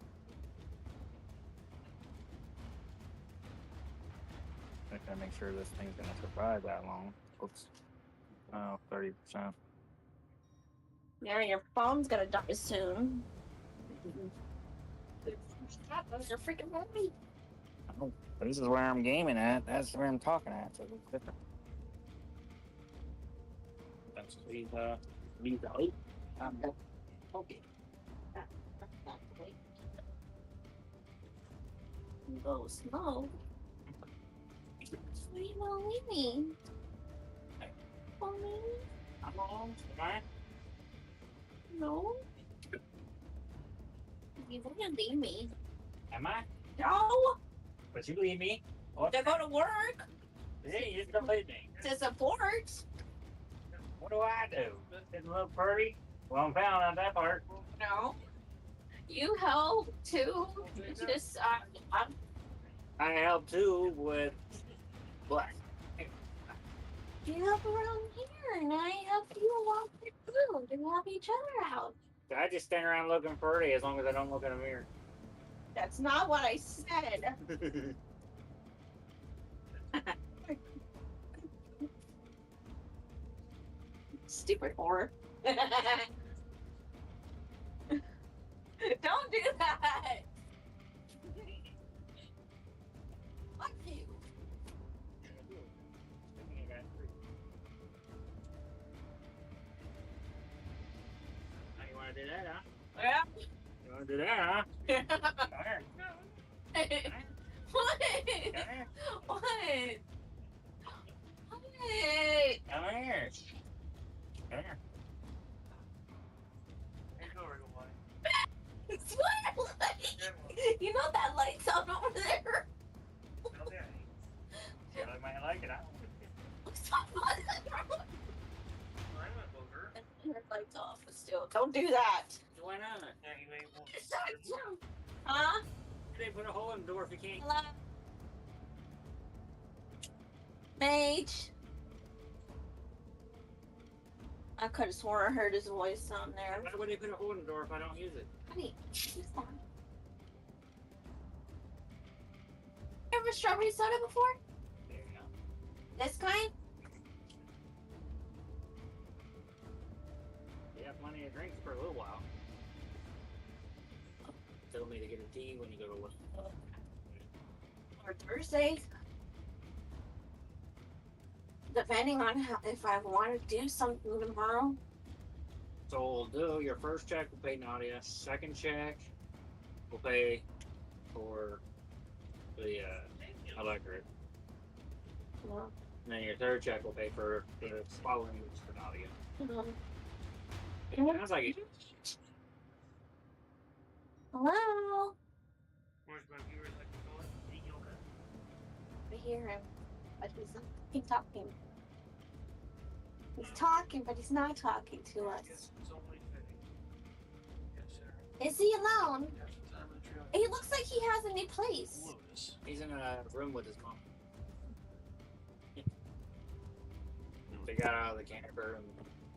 I gotta make sure this thing's gonna survive that long. Oops. Oh, 30%. Yeah, your phone's gonna die soon. Those are freaking heavy. Oh, this is where I'm gaming at. That's where I'm talking at. So it's different. That's leave out. Okay. Go slow. Why you won't leave me? Oh, me? I'm on, right? No. You wouldn't leave me. Am I? No. But you leave me? What? To go to work. Hey, you don't leave me. To support. What do I do? It's a little pretty. Well, I'm found out that part. No. You help too. Just I help too with what? you help around here, and I help you walk through and help each other out. I just stand around looking pretty as long as I don't look in a mirror. That's not what I said. Stupid whore. Don't do that. Fuck you. Now you wanna do that, huh? Yeah. You wanna do that, huh? Come here. What? Come here. What? What? Come here. Come here. What light? You know that light's on over there. You might like it, huh? Your light's off, but still, don't do that. Why not? Huh? They put a hole in the door if you can't. Hello? Mage. I could have sworn I heard his voice on there. Why would they put a hole in the door if I don't use it? Honey, use that. You ever strawberry soda before? There you go. This kind? You have plenty of drinks for a little while. Tell me to get a tea when you go to work. Or Thursdays? Depending on how, if I want to do something tomorrow. So we'll do your first check, we'll pay Nadia. Second check, we'll pay for the electric. Well, And then your third check will pay for the following weeks for Nadia. Sounds like it. Hello? I hear him, but he's not talking. He's talking, but he's not talking to us. Is he alone? He looks like he has a new place. He's in a room with his mom. They got out of the camper and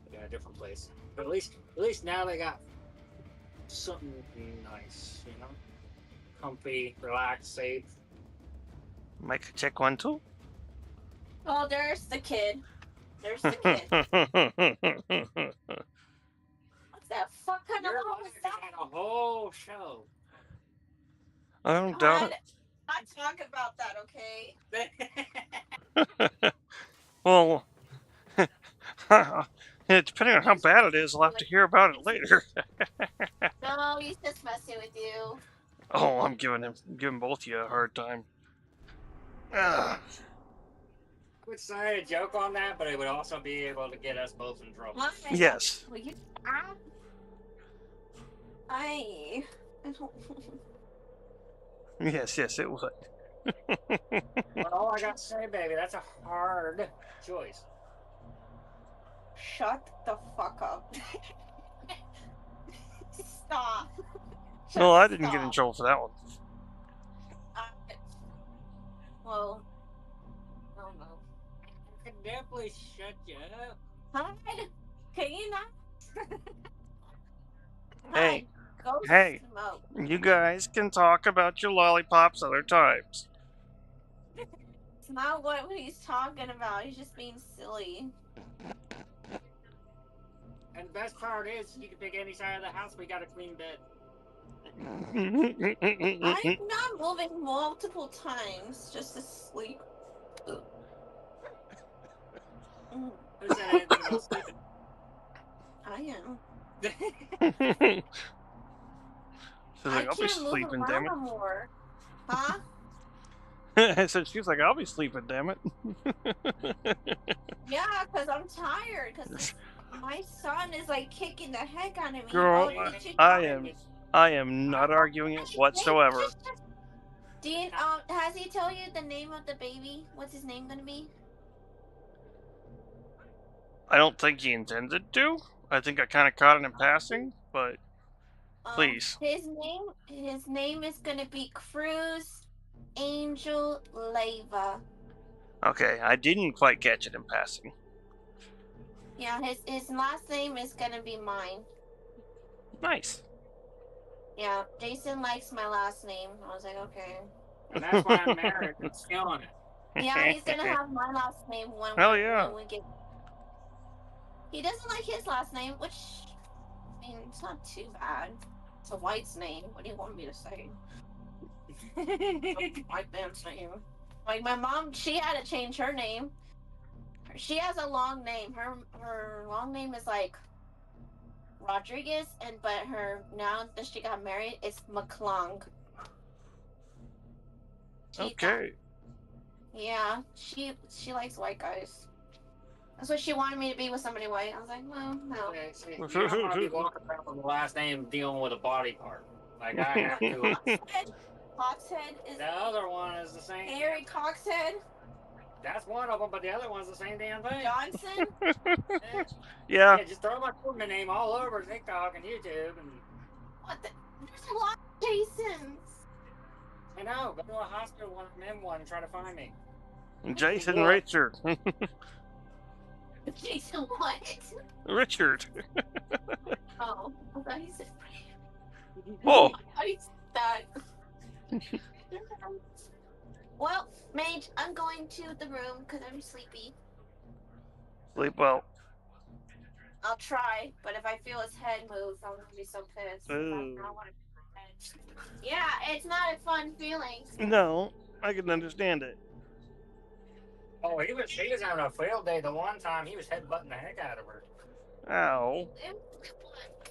they got a different place. But at least now they got something nice, you know? Comfy, relaxed, safe. Mic check 1 2. Oh, there's the kid. There's the kid. What's that fuck kind of Your law was wife that? had a whole show. I don't doubt Not talk about that, okay? it. Well, yeah, depending on how bad it is, I'll have to hear about it later. No, he's just messing with you. Oh, I'm giving both of you a hard time. would say a joke on that, but it would also be able to get us both in trouble. Why? Yes. Will you? I don't. Yes, yes, it would. But all I got to say, baby, that's a hard choice. Shut the fuck up. Stop. Well, I didn't get in Stop. trouble for that one. Well, I don't know. I can definitely shut you up. Hi. Can you not? Hey, Hi, go hey. smoke. You guys can talk about your lollipops other times. It's not what he's talking about. He's just being silly. And the best part is, you can pick any side of the house. We got a clean bed. I'm not moving multiple times just to sleep. Mm, Who said anything about sleeping? I am. She's like, I'll be can't move sleeping, damn around more. Huh? it. I said, she's like, I'll be sleeping, damn it. Yeah, because I'm tired. Because my son is like kicking the heck out of me. Girl, Oh, did you- I am not arguing it whatsoever. Dean, has he told you the name of the baby? What's his name gonna be? I don't think he intended to. I think I kind of caught it in passing, but please. His name is gonna be Cruz Angel Leva. Okay, I didn't quite catch it in passing. Yeah, his last name is gonna be mine. Nice. Yeah, Jason likes my last name. I was like, okay. And that's why I'm married. I'm stealing it. Yeah, he's gonna have my last name when Hell we, yeah. when we get. He doesn't like his last name, which I mean, it's not too bad. It's a white's name. What do you want me to say? It's a white man's name. Like my mom, she had to change her name. She has a long name. Her long name is like Rodriguez, but her now that she got married, it's McClung. Okay. Yeah, she likes white guys. That's what she wanted me to be, with somebody white. I was like, well, no. Okay, see, you don't want to be walking around with the last name dealing with a body part. Like, I have to. Coxhead is. The other one is the same. Harry Coxhead. That's one of them, but the other one's the same damn thing. Johnson. Yeah. Yeah, just throw my Portman name all over TikTok and YouTube, and What the? There's a lot of Jasons. I know. Go to a hospital when I'm in one and try to find me. Jason Richard. Jason what? Richard. Oh, I thought he said. Oh. I thought Well, Mage, I'm going to the room because I'm sleepy. Sleep well. I'll try, but if I feel his head move, I'm gonna be so pissed. Ooh. Yeah, it's not a fun feeling. No, I can understand it. Oh, he was having a field day the one time. He was headbutting the heck out of her. Ow.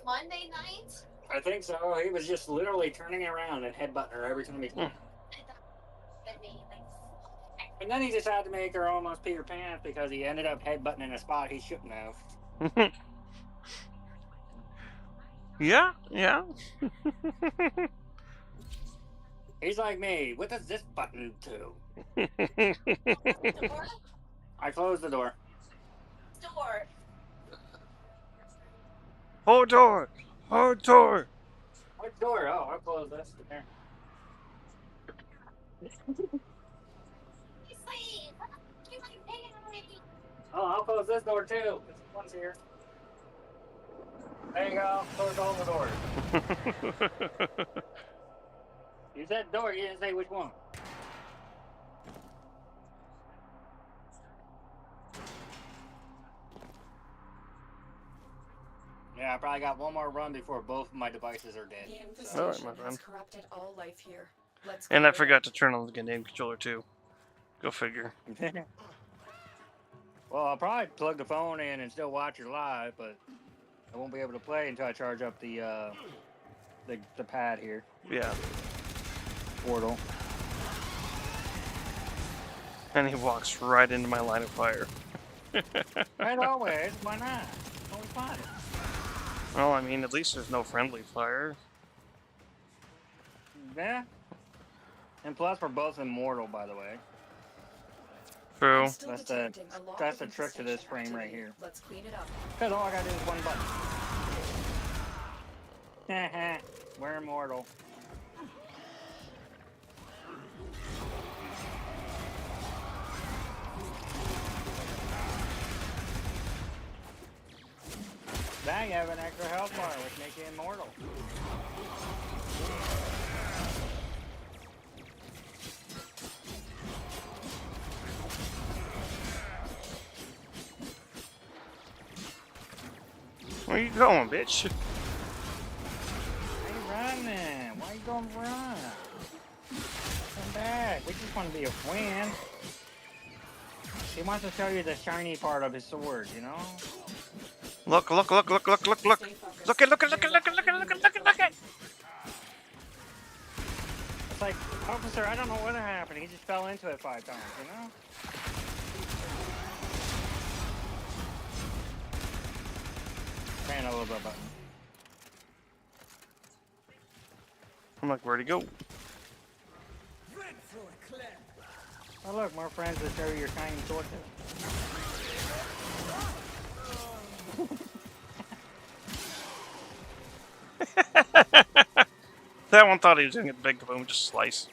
Monday night? I think so. He was just literally turning around and headbutting her every time he came. And then he decided to make her almost pee her pants because he ended up headbutting in a spot he shouldn't have. Yeah, yeah. He's like me. What does this button do? I closed the door. Door. Hold door! Hold door! What door? Oh, I closed this. There. Oh, I'll close this door too. This one's here. There you go. Close all the doors. You said door, you didn't say which one. Yeah, I probably got one more run before both of my devices are dead. All right, my friend. corrupted all life here. Let's And I forgot to turn on the game controller too. Go figure. Well, I'll probably plug the phone in and still watch it live, but I won't be able to play until I charge up the pad here. Yeah. Portal. And he walks right into my line of fire. As always, why not? Always fun. Well, I mean, at least there's no friendly fire. Yeah. And plus, we're both immortal, by the way. True. That's the trick to this frame right here. Let's clean it up. Because all I gotta do is one button. We're immortal. Now you have an extra health bar, which makes you immortal. Where you going, bitch? Why you running? Why you gonna run? Come back. We just want to be a friend. He wants to show you the shiny part of his sword, you know? Look, look, look, look, look, look, look. Look it, look it, look it, look it, look it, look it, look it, look it. It's like, officer, I don't know what happened. He just fell into it 5 times, you know? Man, a little bit button. I'm like, where'd he go? Oh look, more friends that show you your shiny sword. That one thought he was gonna get the big kaboom, just slice.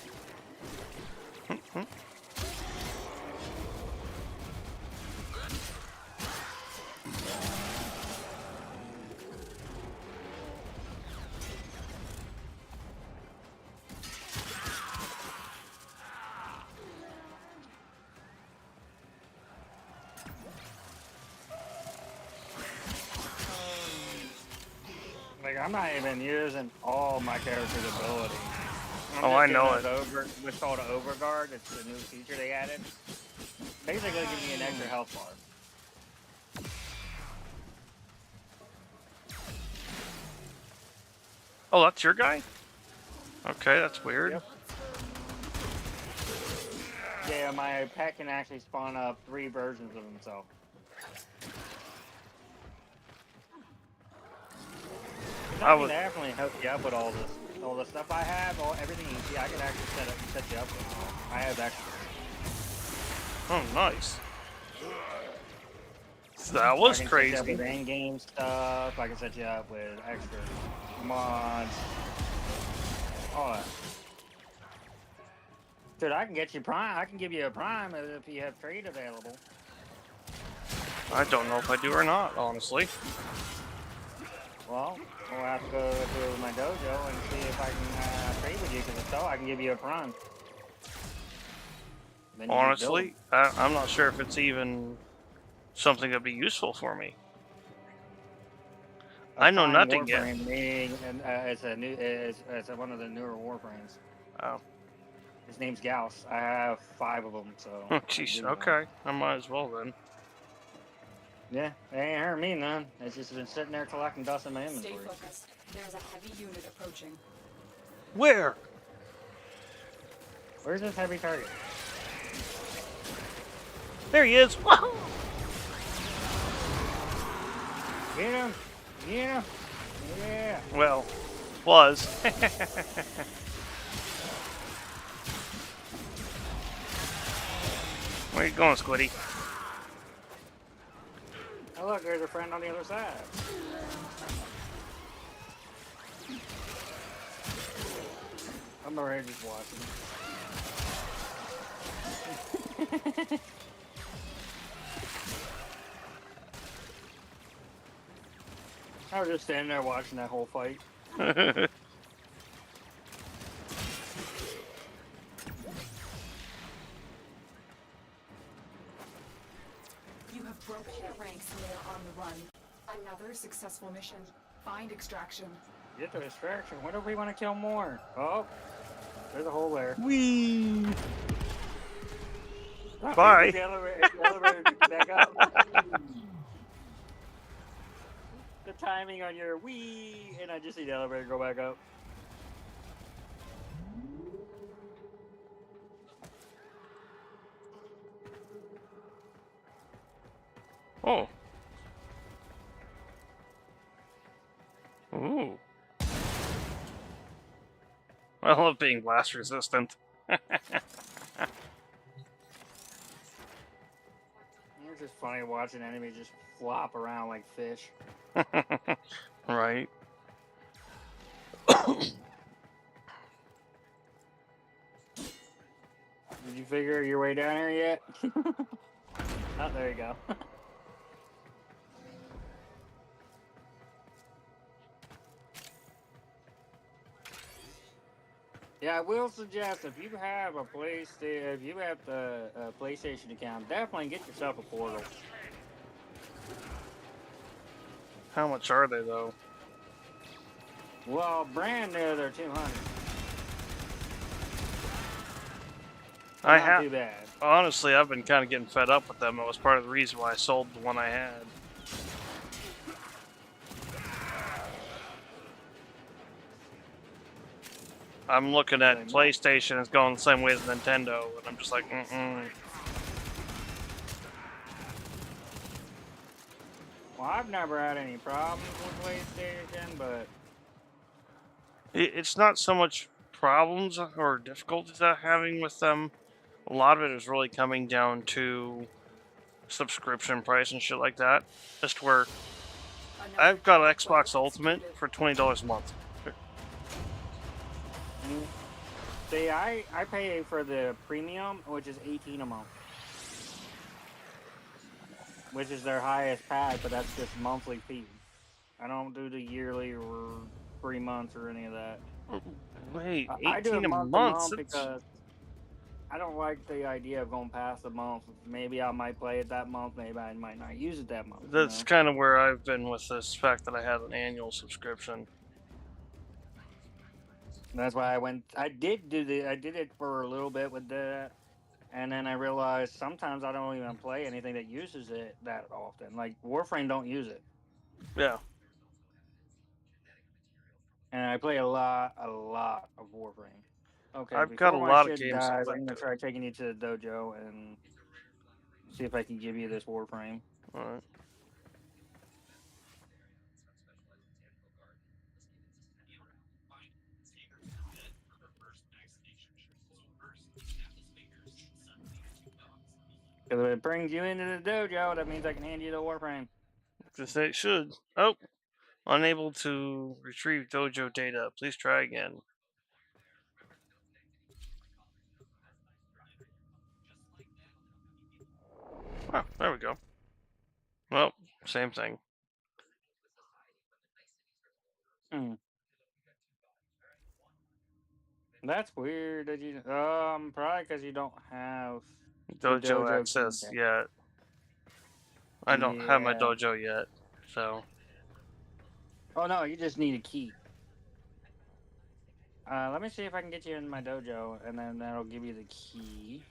Like, I'm not even using all my character's ability. Oh, I know it. It's called an Overguard. It's the new feature they added. Basically, gives me an extra health bar. Oh, that's your guy? Okay, that's weird. Yep. Yeah, my pet can actually spawn up 3 versions of himself. I would definitely hook you up with all the stuff I have, everything you see. I can actually set you up with. I have extras. Oh, nice. That was I can crazy. set you up with in-game stuff. I can set you up with extra mods. All that. Dude, I can get you Prime. I can give you a Prime if you have trade available. I don't know if I do or not, honestly. Well, we'll have to go to my dojo and see if I can trade with you, because if so, I can give you a Prime. Then you can Honestly, I'm not sure if it's even something that'd be useful for me. I know nothing yet. It's one of the newer Warframes. Oh. His name's Gauss. I have 5 of them, so. Oh, jeez. Okay, I might as well then. Yeah, it ain't hurt me none. It's just been sitting there collecting dust in my inventory. Stay focused. There's a heavy unit approaching. Where? Where's this heavy target? There he is. Whoa! Get him! Get him! Yeah! Well, was. Where you going, Squiddy? Oh look, there's a friend on the other side. I'm already just watching. I was just standing there watching that whole fight. You have broken your ranks and they are on the run. Another successful mission. Find extraction. Get the distraction. What if we want to kill more? Oh, there's a hole there. Whee! Oh, Bye. The elevator back up. The timing on your wee, and I just see the elevator go back up. Oh. Ooh. I love being blast resistant. It's just funny watching enemies just flop around like fish. Right. Did you figure your way down here yet? Oh, there you go. Yeah, I will suggest if you have a if you have the PlayStation account, definitely get yourself a Portal. How much are they though? Well, brand new, they're 200. I Not have. too bad. Honestly, I've been kind of getting fed up with them. That was part of the reason why I sold the one I had. I'm looking at PlayStation. It's going the same way as Nintendo, and I'm just like, Well, I've never had any problems with PlayStation, but It's not so much problems or difficulties I'm having with them. A lot of it is really coming down to subscription price and shit like that. Just where I've got Xbox Ultimate for $20 a month. see, I pay for the premium, which is 18 a month, which is their highest pack, but that's just monthly fee. I don't do the yearly or 3 months or any of that. Wait, I do it 18 a month month? to month because I don't like the idea of going past a month. Maybe I might play it that month. Maybe I might not use it that month. That's kind of where I've been with this fact that I had an annual subscription. That's why I did it for a little bit with that, and then I realized sometimes I don't even play anything that uses it that often. Like Warframe don't use it. Yeah. And I play a lot of Warframe. Okay, I've got a before my lot of shit games that dies, like I'm gonna to. try taking you to the dojo and see if I can give you this Warframe. Alright. Because if it brings you into the dojo, that means I can hand you the Warframe. Just say it should. Oh, unable to retrieve dojo data. Please try again. Oh, there we go. Well, same thing. That's weird that you probably because you don't have Dojo access yet. I don't have my Yeah. dojo yet, so. Oh no, you just need a key. Let me see if I can get you in my dojo, and then that'll give you the key.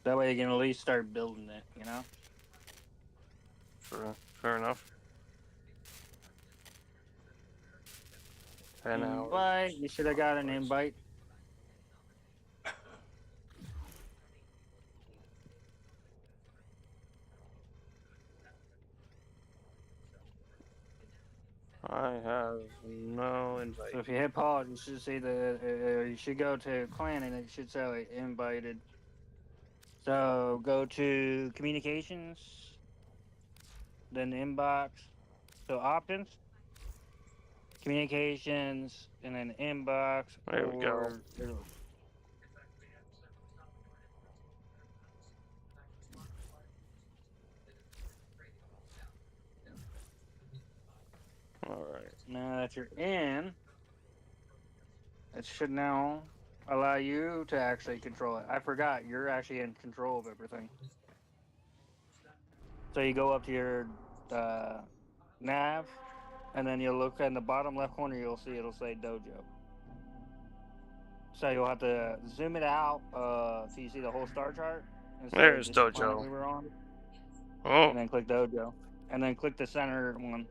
That way you can at least start building it, you know? Fair enough. 10 hours. Invite. You should have got an invite. I have no invite. So if you hit pause, you should see you should go to clan, and it should say like, invited. So go to communications, then inbox. So options, communications, and then inbox. There we go. Alright. Now that you're in, it should now allow you to actually control it. I forgot, you're actually in control of everything. So you go up to your nav, and then you'll look in the bottom left corner, you'll see it'll say dojo. So you'll have to zoom it out so you see the whole star chart. There's this is the planet dojo. we were on. Oh. And then click dojo. And then click the center one.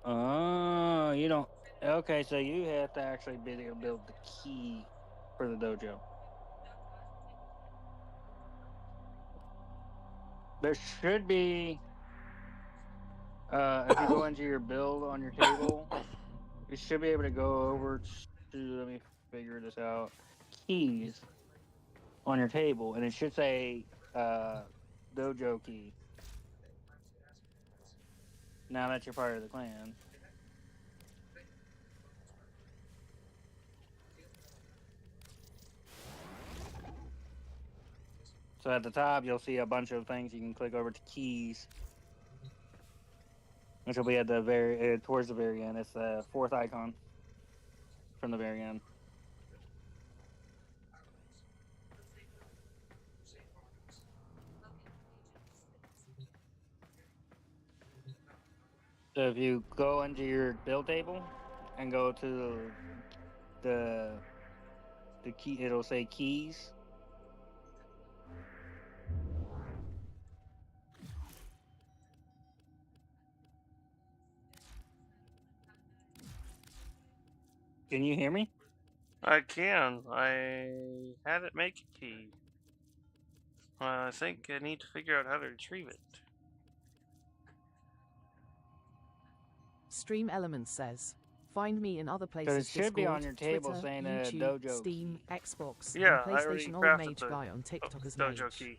Oh, you don't. Okay, so you have to actually be able to build the key for the dojo. There should be. If you go into your build on your table, you should be able to go over to. Let me figure this out. Keys on your table, and it should say dojo key. Now that you're part of the clan. So at the top, you'll see a bunch of things you can click over to keys, which will be at the very towards the very end. It's the fourth icon from the very end. So if you go into your build table and go to the key, it'll say keys. Can you hear me? I can. I had it make a key. I think I need to figure out how to retrieve it. Stream Elements says, find me in other Because places it should be on Discord, your table Twitter, saying YouTube, dojo Steam, key. Xbox, Yeah, and I already PlayStation Old crafted Mage the Guy on TikTok as dojo Mage. key.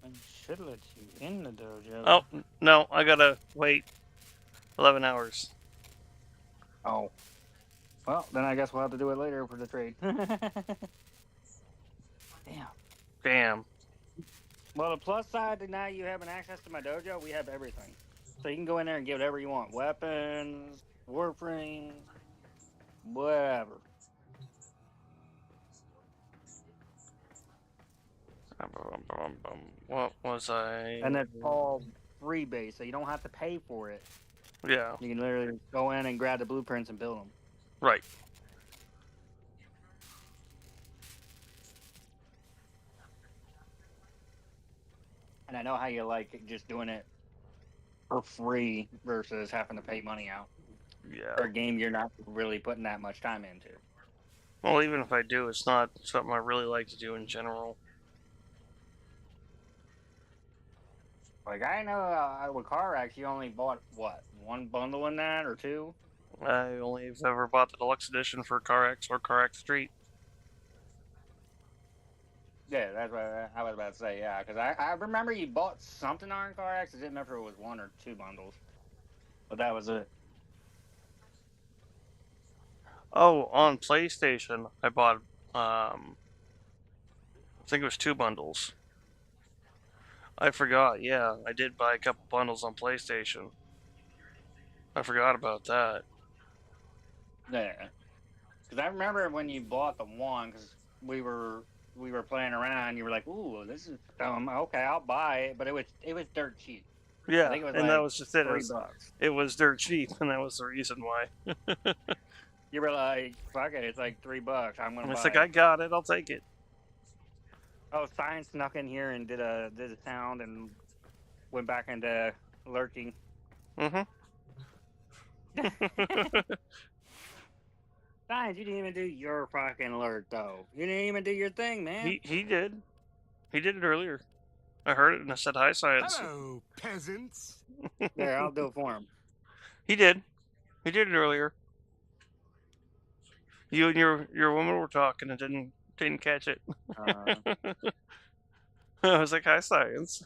It should let you in the dojo. Oh, no, I gotta wait 11 hours. Oh. Well, then I guess we'll have to do it later for the trade. Damn. Damn. Well, the plus side to now you having access to my dojo, we have everything. So you can go in there and get whatever you want. Weapons, warframe, whatever. What was I? And it's all free base, so you don't have to pay for it. Yeah, You can literally go in and grab the blueprints and build them. right. And I know how you like it, just doing it for free versus having to pay money out Yeah. for a game you're not really putting that much time into. Well, even if I do, it's not something I really like to do in general. Like, I know with CarX, you only bought, what, one bundle in that or two? I only have ever bought the deluxe edition for CarX or CarX Street. Yeah, that's what I was about to say, yeah. Because I remember you bought something on CarX. I didn't remember if it was one or two bundles. But that was it. Oh, on PlayStation, I bought, I think it was 2 bundles. I forgot, yeah, I did buy a couple bundles on PlayStation. I forgot about that. Yeah. Because I remember when you bought the one, because we were playing around, you were like, ooh, this is okay, I'll buy it. But it was dirt cheap. Yeah, I think it was and like that was just it. $3. It was dirt cheap, and that was the reason why. You were like, fuck it, it's like $3. I'm gonna buy It's like, it. I got it, I'll take it. Oh, Stein snuck in here and did a sound and went back into lurking. Mm-hmm. Stein, you didn't even do your fucking lurk though. You didn't even do your thing, man. He did. He did it earlier. I heard it and I said, hi, Science. Hello, peasants. There, I'll do it for him. He did. He did it earlier. You and your woman were talking and didn't catch it. I was like, hi, Science.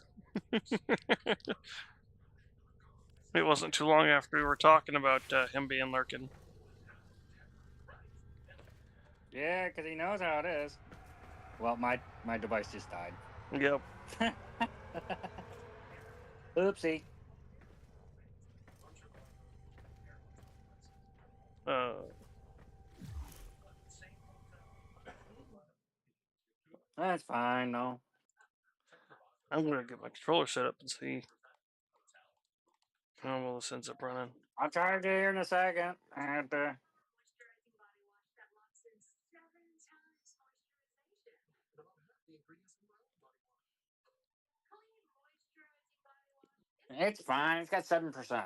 It wasn't too long after we were talking about him being lurking. Yeah, because he knows how it is. Well, my device just died. Yep. Oopsie. That's fine, no. I'm gonna get my controller set up and see how well this ends up running. I'll charge you here in a second. I have to. It's fine. It's got 7%.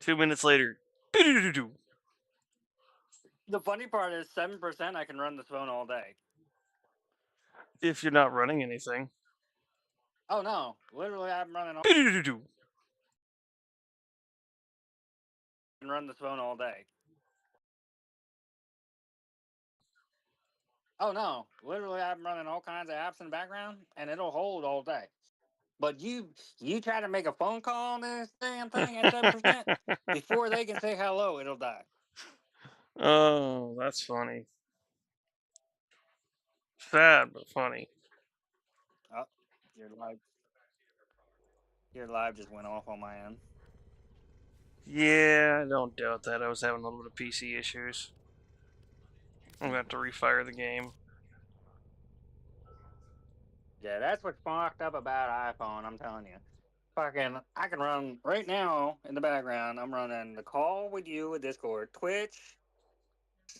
2 minutes later. The funny part is 7%. I can run this phone all day. If you're not running anything. Oh no! Literally, I'm running. I can run this phone all day. Oh no! Literally, I'm running all kinds of apps in the background, and it'll hold all day. But you try to make a phone call on this damn thing at 7%, before they can say hello, it'll die. Oh, that's funny. Sad but funny. Oh, your live just went off on my end. Yeah, I don't doubt that. I was having a little bit of PC issues. I'm gonna have to refire the game. Yeah, that's what's fucked up about iPhone. I'm telling you. Fucking, I can run right now in the background. I'm running the call with you with Discord, Twitch,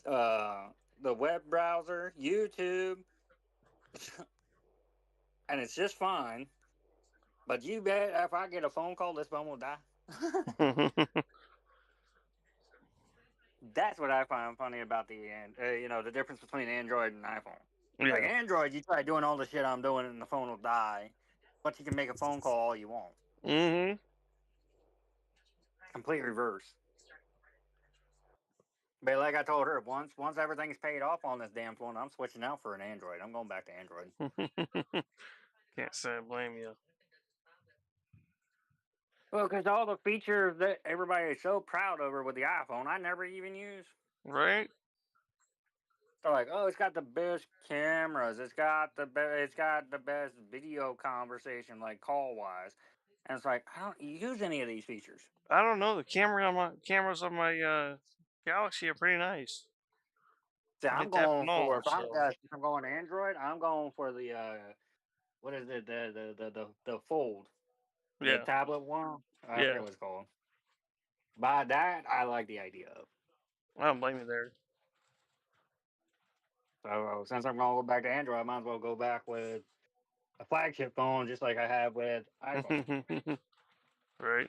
the web browser, YouTube, and it's just fine. But you bet if I get a phone call, this phone will die. That's what I find funny about the difference between Android and iPhone. Yeah. Like Android, you try doing all the shit I'm doing, and the phone will die. But you can make a phone call all you want. Mm-hmm. Complete reverse. But like I told her, once everything's paid off on this damn phone, I'm switching out for an Android. I'm going back to Android. Can't say I blame you. Well, because all the features that everybody is so proud over with the iPhone, I never even use. Right? They're like, oh, it's got the best cameras. It's got the best video conversation, like call wise. And it's like, I don't use any of these features. I don't know. The cameras on my Galaxy are pretty nice. See, I'm going for if I'm going to Android, I'm going for the what is it, the Fold, Yeah. the tablet one. I Yeah. forget what it's called. By that, I like the idea of. I don't blame you there. So since I'm going to go back to Android, I might as well go back with a flagship phone, just like I have with iPhone. Right.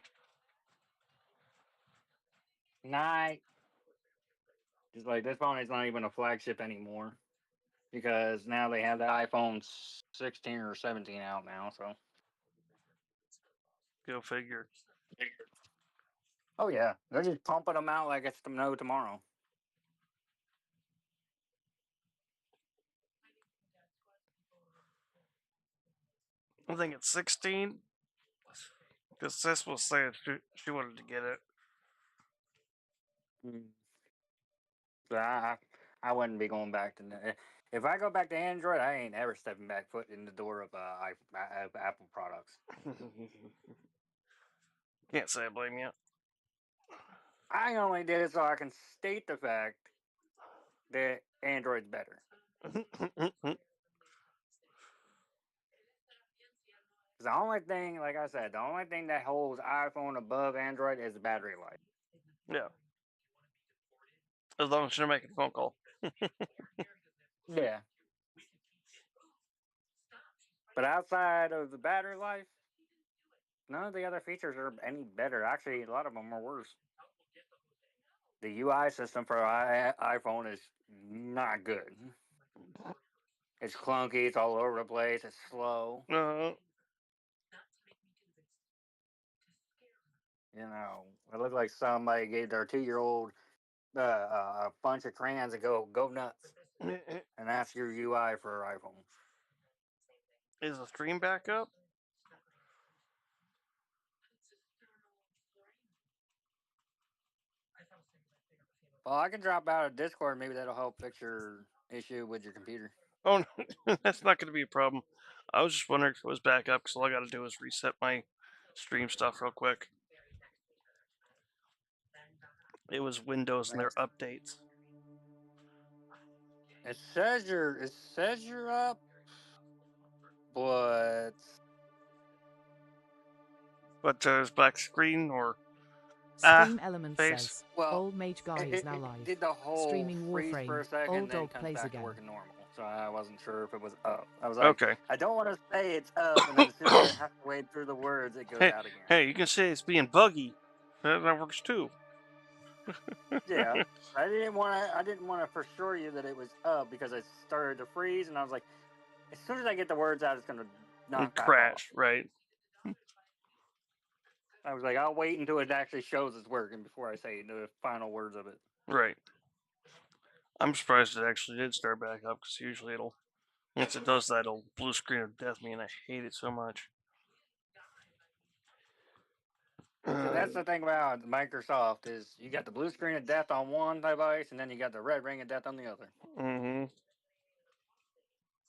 Night. Just like this phone is not even a flagship anymore, because now they have the iPhone 16 or 17 out now. So. Go figure. Oh yeah, they're just pumping them out like it's no tomorrow. I think it's 16. Because Sis was saying she wanted to get it. So I wouldn't be going back to. If I go back to Android, I ain't ever stepping back foot in the door of Apple products. Can't say I blame you. I only did it so I can state the fact that Android's better. The only thing, like I said, the only thing that holds iPhone above Android is the battery life. Yeah. As long as you're making a phone call. Yeah. But outside of the battery life, none of the other features are any better. Actually, a lot of them are worse. The UI system for iPhone is not good. It's clunky. It's all over the place. It's slow. You know, it looked like somebody gave their 2-year-old a bunch of crayons and go nuts. And that's your UI for iPhone. Is the stream back up? Well, I can drop out of Discord. Maybe that'll help fix your issue with your computer. Oh, no, that's not going to be a problem. I was just wondering if it was back up, because all I got to do is reset my stream stuff real quick. It was Windows and their updates. It says you're up, but there's black screen or Stream Element face. says, Old Mage Guy is now live. Did the whole Streaming freeze for a Warframe. second, Old then Dog comes plays back again. to working normal. so I wasn't sure if it was up. I was like, Okay. I don't want to say it's up, and then as soon as I have to wade through the words, it goes out again. Hey, you can say it's being buggy. That works too. Yeah, I didn't want to for sure you that it was up because it started to freeze, and I was like, as soon as I get the words out, it's gonna knock back Crash, right? off. I was like, I'll wait until it actually shows it's working before I say the final words of it. Right. I'm surprised it actually did start back up because usually it'll, once it does that, it'll blue screen of death me, and I hate it so much. So that's the thing about Microsoft is you got the blue screen of death on one device, and then you got the red ring of death on the other. Mm-hmm.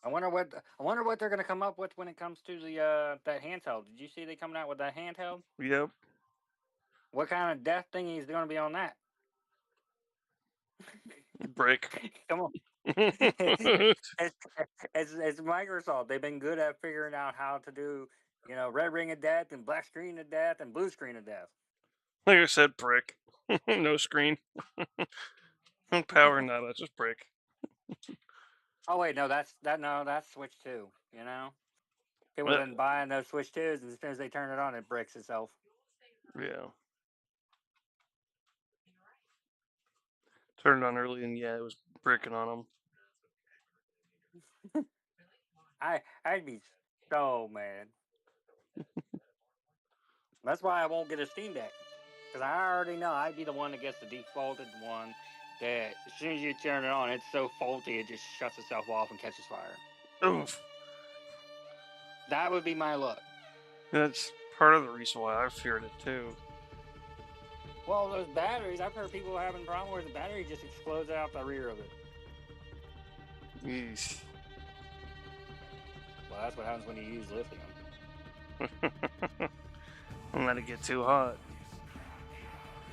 I wonder what they're gonna come up with when it comes to the that handheld. Did you see they coming out with that handheld? Yep. What kind of death thingy is going to be on that? Brick. Come on. It's Microsoft. They've been good at figuring out how to do, red ring of death and black screen of death and blue screen of death. Like I said, brick. No screen. No power, nada, just brick. Oh wait, no, that's Switch 2. People have been buying those Switch 2s, and as soon as they turn it on, it bricks itself. Yeah. Turned on early, and yeah, it was bricking on them. I'd be so mad. That's why I won't get a Steam Deck, because I already know I'd be the one that gets the defaulted one that as soon as you turn it on, it's so faulty it just shuts itself off and catches fire. Oof. That would be my luck. That's part of the reason why I feared it too. Well, those batteries, I've heard people having problems where the battery just explodes out the rear of it. Yeesh. Well, that's what happens when you use lithium. Don't let it get too hot.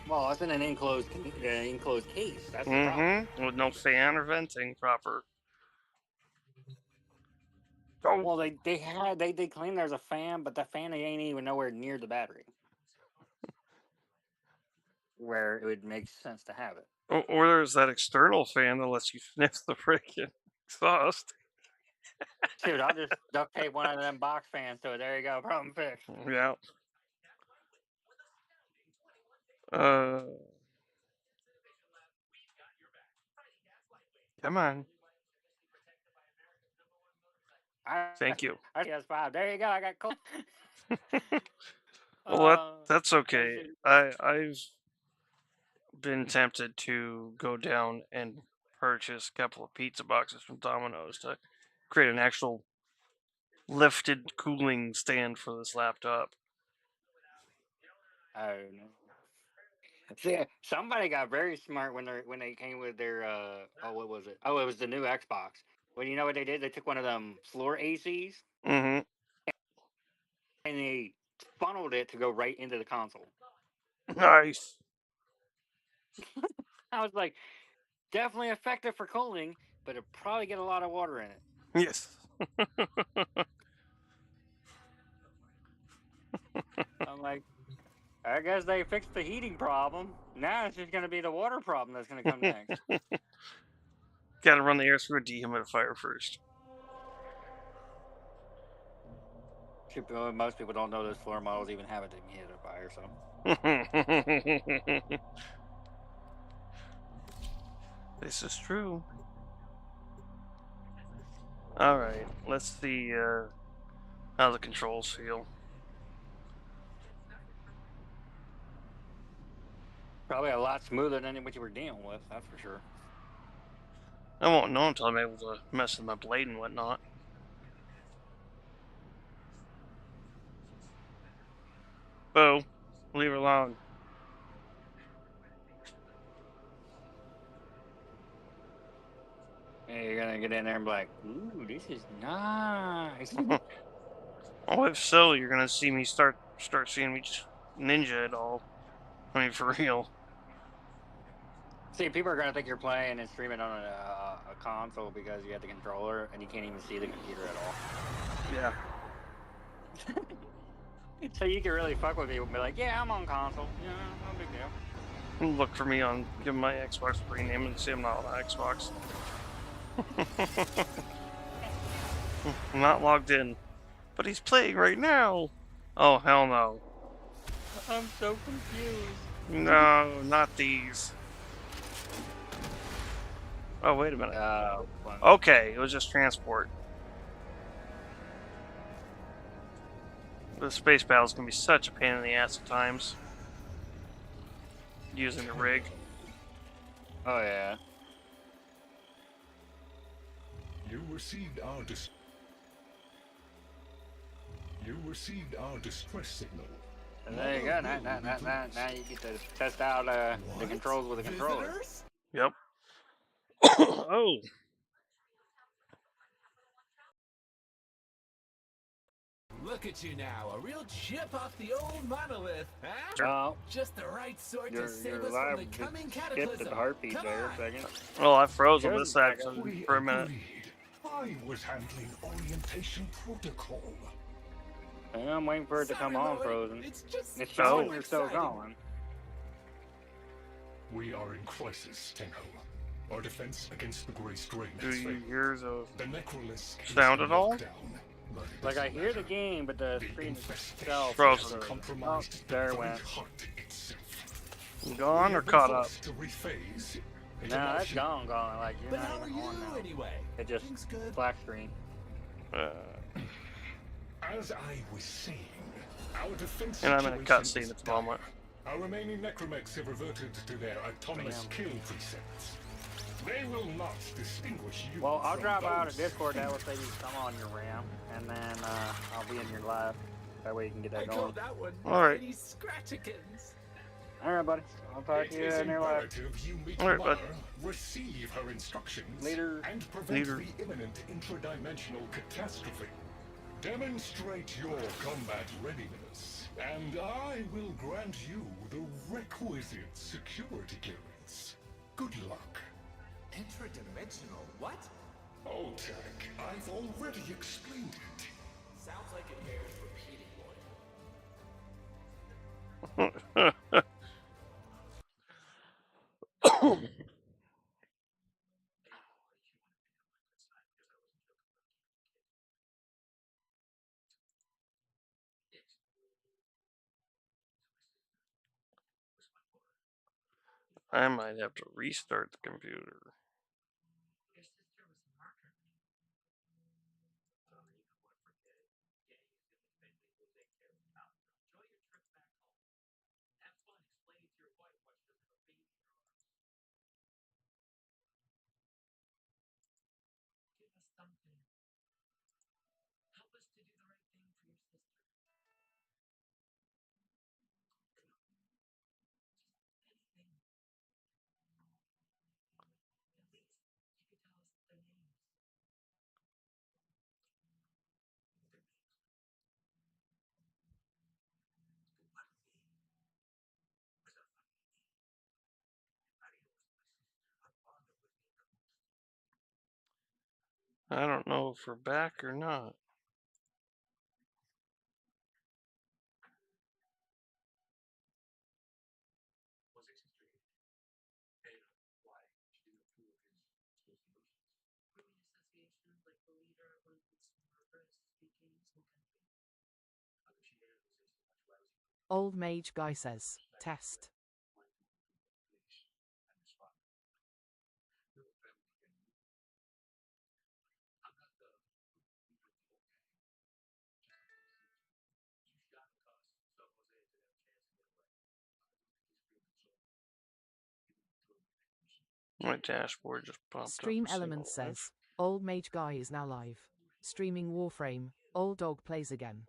Well, it's in an enclosed case. That's the problem. With no fan or venting proper. Oh. Well, they claim there's a fan, but the fan ain't even nowhere near the battery, where it would make sense to have it. Or there's that external fan that lets you sniff the freaking exhaust. Dude, I'll just duct tape one of them box fans to it. There you go, problem fixed. Yeah. Come on. Thank you. PS5. There you go. I got cold. Well, that's okay. I've been tempted to go down and purchase a couple of pizza boxes from Domino's to create an actual lifted cooling stand for this laptop. I don't know. See, somebody got very smart when they came with their what was it? Oh, it was the new Xbox. Well, you know what they did? They took one of them floor ACs Mm-hmm. and they funneled it to go right into the console. Nice. I was like, definitely effective for cooling, but it'll probably get a lot of water in it. Yes. I'm like, I guess they fixed the heating problem. Now it's just going to be the water problem that's going to come next. Gotta run the air through a dehumidifier first. Most people don't know those floor models even have a dehumidifier, so. This is true. Alright, let's see how the controls feel. Probably a lot smoother than what you were dealing with, that's for sure. I won't know until I'm able to mess with my blade and whatnot. Bo, leave her alone. Yeah, you're gonna get in there and be like, ooh, this is nice. Oh, if so, you're gonna see me start seeing me just ninja it all. I mean, for real. See, people are gonna think you're playing and streaming on a console because you have the controller and you can't even see the computer at all. Yeah. So you can really fuck with people and be like, yeah, I'm on console. Yeah, no big deal. Look for me on, give my Xbox a free name and see I'm not on Xbox. I'm not logged in. But he's playing right now. Oh, hell no. I'm so confused. No, not these. Oh, wait a minute. Fun. Okay, it was just transport. The space battle's gonna be such a pain in the ass at times. Using the rig. Oh yeah. You received our distress signal. And there you go. Now you get to test out the controls with a controller. Yep. Oh. Look at you now, a real chip off the old monolith, huh? Oh, Just the right sort to save your us live from the coming skipped cataclysm. at the heartbeat Come there on. a second. Well, I froze on Here's this the second. section for a minute. Agreed. I was handling orientation protocol. Yeah, I'm waiting for it to come Sorry, on, Lloyd. Frozen. It's just It's so showing you're still exciting. going. We are in crisis, Tenho. Our defense against the Grey Strain Do has you failed. hear the The Necrolisk is sound in at all? lockdown, but it Like I doesn't hear the matter. game, but the The screen infestation itself Frozen. has is compromised Oh, there it the very went. heart itself. gone We or have been caught up? forced to rephase into Nah, that's motion. gone. Like you're But not how are even you on now. anyway? It just Things good? black screen. As I was saying, our defense And I'm in a situation cutscene is at the moment. dire. Our remaining necromechs have reverted to their autonomous kill precepts. They will not distinguish you Well, I'll from drop out those of Discord. That will who- say you come on your RAM, and then I'll be in your live. That way you can get I that going. called that one Alright. Mighty Scratchikins. All right, buddy. I'll talk It to you is in your live. imperative you meet Alright, bud. Mother, receive her instructions, Later. and prevent Later. the imminent intradimensional catastrophe. Demonstrate your combat readiness, and I will grant you the requisite security clearance. Good luck. Intradimensional, what? Oh, Tech, I've already explained it. Sounds like it bears repeating, Lloyd. I might have to restart the computer. I don't know if we're back or not. Old Mage Guy says, test. My dashboard just popped Stream up. Elements says, Old Mage Guy is now live. Streaming Warframe, Old Dog plays again.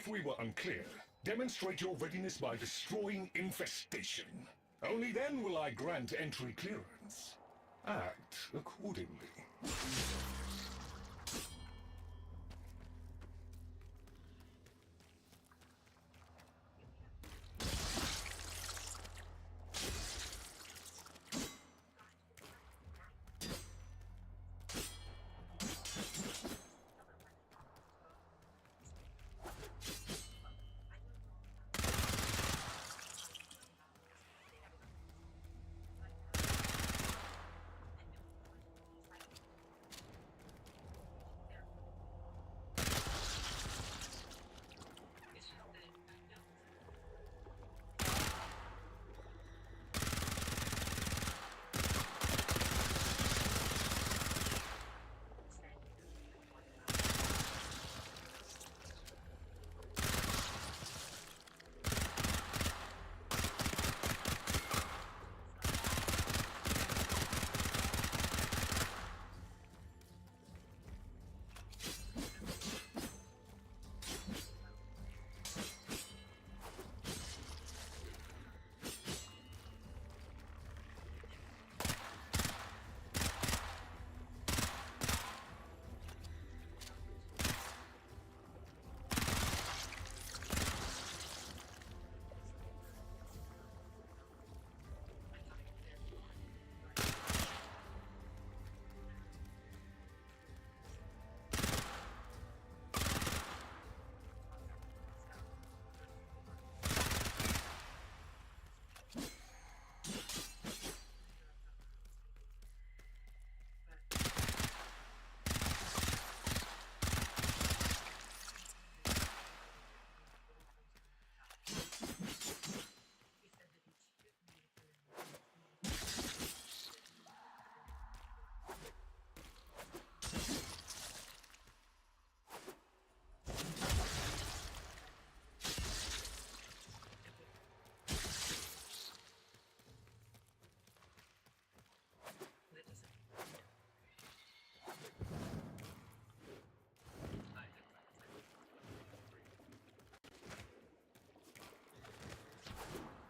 If we were unclear, demonstrate your readiness by destroying infestation. Only then will I grant entry clearance. Act accordingly.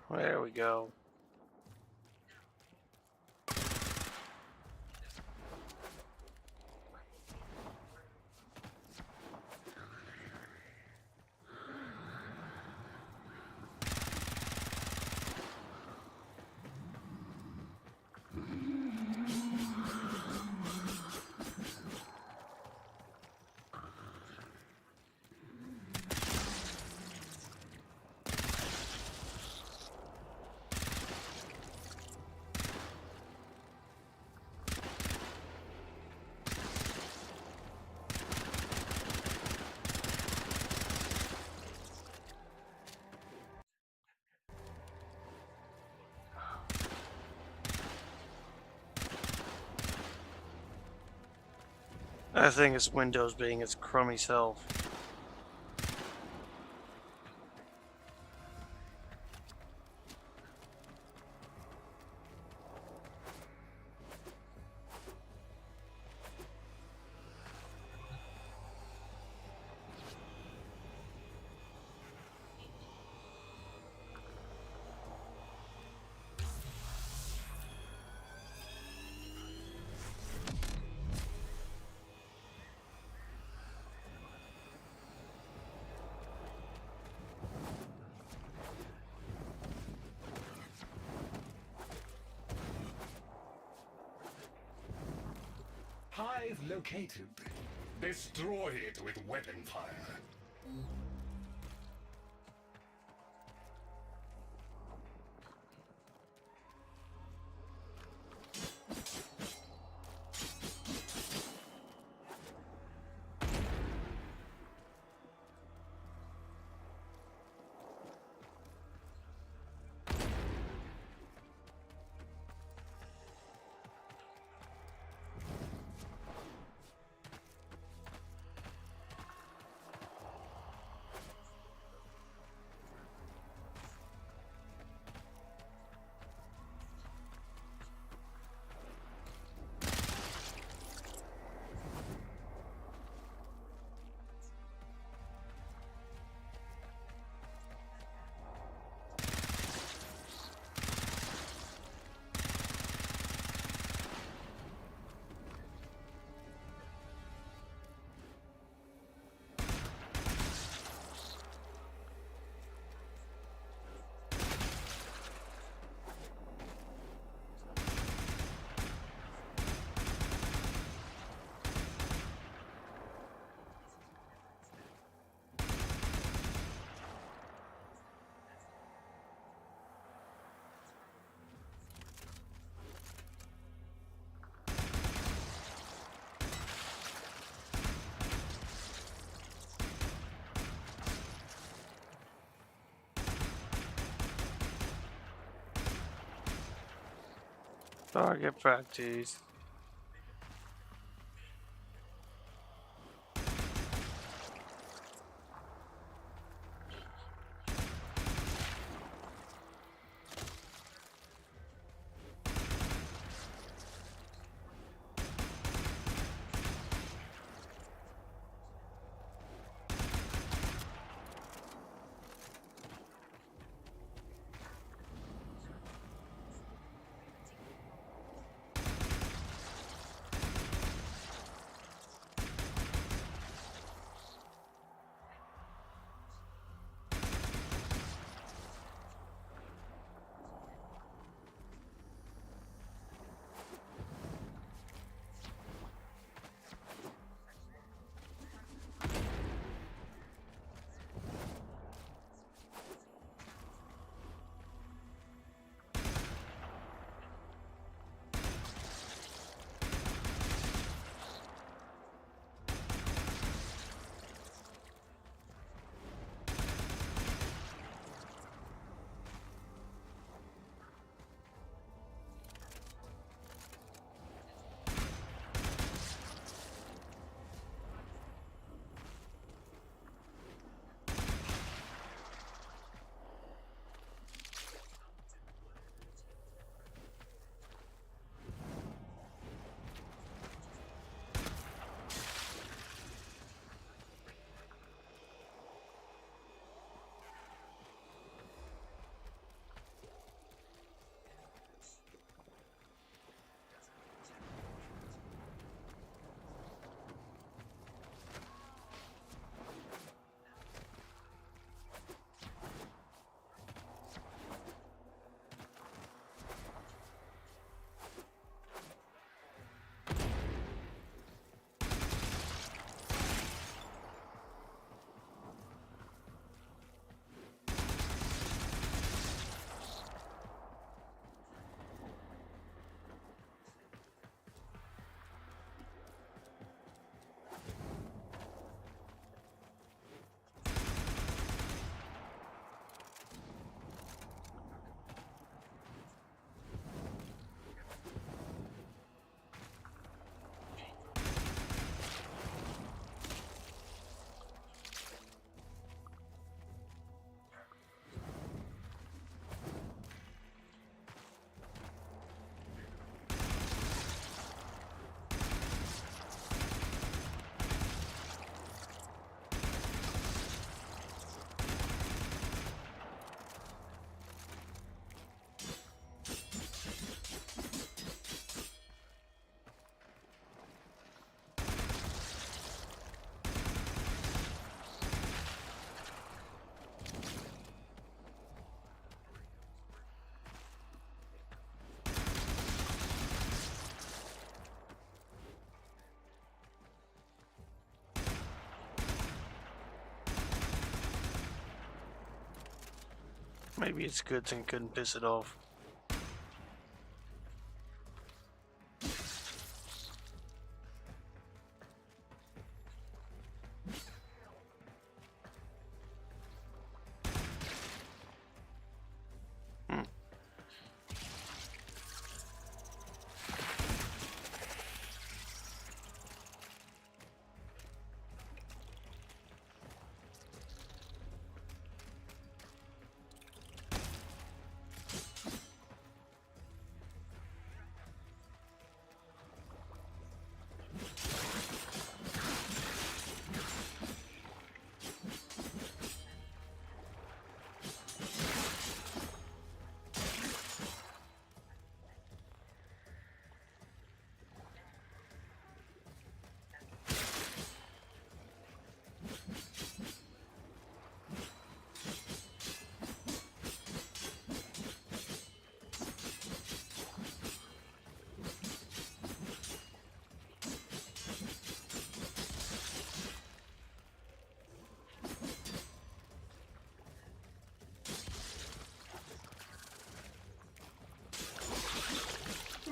There we go. I think it's Windows being its crummy self. Hive located. Destroy it with weapon fire. Target practice. Maybe it's good and couldn't piss it off.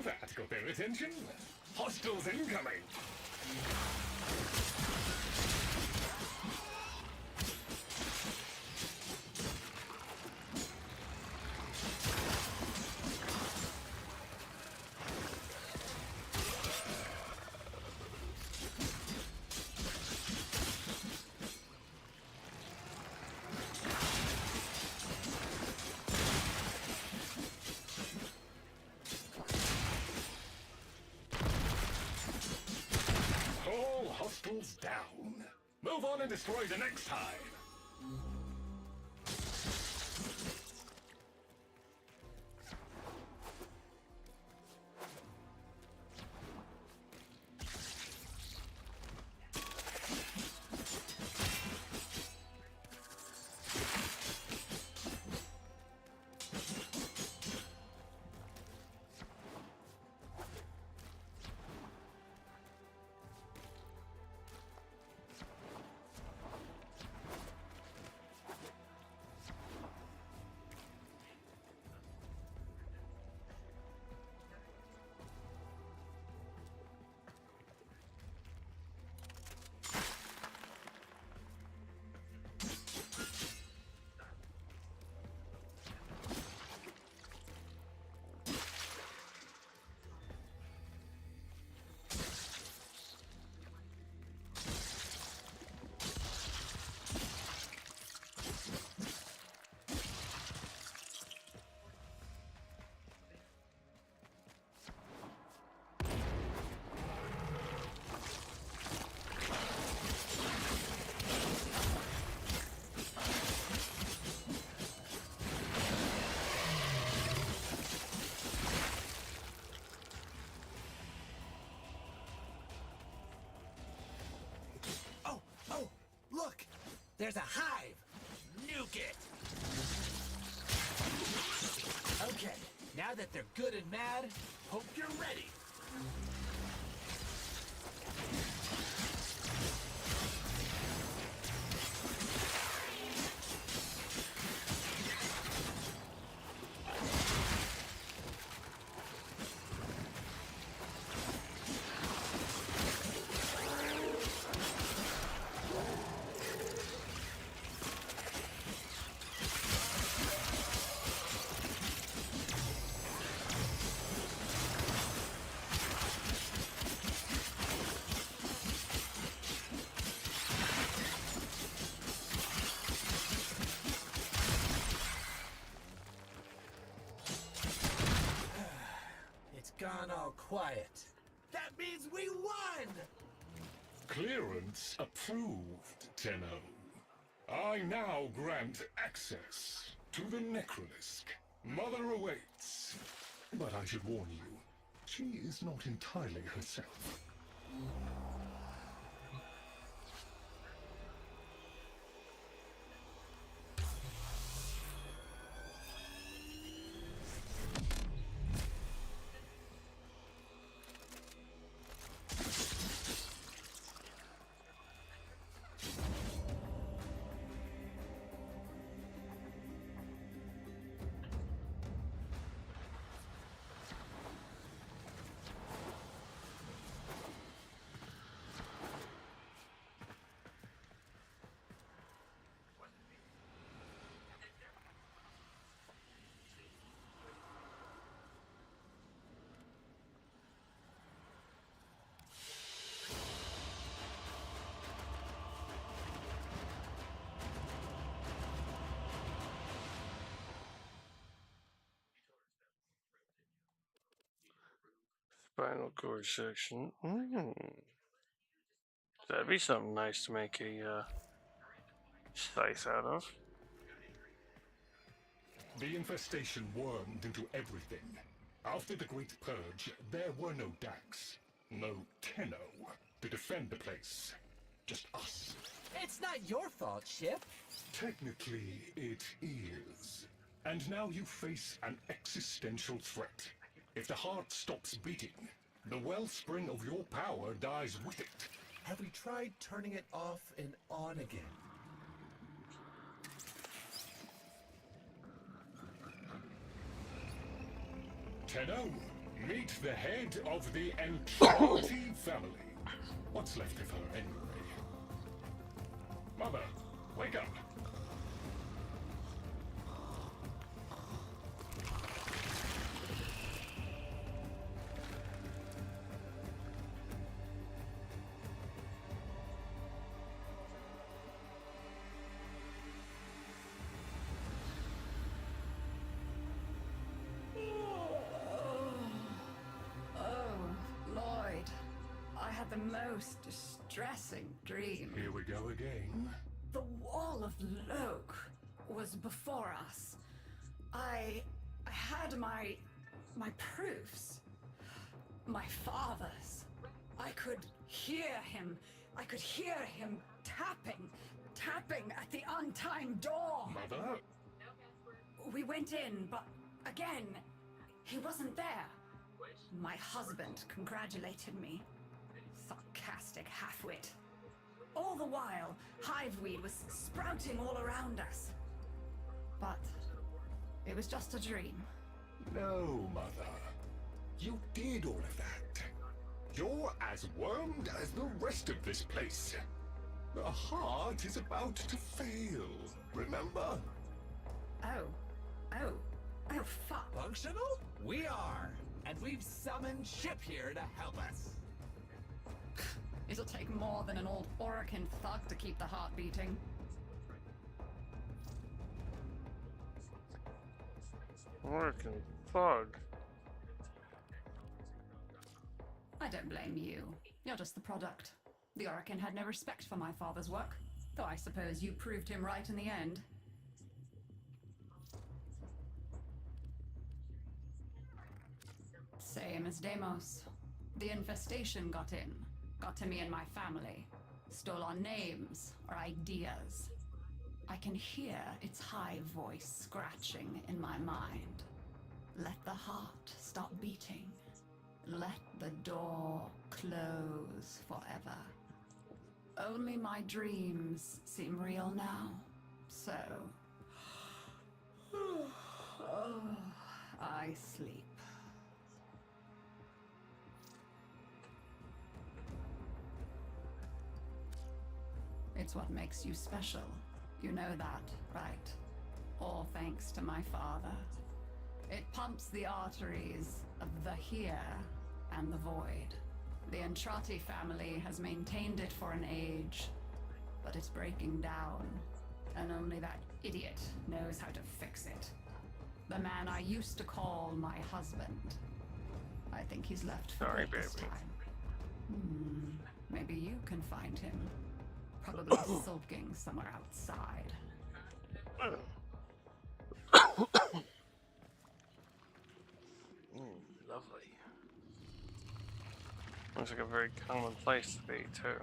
That got their attention. Hostiles incoming. Move on and destroy the next hive. Oh, look! There's a hive! Nuke it! Okay, now that they're good and mad, hope you're ready. It's gone all quiet. That means we won! Clearance approved, Tenno. I now grant access to the Necrolisk. Mother awaits. But I should warn you, she is not entirely herself. Spinal cord section. That'd be something nice to make a scythe out of. The infestation wormed into everything. After the Great Purge, there were no Dax, no Tenno to defend the place. Just us. It's not your fault, Ship. Technically, it is. And now you face an existential threat. If the heart stops beating, the wellspring of your power dies with it. Have we tried turning it off and on again? Tenno, meet the head of the Entralti family. What's left of her, anyway? Mother, wake up! Oh, Lloyd. I had the most distressing dream. Here we go again. The wall of Loke was before us. I had my proofs. My father's. I could hear him. I could hear him tapping at the untimed door. Mother? We went in, but again, he wasn't there. My husband congratulated me. Sarcastic halfwit. All the while, hiveweed was sprouting all around us. But it was just a dream. No, Mother. You did all of that. You're as wormed as the rest of this place. The heart is about to fail, remember? Oh, fuck. Functional? We are. And we've summoned Ship here to help us. It'll take more than an old Orokin thug to keep the heart beating. Orokin thug. I don't blame you. You're just the product. The Orokin had no respect for my father's work, though I suppose you proved him right in the end. Same as Deimos. The infestation got in, got to me and my family, stole our names, our ideas. I can hear its high voice scratching in my mind. Let the heart stop beating. Let the door close forever. Only my dreams seem real now. So... I sleep. It's what makes you special. You know that, right? All thanks to my father. It pumps the arteries of the here and the void. The Entrati family has maintained it for an age, but it's breaking down, and only that idiot knows how to fix it. The man I used to call my husband. I think he's left for Sorry, good this baby. time. Maybe you can find him. Probably sulking somewhere outside. Lovely. Looks like a very common place to be, too.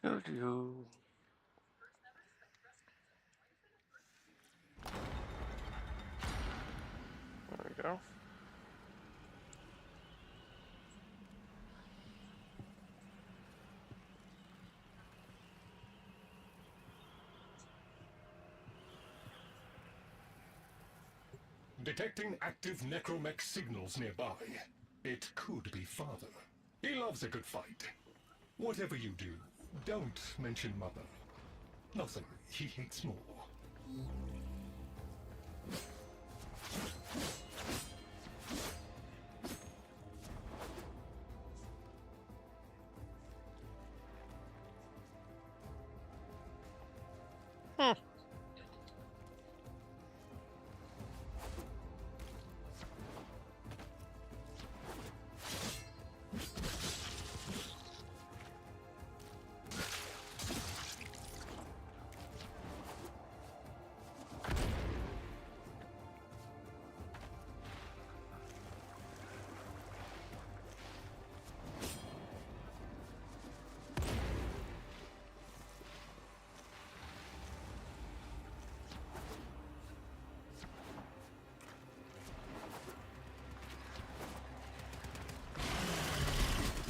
Doo-doo. There we go. Detecting active necromech signals nearby. It could be Father. He loves a good fight. Whatever you do, don't mention Mother. Nothing he hates more.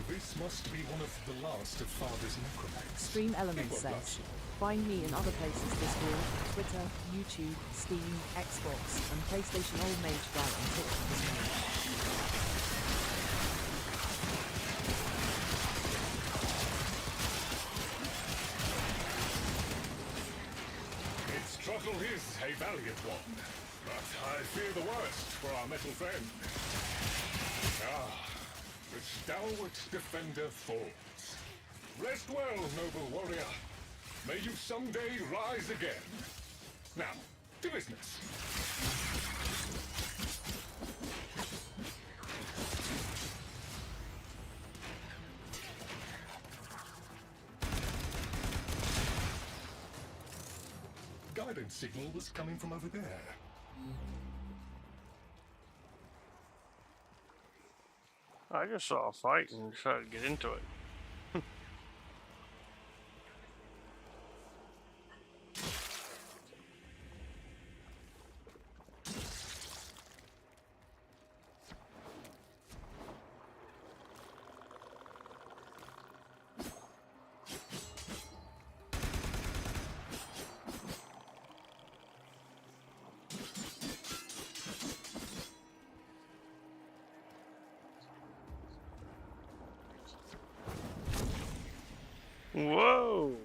This must be one of the last of Father's necromechs. Stream Elements It won't says, last find me in other places Discord, Twitter, YouTube, Steam, Xbox, and PlayStation Old Mage Guy on TikTok as well. Its struggle is a valiant one. But I fear the worst for our metal friend. Ah, the stalwart defender falls. Rest well, noble warrior. May you someday rise again. Now, to business. Guidance signal was coming from over there. I just saw a fight and decided to get into it. Whoa!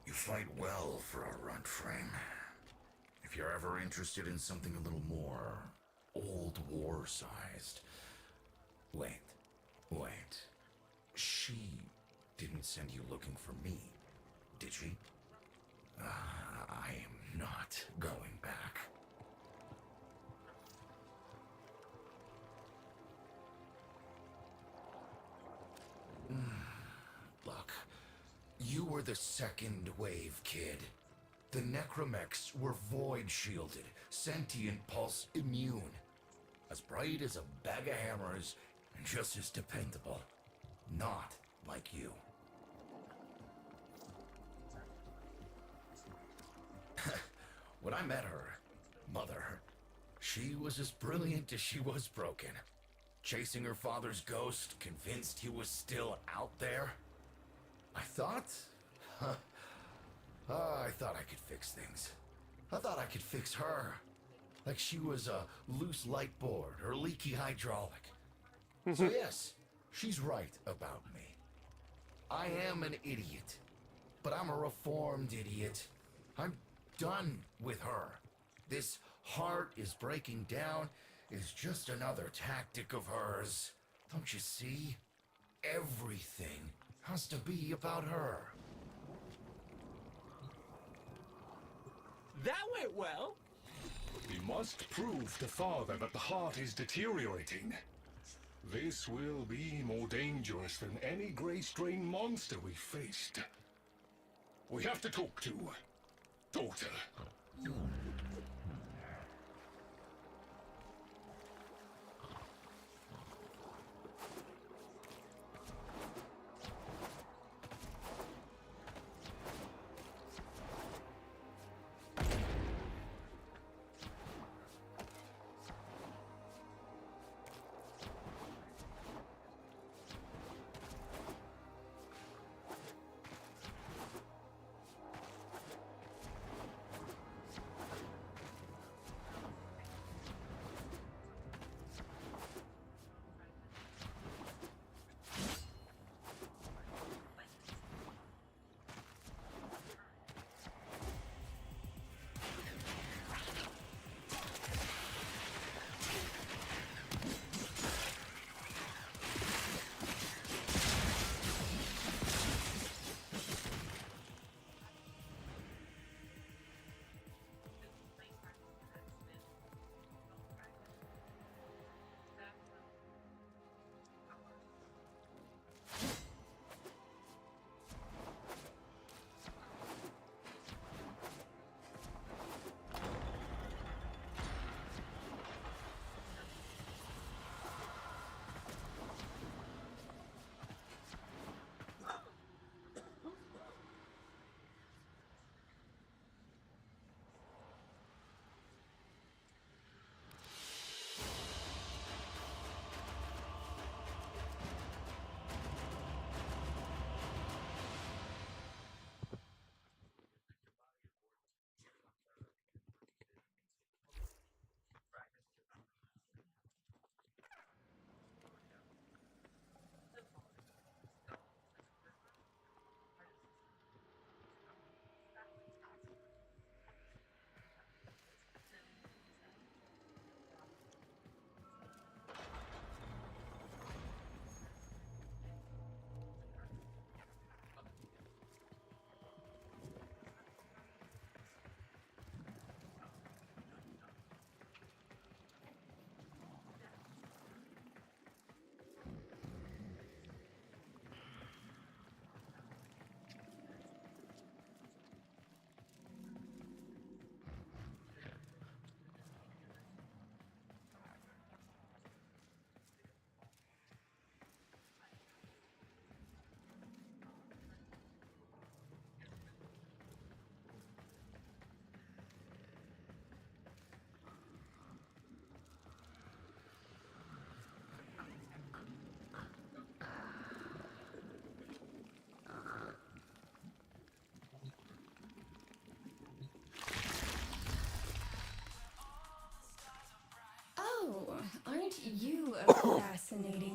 You fight well for a runt frame. If you're ever interested in something a little more old war-sized... Wait. She didn't send you looking for me, did she? I am not going back. Look, you were the second wave, kid. The Necromechs were void-shielded, sentient pulse immune. As bright as a bag of hammers, and just as dependable. Not like you. When I met her, Mother, she was as brilliant as she was broken. Chasing her father's ghost, convinced he was still out there. I thought I could fix things. I thought I could fix her. Like she was a loose light board or leaky hydraulic. So yes, she's right about me. I am an idiot, but I'm a reformed idiot. I'm done with her. This heart is breaking down is just another tactic of hers. Don't you see? Everything has to be about her. That went well. We must prove to Father that the heart is deteriorating. This will be more dangerous than any Grey Strain monster we faced. We have to talk to daughter.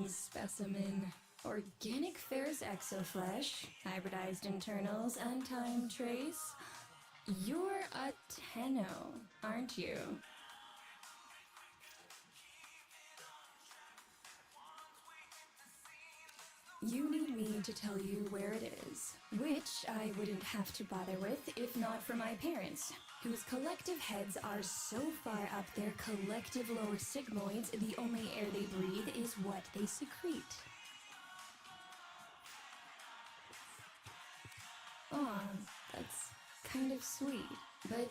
specimen. Organic ferrous exoflesh, hybridized internals, and time trace. You're a Tenno, aren't you? You need me to tell you where it is, which I wouldn't have to bother with if not for my parents, whose collective heads are so far up their collective lower sigmoids, the only air they breathe is what they secrete. Aw, that's kind of sweet, but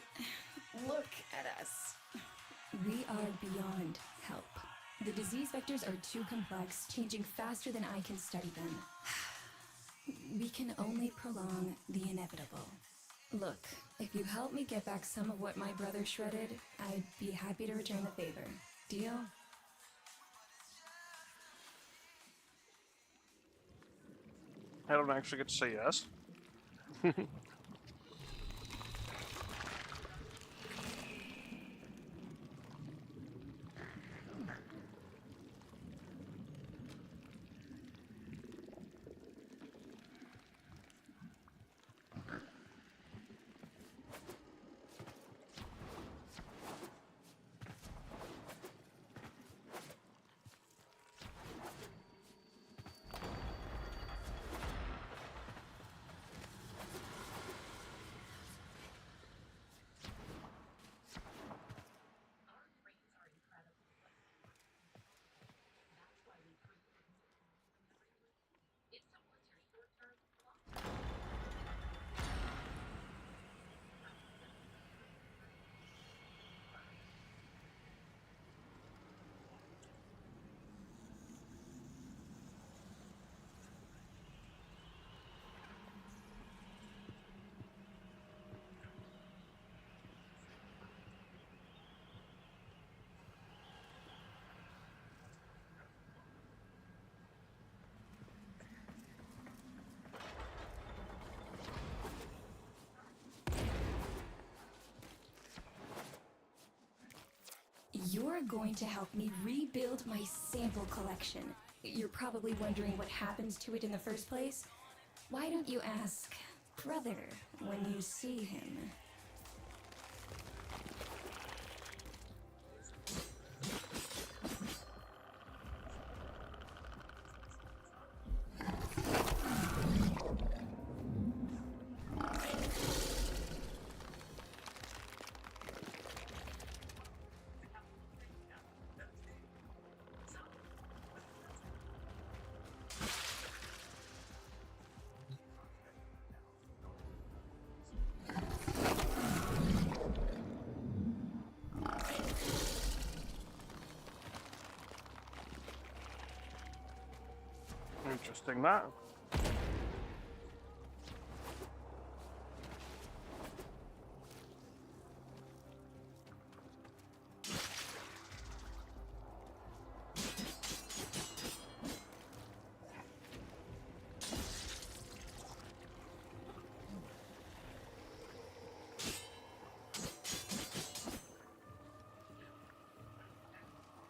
look at us. We are beyond help. The disease vectors are too complex, changing faster than I can study them. We can only prolong the inevitable. Look, if you help me get back some of what my brother shredded, I'd be happy to return the favor. Deal? I don't actually get to say yes. You're going to help me rebuild my sample collection. You're probably wondering what happens to it in the first place. Why don't you ask brother when you see him? Interesting that.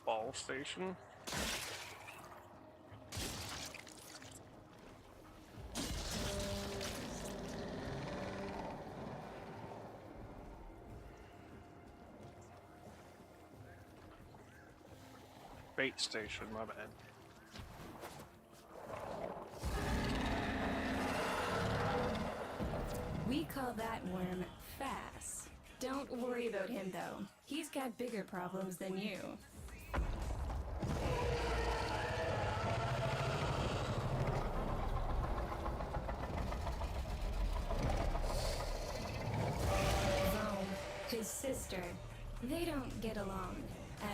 Ball station. Bait station, my bad. We call that worm Fass. Don't worry about him though. He's got bigger problems than you. Rome, his sister, they don't get along,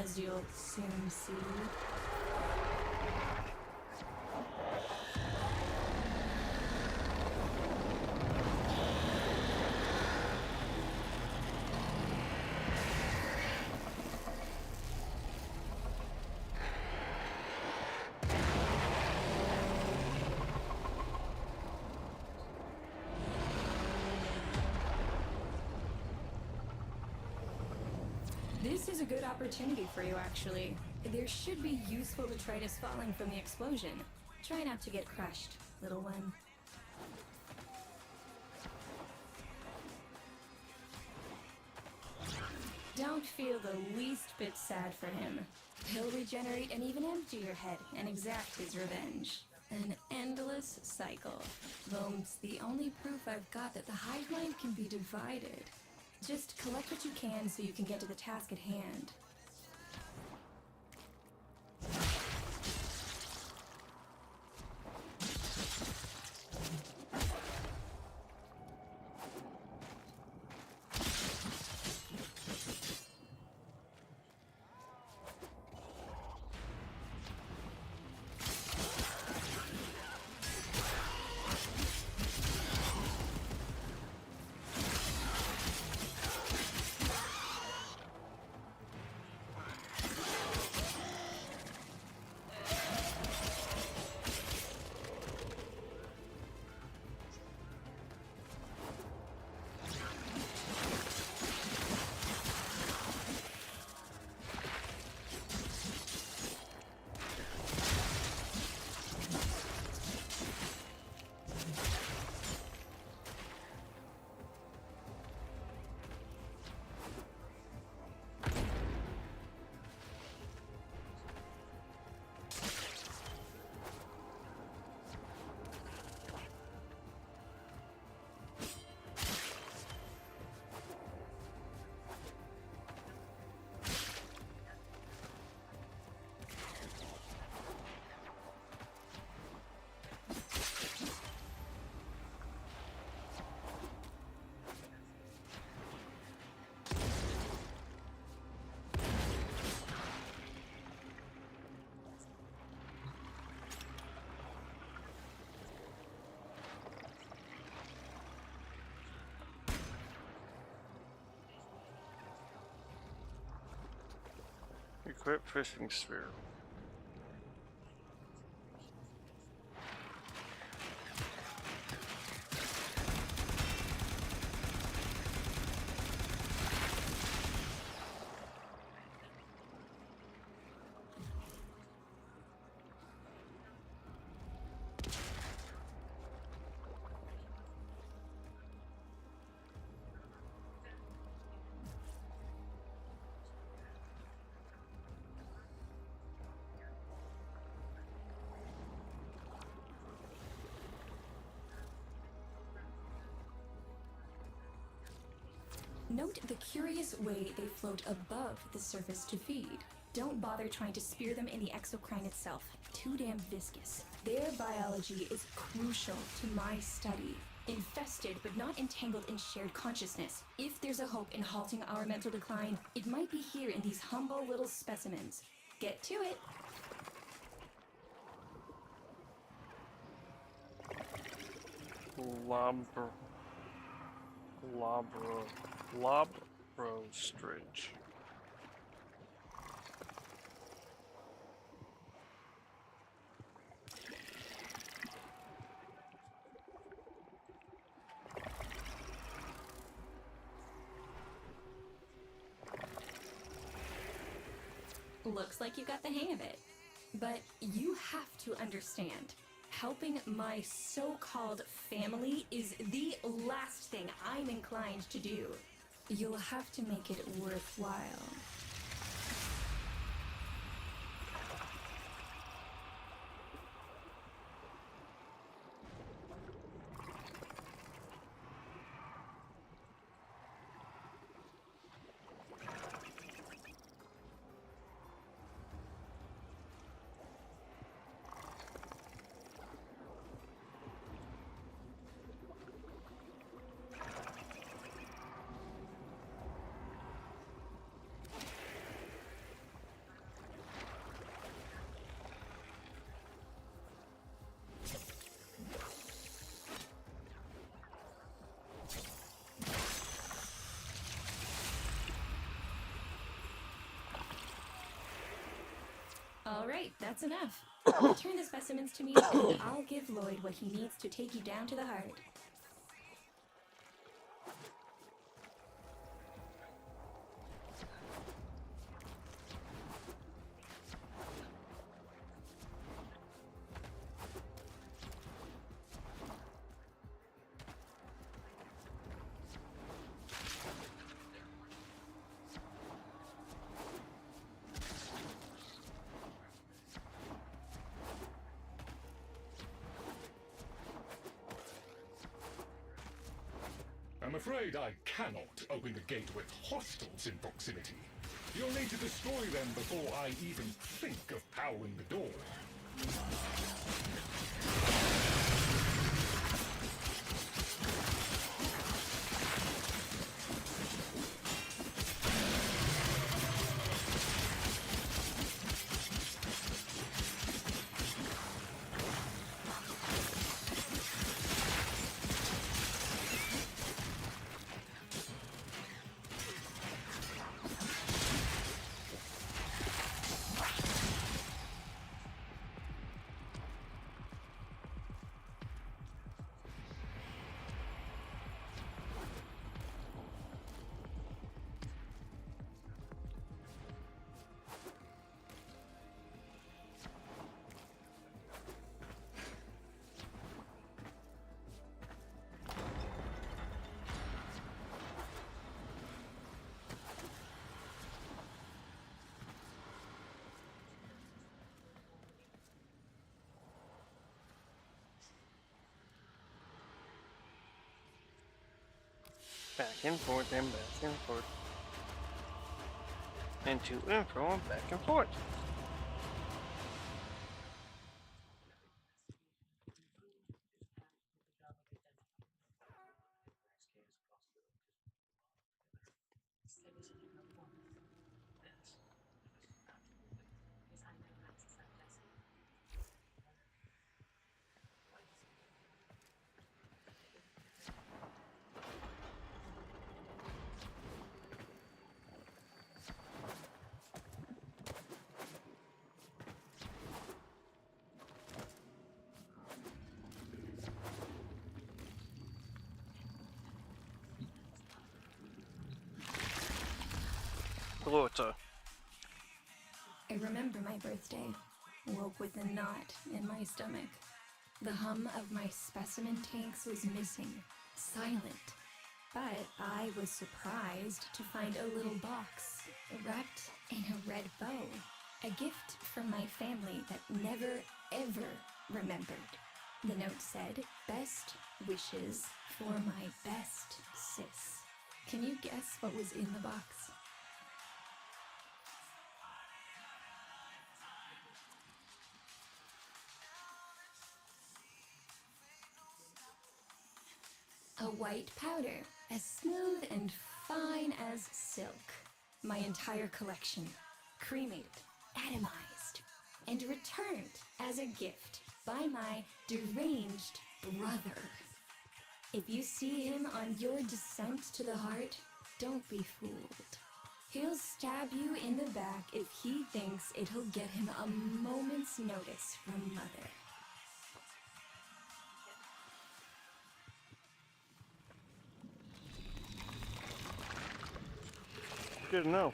as you'll soon see. This is a good opportunity for you, actually. There should be useful detritus falling from the explosion. Try not to get crushed, little one. Don't feel the least bit sad for him. He'll regenerate and even empty your head and exact his revenge. An endless cycle. Though it's the only proof I've got that the hive mind can be divided. Just collect what you can so you can get to the task at hand. Equip fishing spear. Note the curious way they float above the surface to feed. Don't bother trying to spear them in the exocrine itself. Too damn viscous. Their biology is crucial to my study. Infested but not entangled in shared consciousness. If there's a hope in halting our mental decline, it might be here in these humble little specimens. Get to it! Labrostrige. Looks like you got the hang of it. But you have to understand, helping my so-called family is the last thing I'm inclined to do. You'll have to make it worthwhile. All right, that's enough. Return the specimens to me, and I'll give Lloyd what he needs to take you down to the heart. I'm afraid I cannot open the gate with hostiles in proximity. You'll need to destroy them before I even think of powering the door. Back and forth and back and forth. And to and fro and back and forth. Glota. I remember my birthday. Woke with a knot in my stomach. The hum of my specimen tanks was missing. Silent. But I was surprised to find a little box wrapped in a red bow. A gift from my family that never, ever remembered. The note said, "Best wishes for my best sis." Can you guess what was in the box? A white powder, as smooth and fine as silk. My entire collection, cremated, atomized, and returned as a gift by my deranged brother. If you see him on your descent to the heart, don't be fooled. He'll stab you in the back if he thinks it'll get him a moment's notice from Mother. Good to know.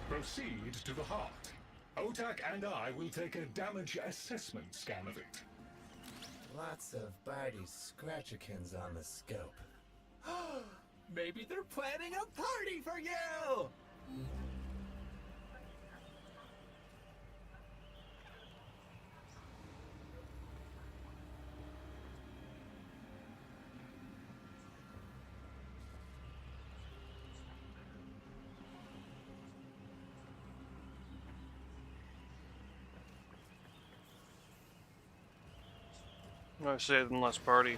Proceed to the heart. Otak and I will take a damage assessment scan of it. Lots of Barty's Scratchikins on the scope. Maybe they're planning a party for you! I say than less party.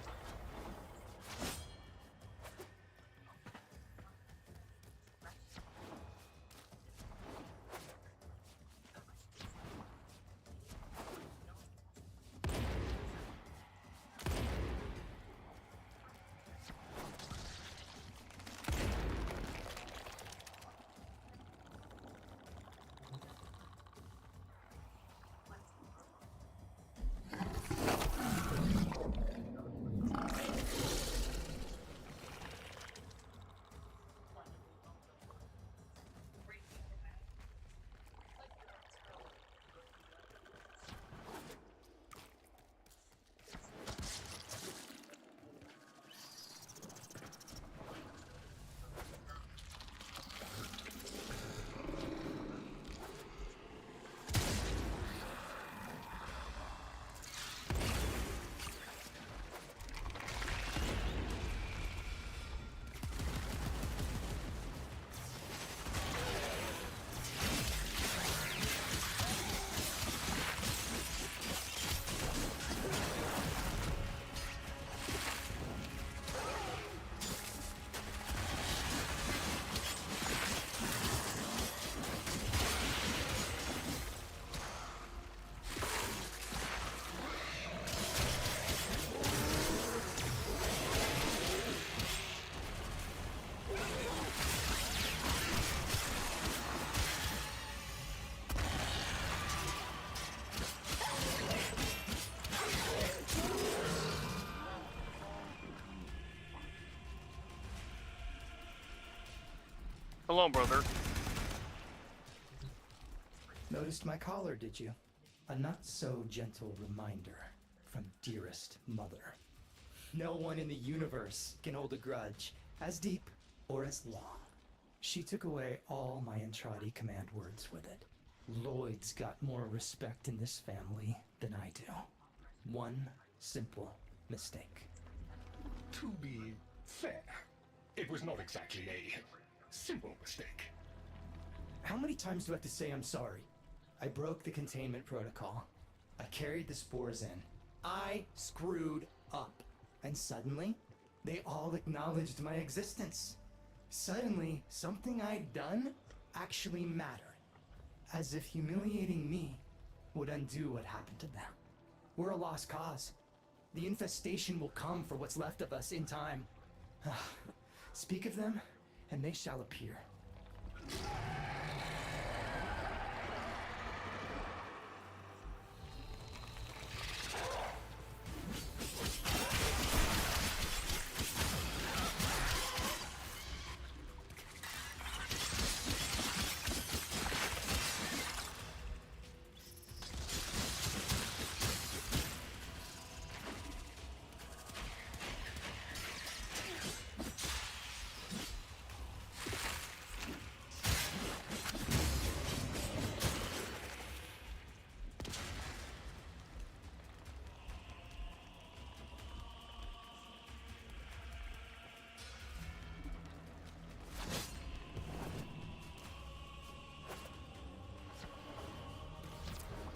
Hello, brother. Noticed my collar, did you? A not so gentle reminder from dearest mother. No one in the universe can hold a grudge as deep or as long. She took away all my Entradi command words with it. Lloyd's got more respect in this family than I do. One simple mistake. To be fair, it was not exactly a simple mistake. How many times do I have to say I'm sorry? I broke the containment protocol. I carried the spores in. I screwed up. And suddenly, they all acknowledged my existence. Suddenly, something I'd done actually mattered. As if humiliating me would undo what happened to them. We're a lost cause. The infestation will come for what's left of us in time. Speak of them, and they shall appear.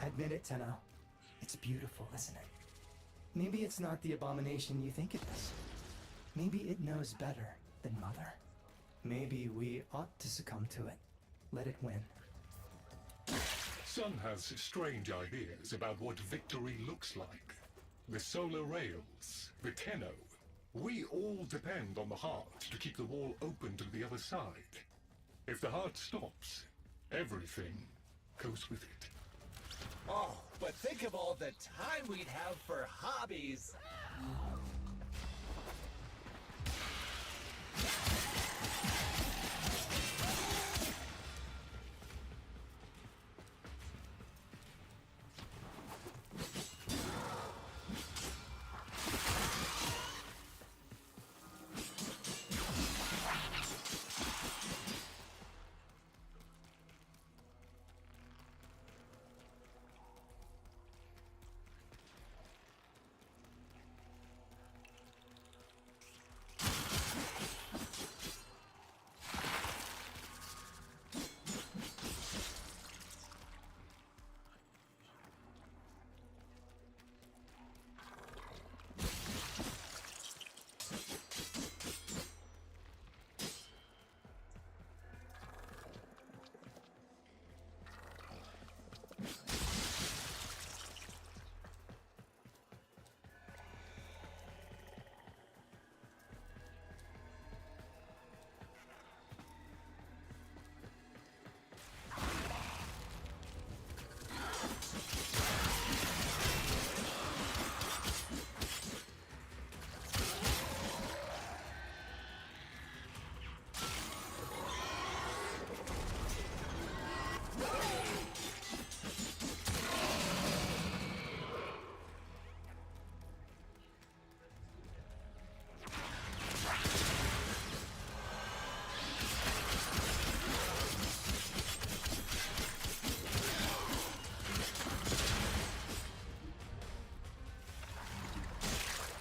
Admit it, Tenno. It's beautiful, isn't it? Maybe it's not the abomination you think it is. Maybe it knows better than Mother. Maybe we ought to succumb to it. Let it win. Sun has strange ideas about what victory looks like. The solar rails, the Tenno. We all depend on the heart to keep the wall open to the other side. If the heart stops, everything goes with it. Oh, but think of all the time we'd have for hobbies.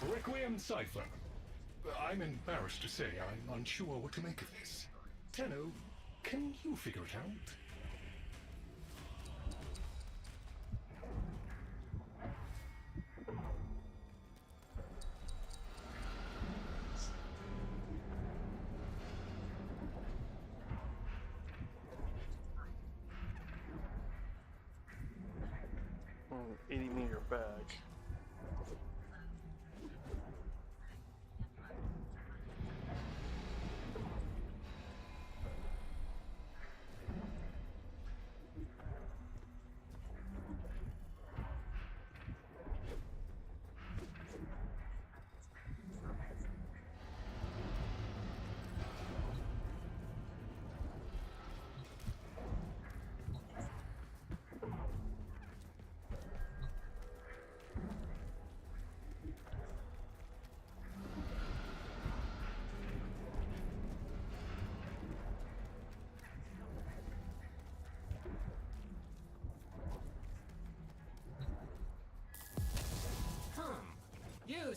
Requiem Cypher. I'm embarrassed to say I'm unsure what to make of this. Tenno, can you figure it out? Oh, 80-meter bag.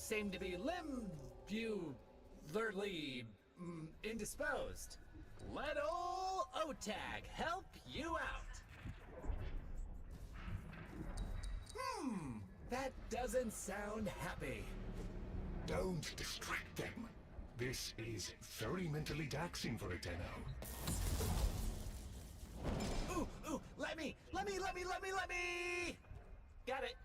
seem to be indisposed. Let ol' Otag help you out. That doesn't sound happy. Don't distract them. This is very mentally taxing for a Tenno. Ooh, let me! Got it.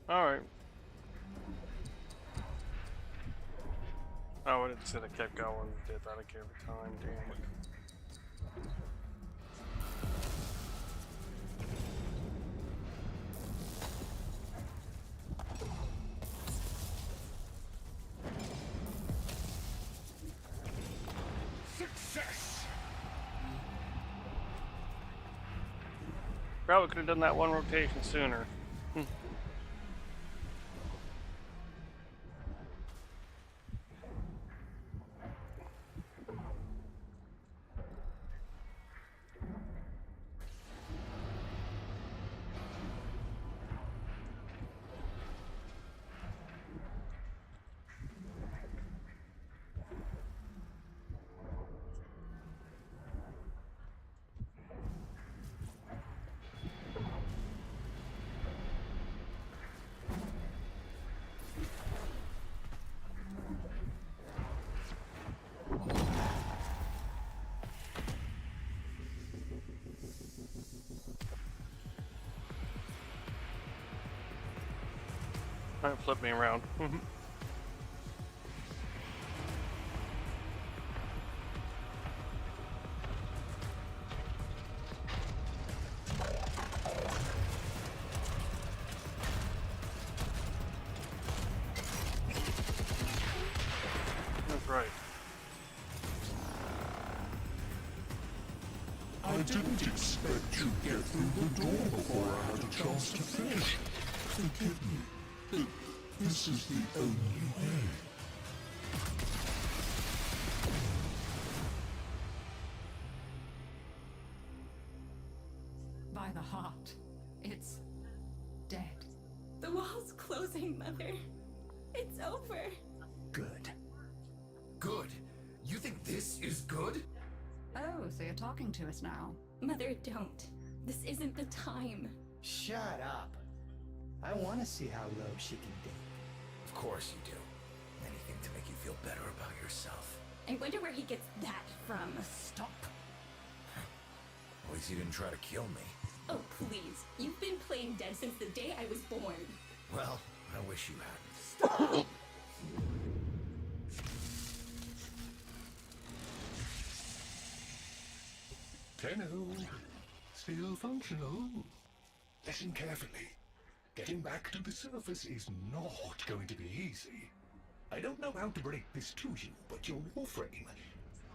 Alright. Oh, I didn't say I kept going. Did that again every time, damn it. Success! Probably could have done that one rotation sooner. Flip me around. That's right. I didn't expect to get through the door before I had a chance to finish. Forgive me. This is the only way. By the heart, it's dead. The wall's closing, Mother. It's over. Good. Good? You think this is good? Oh, so you're talking to us now. Mother, don't. This isn't the time. Shut up. I want to see how low she can dig. Of course you do. Anything to make you feel better about yourself. I wonder where he gets that from. Stop. At least you didn't try to kill me. Oh, please. You've been playing dead since the day I was born. Well, I wish you hadn't. Stop! Tenno, still functional. Listen carefully. Getting back to the surface is not going to be easy. I don't know how to break this to you, but your warframe,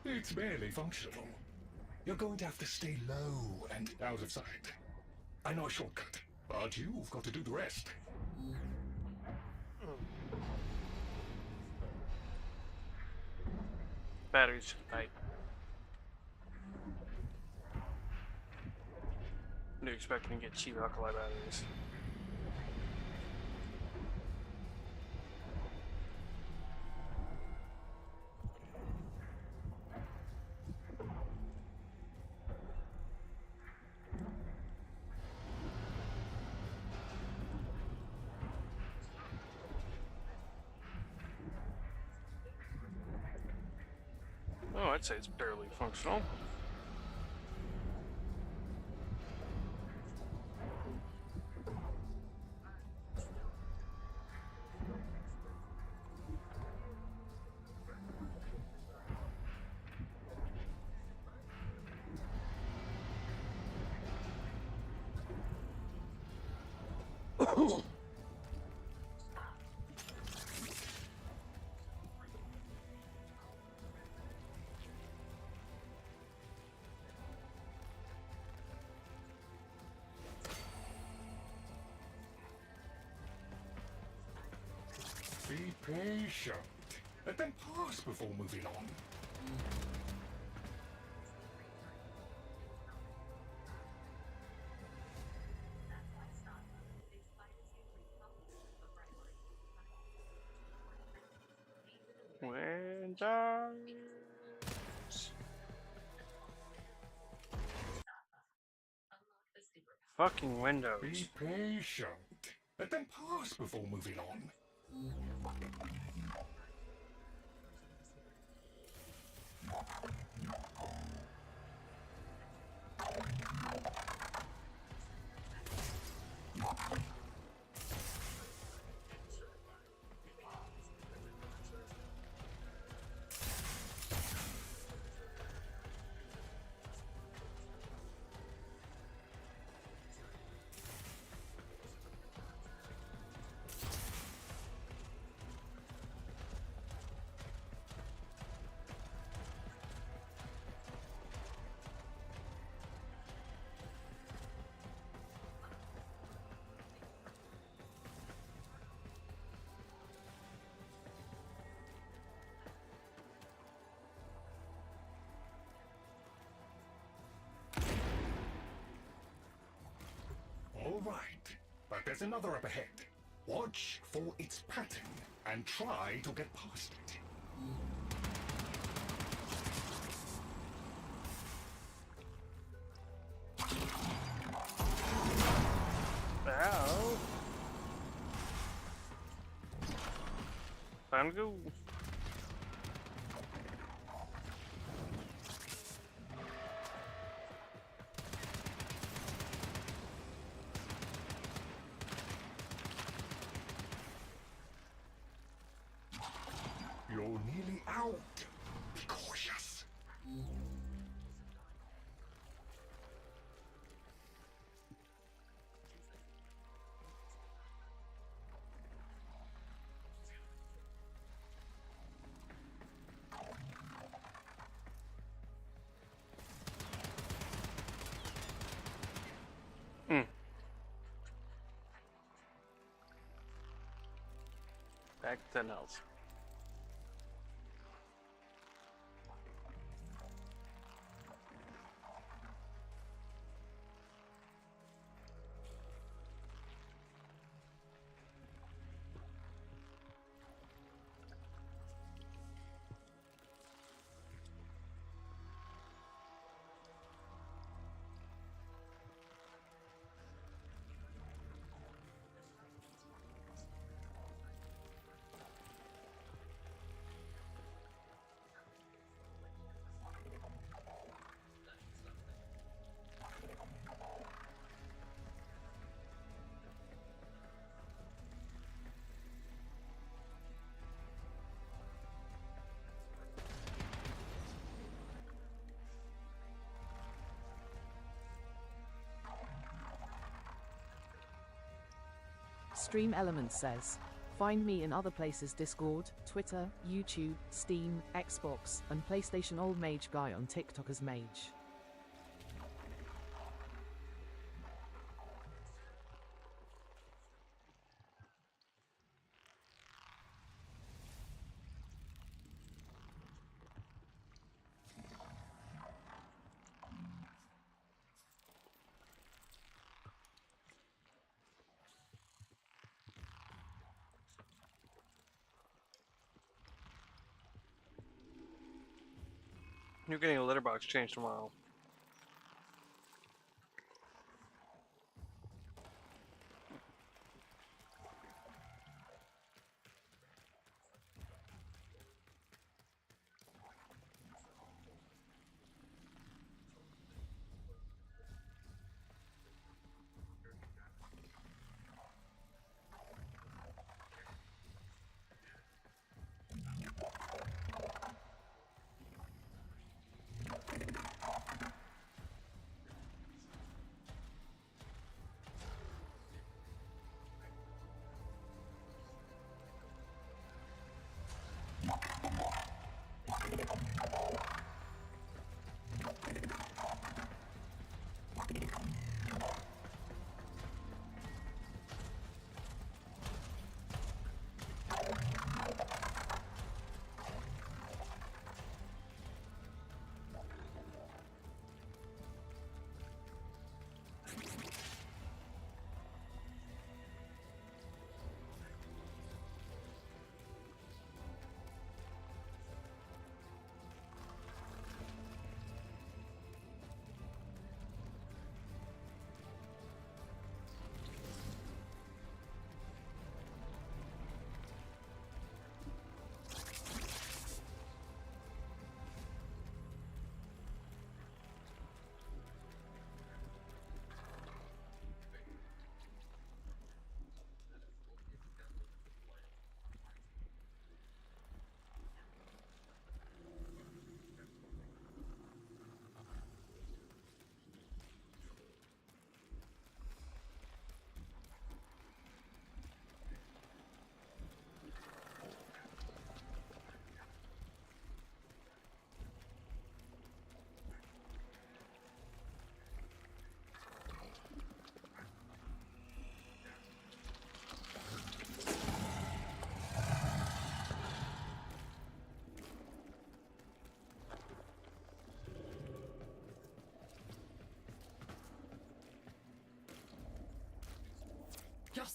it's barely functional. You're going to have to stay low and out of sight. I know a shortcut, but you've got to do the rest. Batteries tight. You're expecting to get cheap alkali batteries. I'd say it's barely functional. Be patient. Let them pass before moving on. Windows. Fucking Windows. Be patient. Let them pass before moving on. All right, but there's another up ahead. Watch for its pattern and try to get past it. Ow. Time to go. You're nearly out. Be cautious. Back to Nels. Stream Elements says, find me in other places: Discord, Twitter, YouTube, Steam, Xbox, and PlayStation. Old Mage Guy on TikTok as Mage. You're getting a litter box change tomorrow.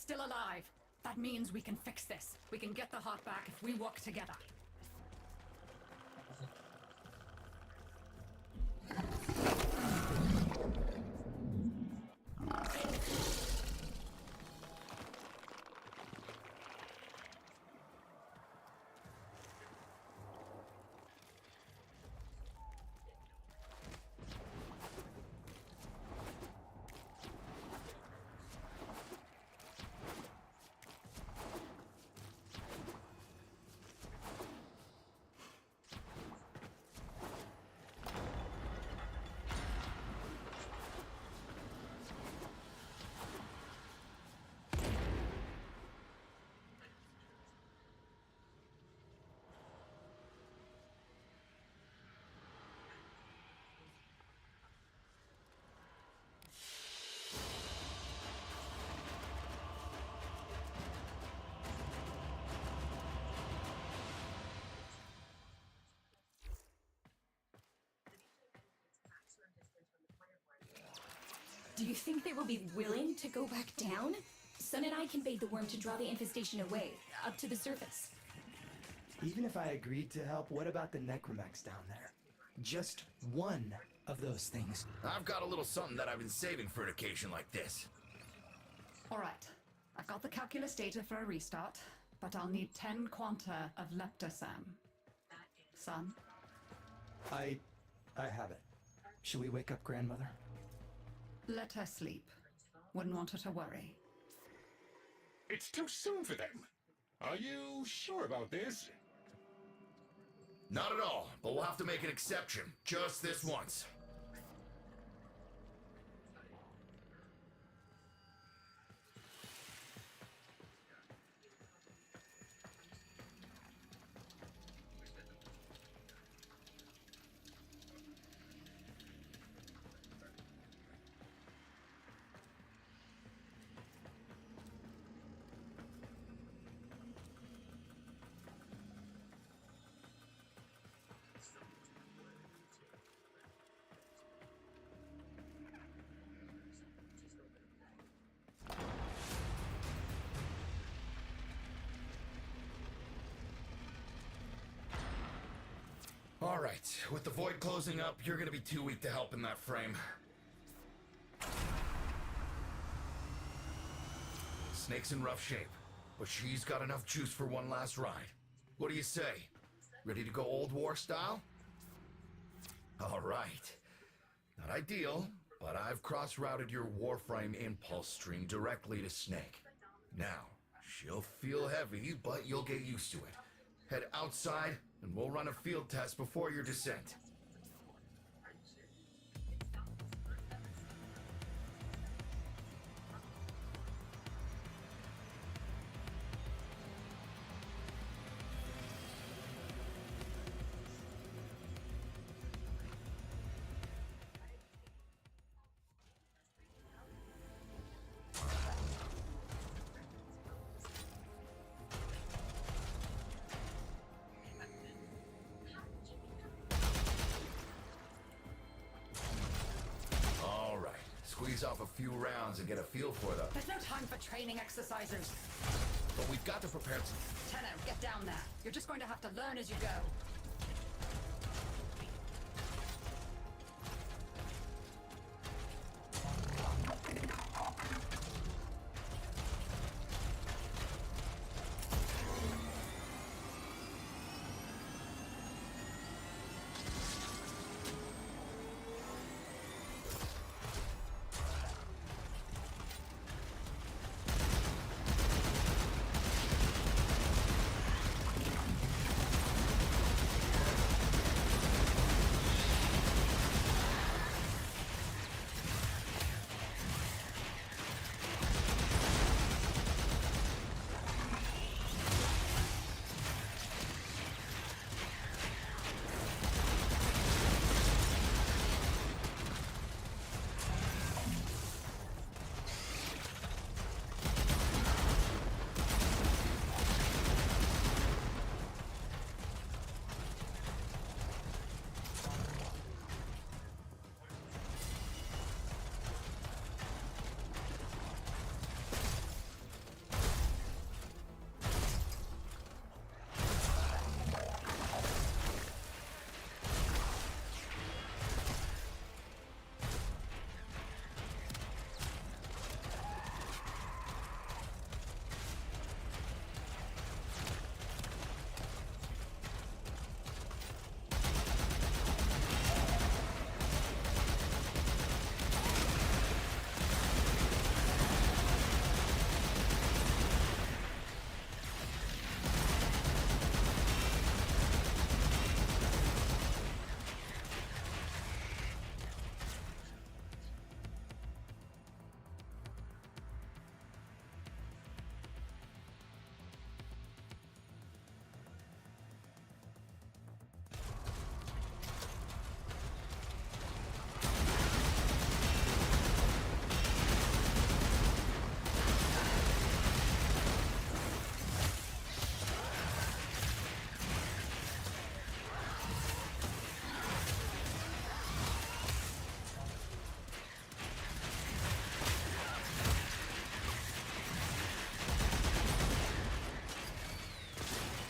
still alive. That means we can fix this. We can get the heart back if we work together. Do you think they will be willing to go back down? Sun and I conveyed the worm to draw the infestation away, up to the surface. Even if I agreed to help, what about the necromex down there? Just one of those things. I've got a little something that I've been saving for an occasion like this. Alright, I've got the calculus data for a restart, but I'll need 10 quanta of leptosam. Son? I have it. Should we wake up grandmother? Let her sleep. Wouldn't want her to worry. It's too soon for them. Are you sure about this? Not at all, but we'll have to make an exception. Just this once. All right, with the void closing up, you're gonna be too weak to help in that frame. Snake's in rough shape, but she's got enough juice for one last ride. What do you say? Ready to go old war style? All right. Not ideal, but I've cross-routed your Warframe impulse stream directly to Snake. Now, she'll feel heavy, but you'll get used to it. Head outside, and we'll run a field test before your descent. Squeeze off a few rounds and get a feel for them. There's no time for training exercises. But we've got to prepare some... Tenno, get down there. You're just going to have to learn as you go.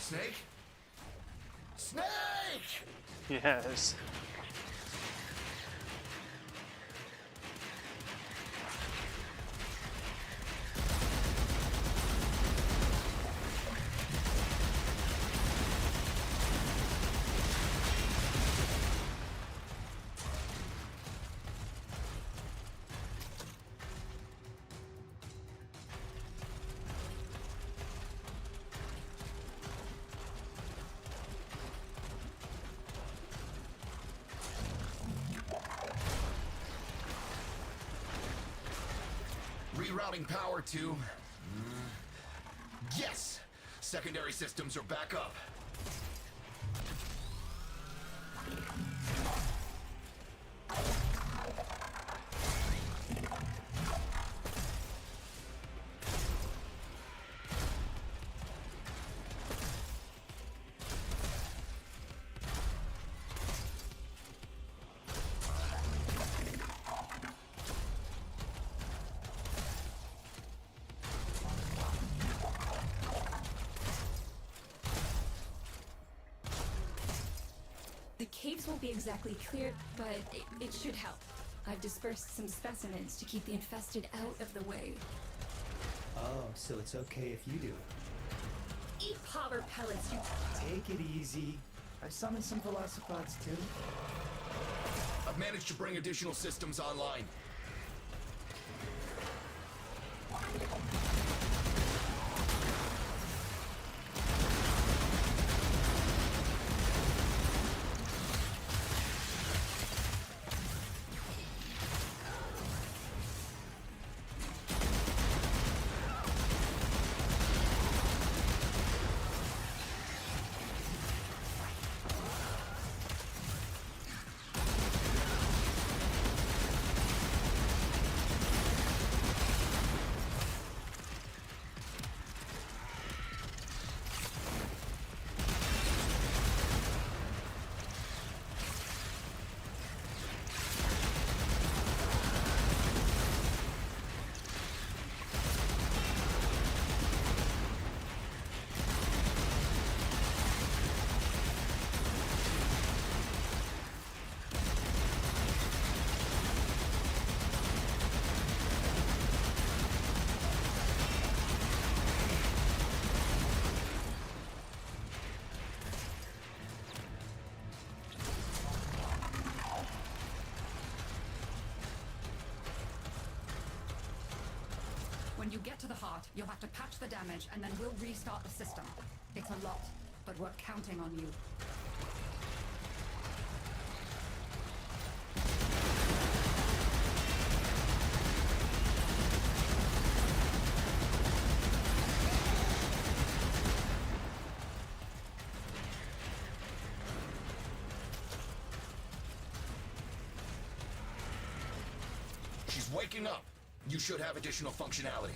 Snake? Snake! Yes. Rerouting power to... Yes! Secondary systems are back up. The caves won't be exactly clear, but it should help. I've dispersed some specimens to keep the infested out of the way. Oh, so it's okay if you do it. Eat powder pellets, you... Take it easy. I've summoned some velocipods too. I've managed to bring additional systems online. When you get to the heart, you'll have to patch the damage, and then we'll restart the system. It's a lot, but we're counting on you. She's waking up. You should have additional functionality.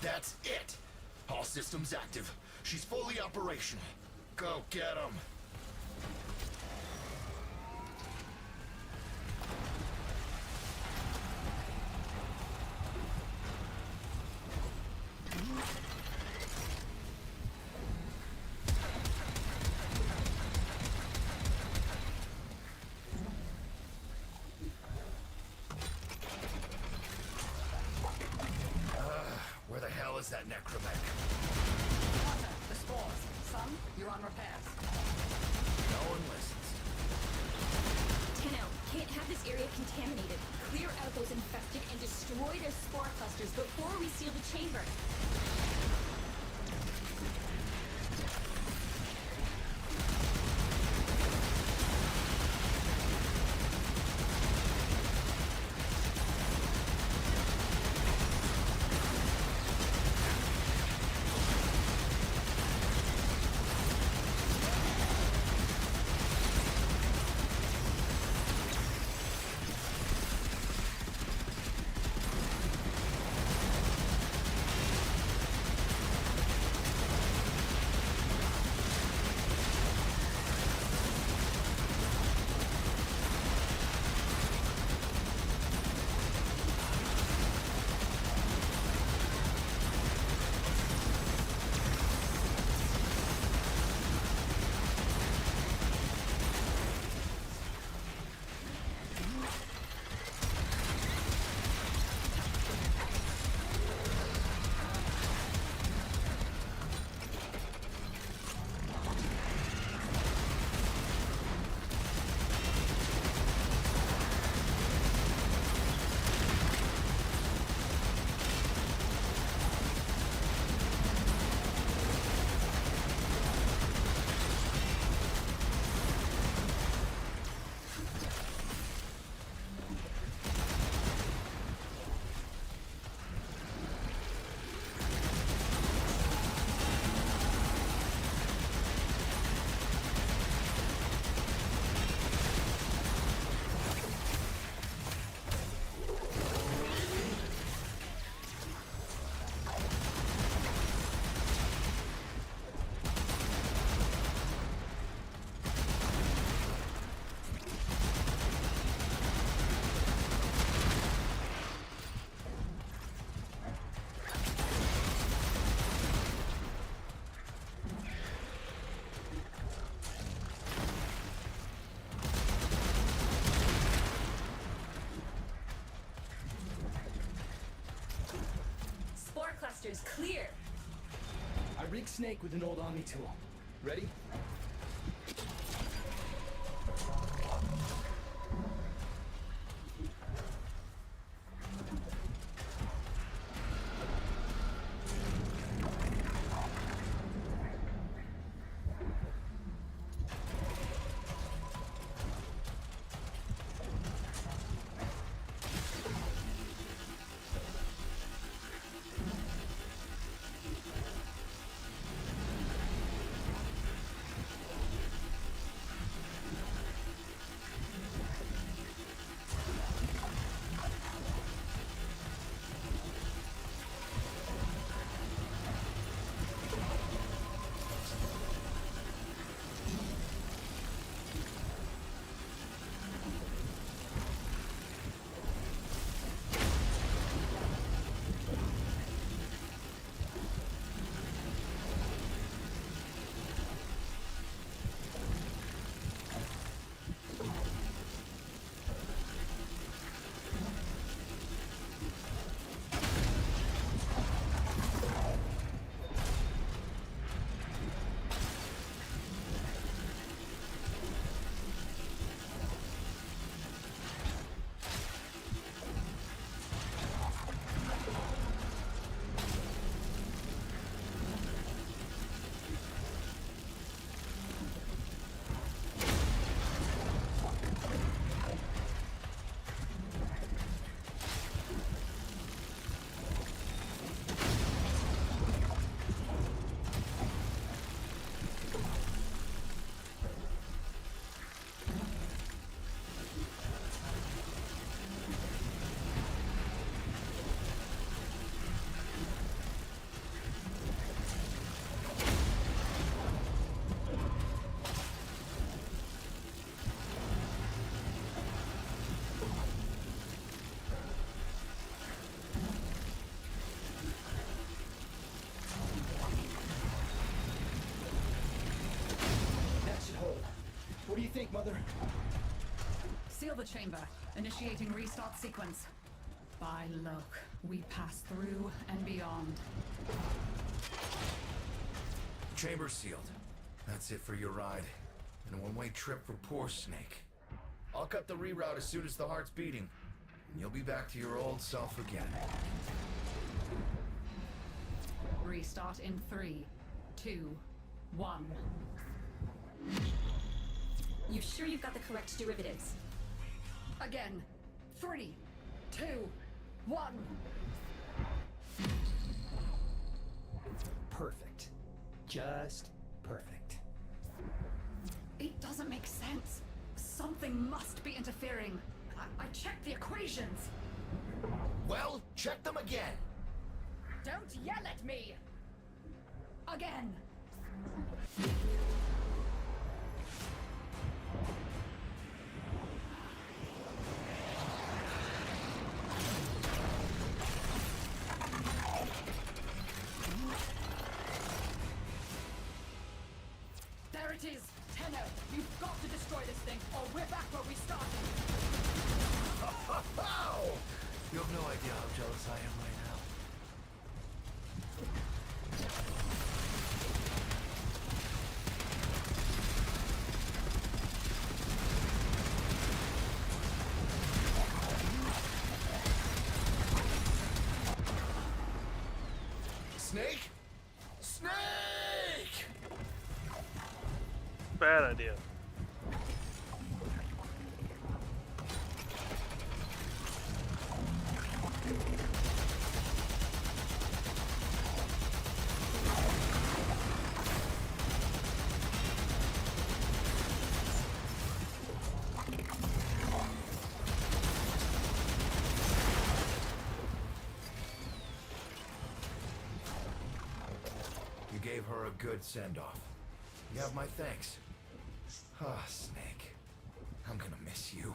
That's it! All systems active. She's fully operational. Go get 'em. Where the hell is that necromech? The spores. Son, you're on repairs. No one listens. Tenno, can't have this area contaminated. Clear out those infected and destroy their spore clusters before we seal the chamber. Spore clusters clear. I rigged Snake with an old Omni tool. Ready? brother. Seal the chamber. Initiating restart sequence. By Loke, we pass through and beyond. Chamber sealed. That's it for your ride. And a one-way trip for poor Snake. I'll cut the reroute as soon as the heart's beating. And you'll be back to your old self again. Restart in 3, 2, 1. You sure you've got the correct derivatives? Again. 3, 2, 1. Perfect. Just perfect. It doesn't make sense. Something must be interfering. I checked the equations. Well, check them again. Don't yell at me! Again! There it is! Tenno, you've got to destroy this thing, or we're back where we started! You have no idea how jealous I am right now. Snake? Snake! Bad idea. You gave her a good send-off. You have my thanks. Ah, Snake. I'm gonna miss you.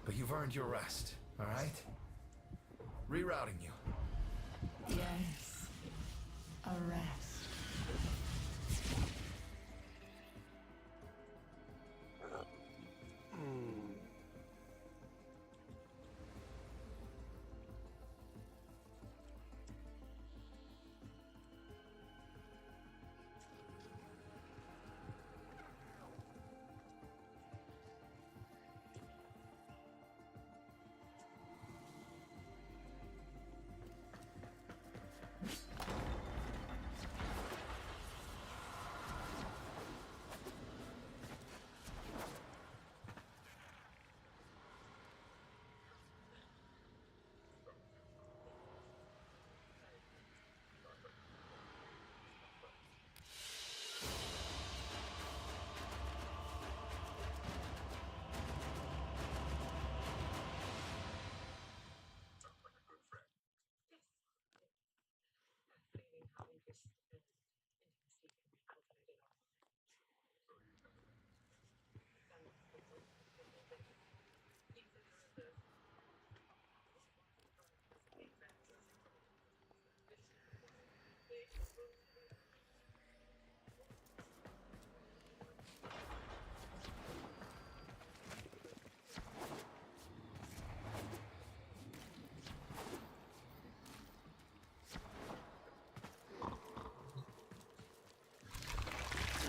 But you've earned your rest, alright? Rerouting you. Yes. A rest.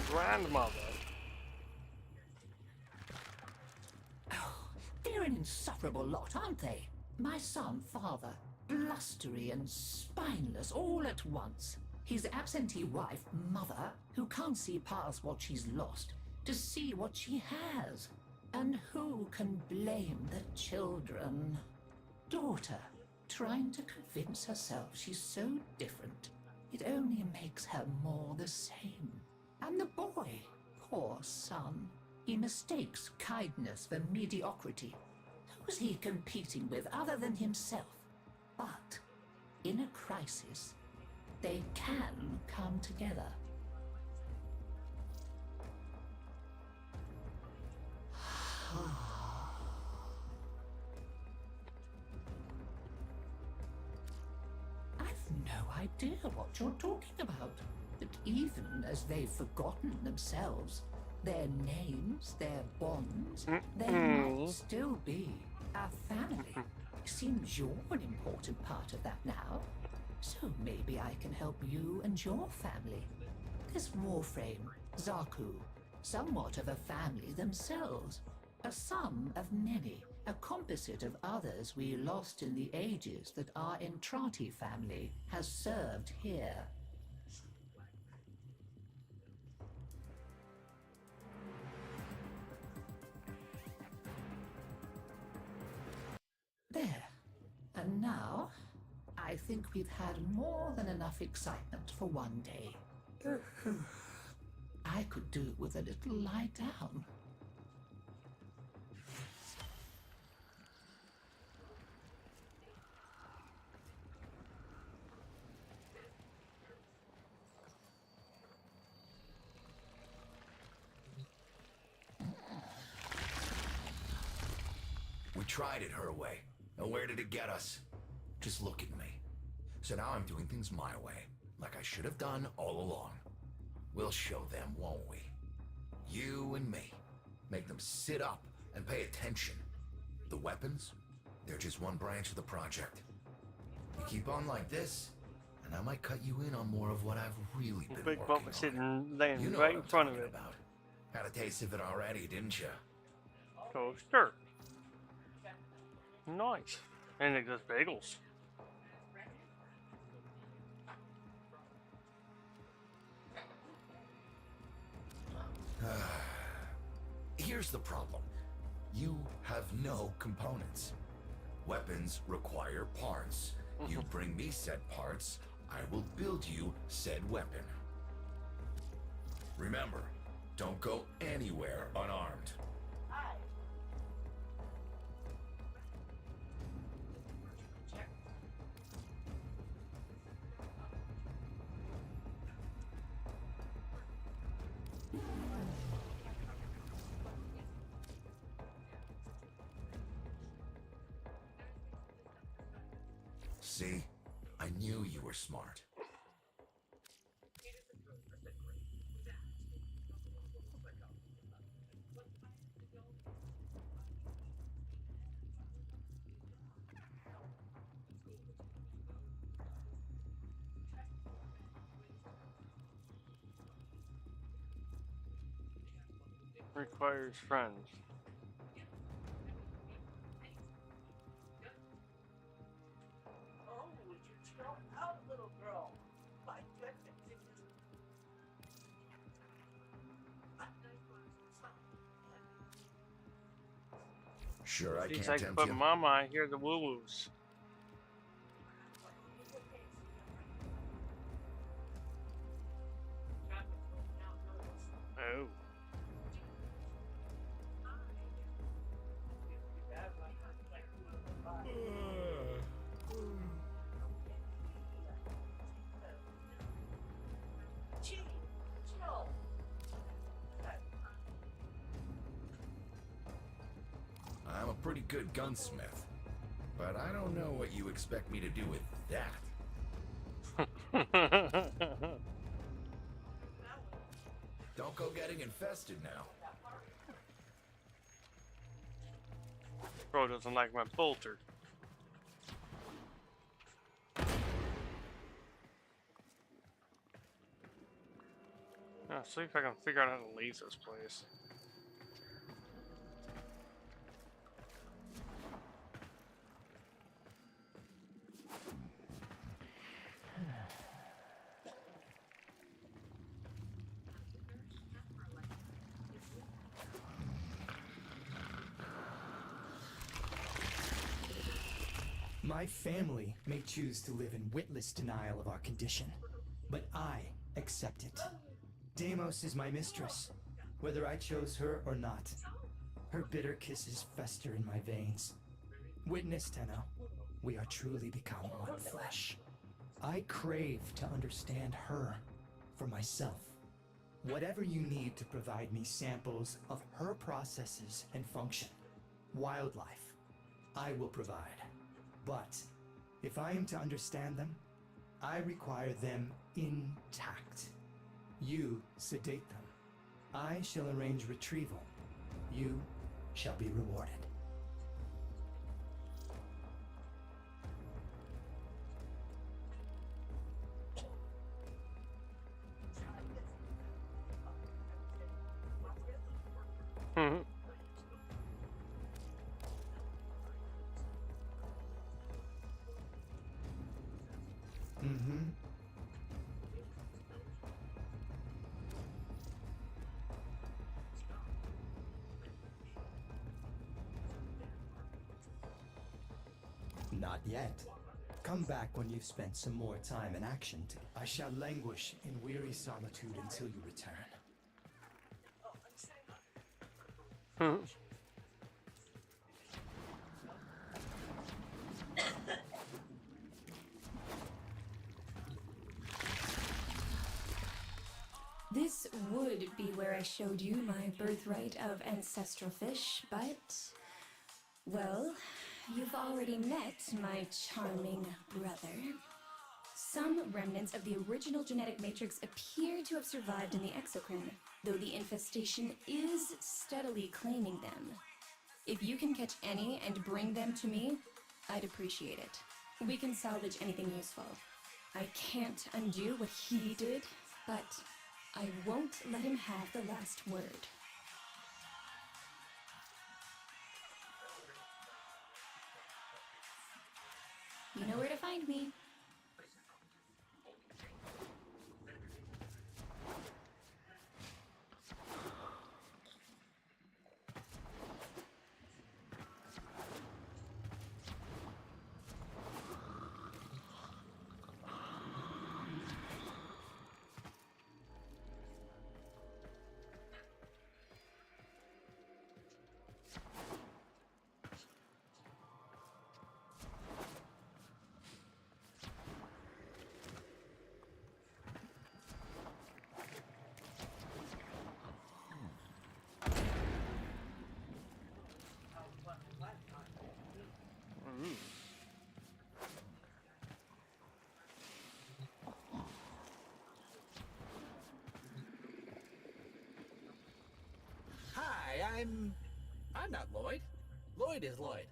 Grandmother. They're an insufferable lot, aren't they? My son, father, blustery and spineless all at once. His absentee wife, mother, who can't see past what she's lost to see what she has. And who can blame the children? Daughter, trying to convince herself she's so different. It only makes her more the same. And the boy, poor son, he mistakes kindness for mediocrity. Who's he competing with other than himself? But in a crisis, they can come together. I've no idea what you're talking about. But even as they've forgotten themselves, Their names, their bonds, they might still be our family. Seems you're an important part of that now. So maybe I can help you and your family. This Warframe, Zaku, somewhat of a family themselves. A sum of many, a composite of others we lost in the ages that our Entrati family has served here. There. And now, I think we've had more than enough excitement for one day. I could do with a little lie down. We tried it her way. And where did it get us? Just look at me. So now I'm doing things my way, like I should have done all along. We'll show them, won't we? You and me. Make them sit up and pay attention. The weapons? They're just one branch of the project. You keep on like this, and I might cut you in on more of what I've really been Big working Bubba on. sitting laying You know right what in I'm front of talking it. about. Had a taste of it already, didn't you? Toaster. Nice. And it does bagels. Here's the problem. You have no components. Weapons require parts. You bring me said parts, I will build you said weapon. Remember, don't go anywhere unarmed. See? I knew you were smart. Requires friends. Sure, I Geez, can't I can tempt put you. Mama, I hear the woo-woos. Oh. I'm a pretty good gunsmith, but I don't know what you expect me to do with that. Don't go getting infested now. Bro doesn't like my bolter. Now, see if I can figure out how to leave this place. My family may choose to live in witless denial of our condition, but I accept it. Deimos is my mistress, whether I chose her or not. Her bitter kisses fester in my veins. Witness, Tenno, we are truly become one flesh. I crave to understand her for myself. Whatever you need to provide me samples of her processes and function, wildlife, I will provide. But if I am to understand them, I require them intact. You sedate them. I shall arrange retrieval. You shall be rewarded. Hmm. Mm-hmm. Not yet. Come back when you've spent some more time in action. I shall languish in weary solitude until you return. Hmm. This would be where I showed you my birthright of ancestral fish, but... well, you've already met my charming brother. Some remnants of the original genetic matrix appear to have survived in the exocrine, though the infestation is steadily claiming them. If you can catch any and bring them to me, I'd appreciate it. We can salvage anything useful. I can't undo what he did, but I won't let him have the last word. You know where to find me. Hi, I'm not Lloyd. Lloyd is Lloyd.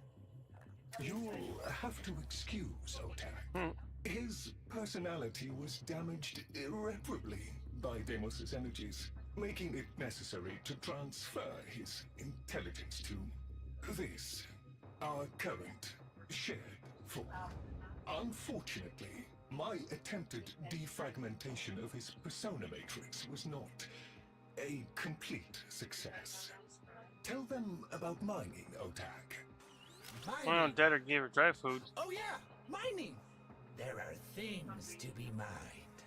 You'll have to excuse Otak. His personality was damaged irreparably by Deimos's energies, making it necessary to transfer his intelligence to this, our current shared form. Unfortunately, my attempted defragmentation of his persona matrix was not a complete success. Tell them about mining, Otak. Well, Dadder gave her dry food. Oh yeah, mining! There are things to be mined.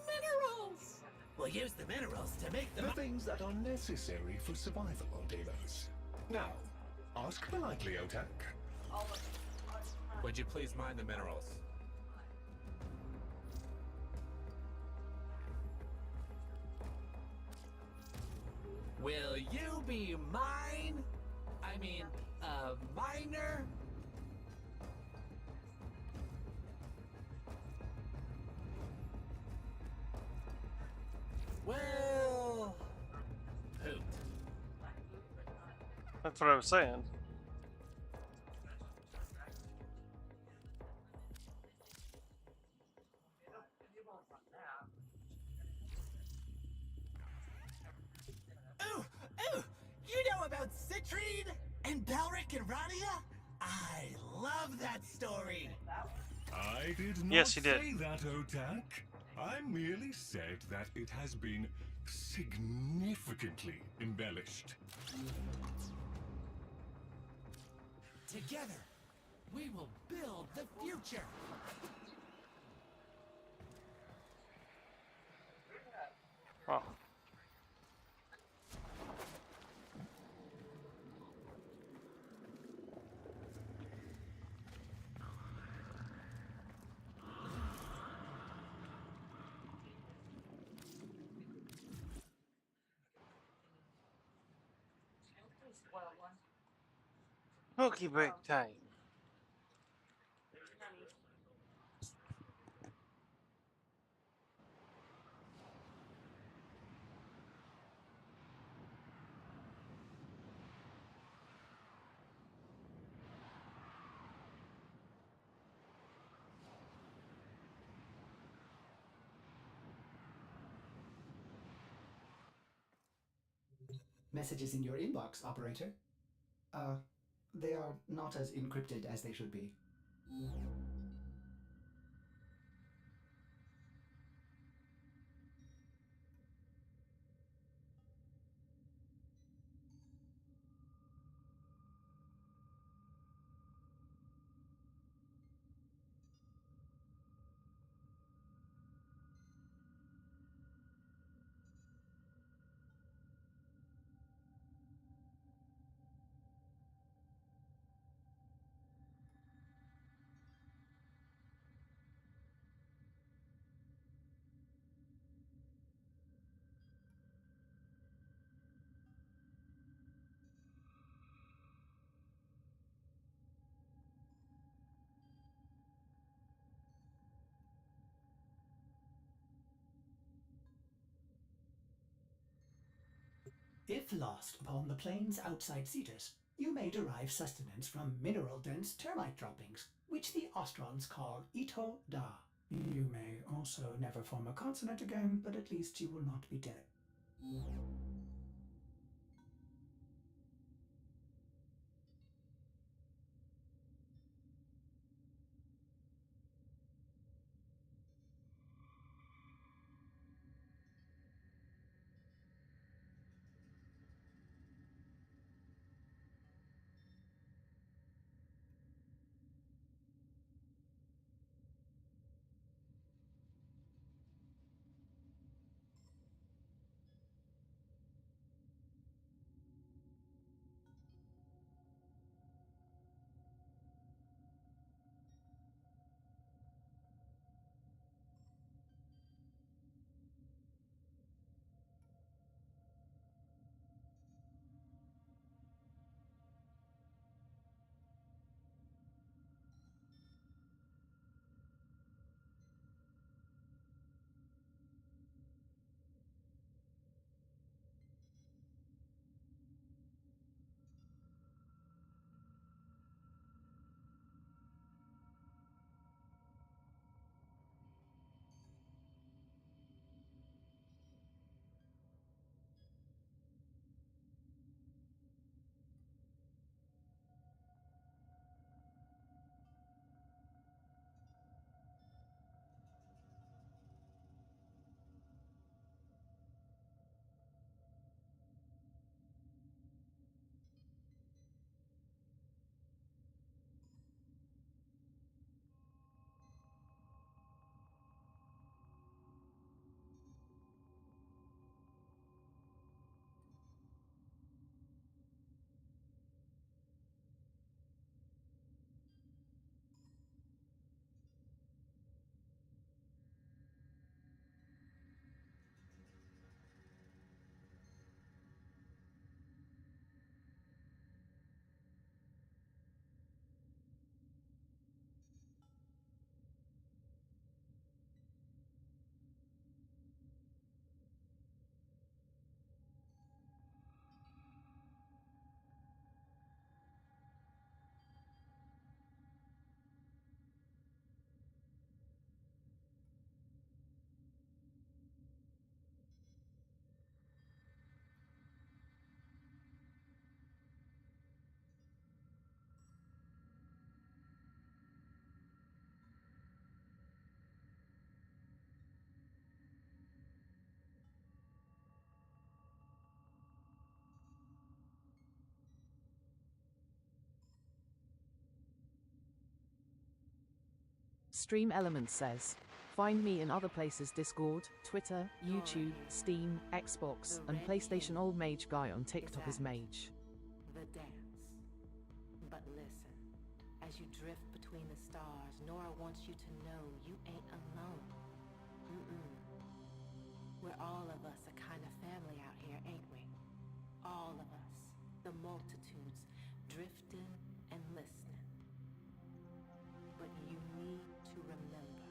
Minerals! We'll use the minerals to make the things that are necessary for survival on Deimos. Now, ask politely, Otak. Would you please mine the minerals? Will you be mine? I mean, a miner? Well, poot. That's what I was saying. Ooh, you know about Citrine and Belric and Rania? I love that story. I did not Yes, you did. say that, Otak. I merely said that it has been significantly embellished. Together, we will build the future. Oh. Cookie break time. Messages in your inbox, operator. They are not as encrypted as they should be. If lost upon the plains outside Cetus, you may derive sustenance from mineral-dense termite droppings, which the Ostrons call Ito Da. You may also never form a consonant again, but at least you will not be dead. Stream Elements says, find me in other places: Discord, Twitter, YouTube, Steam, Xbox, and PlayStation. Old Mage Guy on TikTok is Mage. The dance. But listen, as you drift between the stars, Nora wants you to know you ain't alone. We're all of us a kind of family out here, ain't we? All of us, the multitudes, drifting and listening. But you need to remember,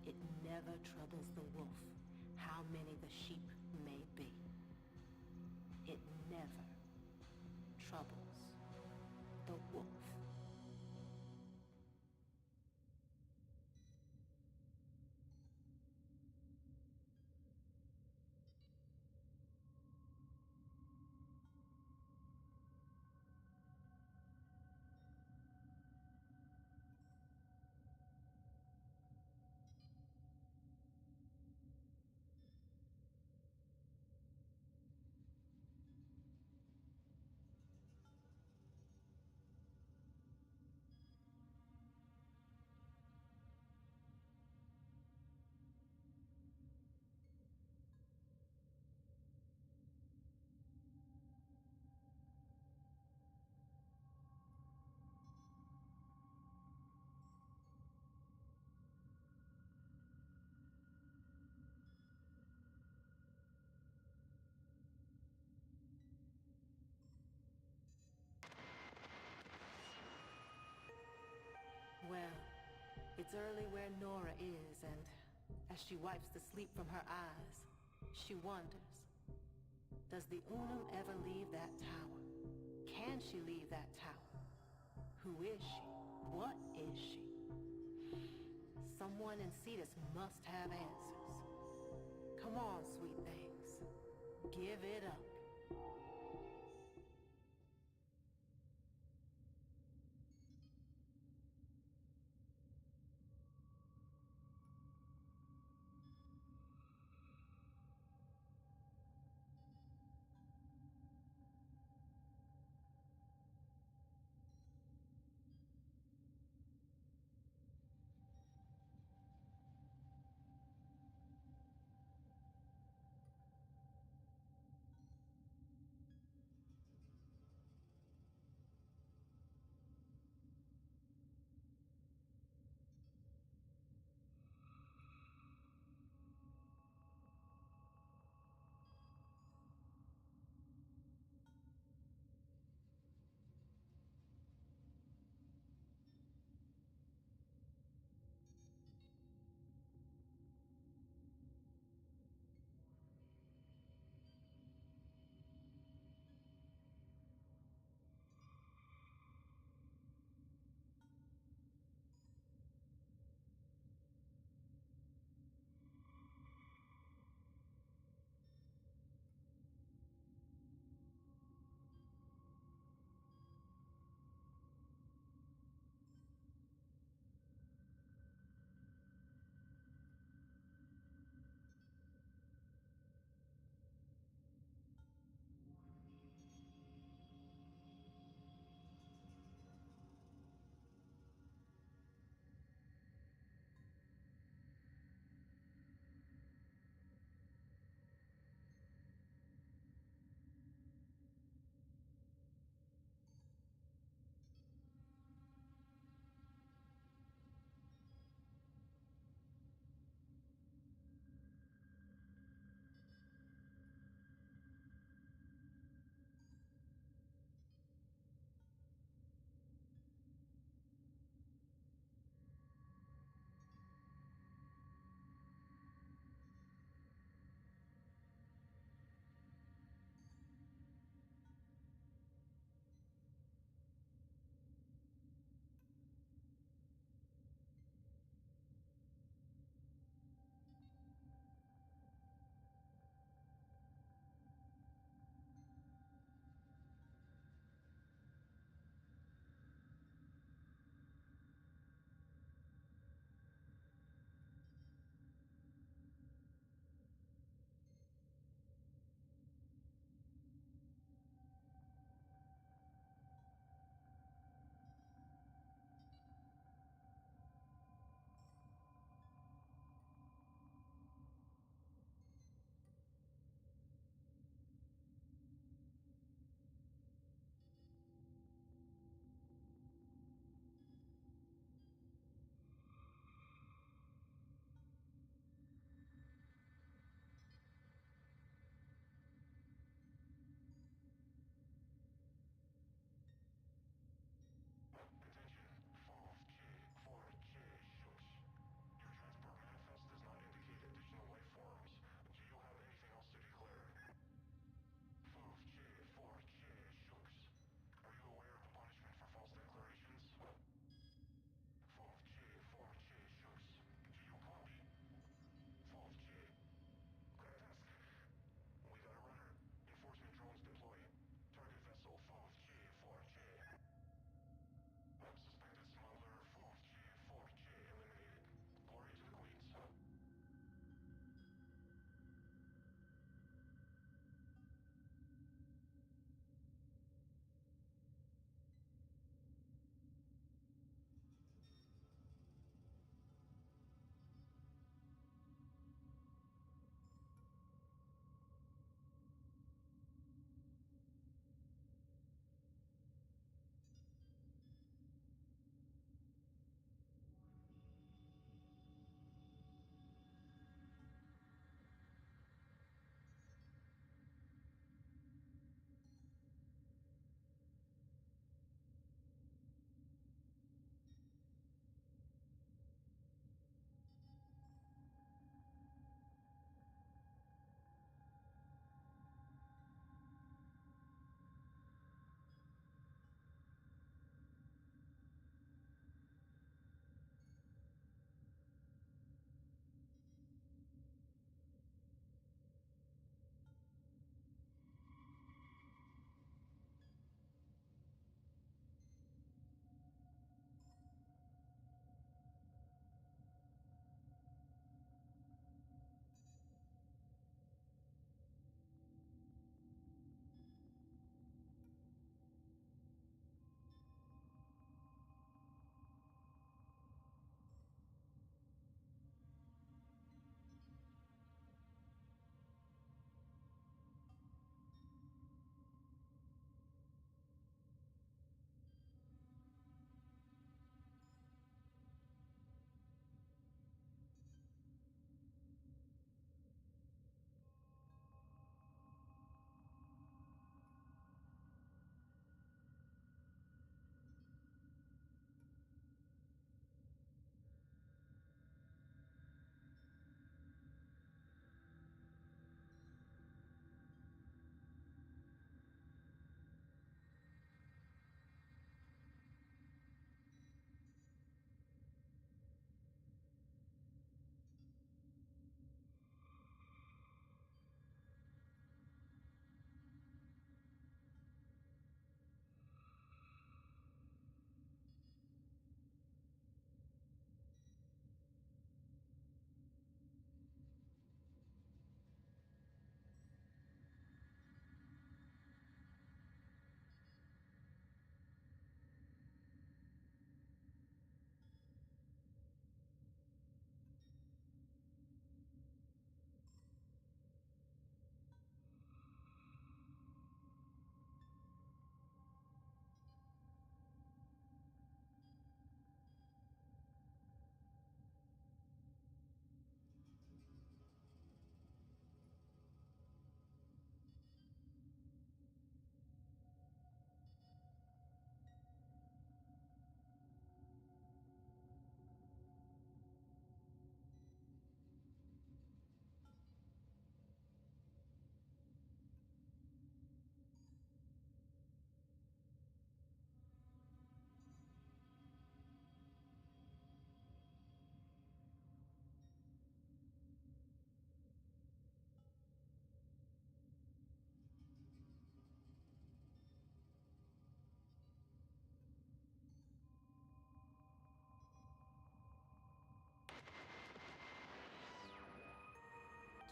it never troubles the wolf how many the sheep may be. It never troubles the wolf. Well, it's early where Nora is, and as she wipes the sleep from her eyes, she wonders, does the Unum ever leave that tower? Can she leave that tower? Who is she? What is she? Someone in Cetus must have answers. Come on, sweet things. Give it up.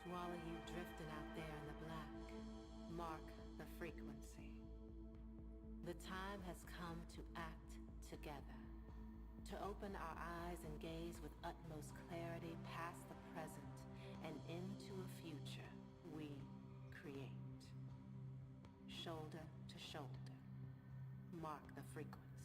To all of you drifting out there in the black, mark the frequency. The time has come to act together. To open our eyes and gaze with utmost clarity past the present and into a future we create. Shoulder to shoulder, mark the frequency.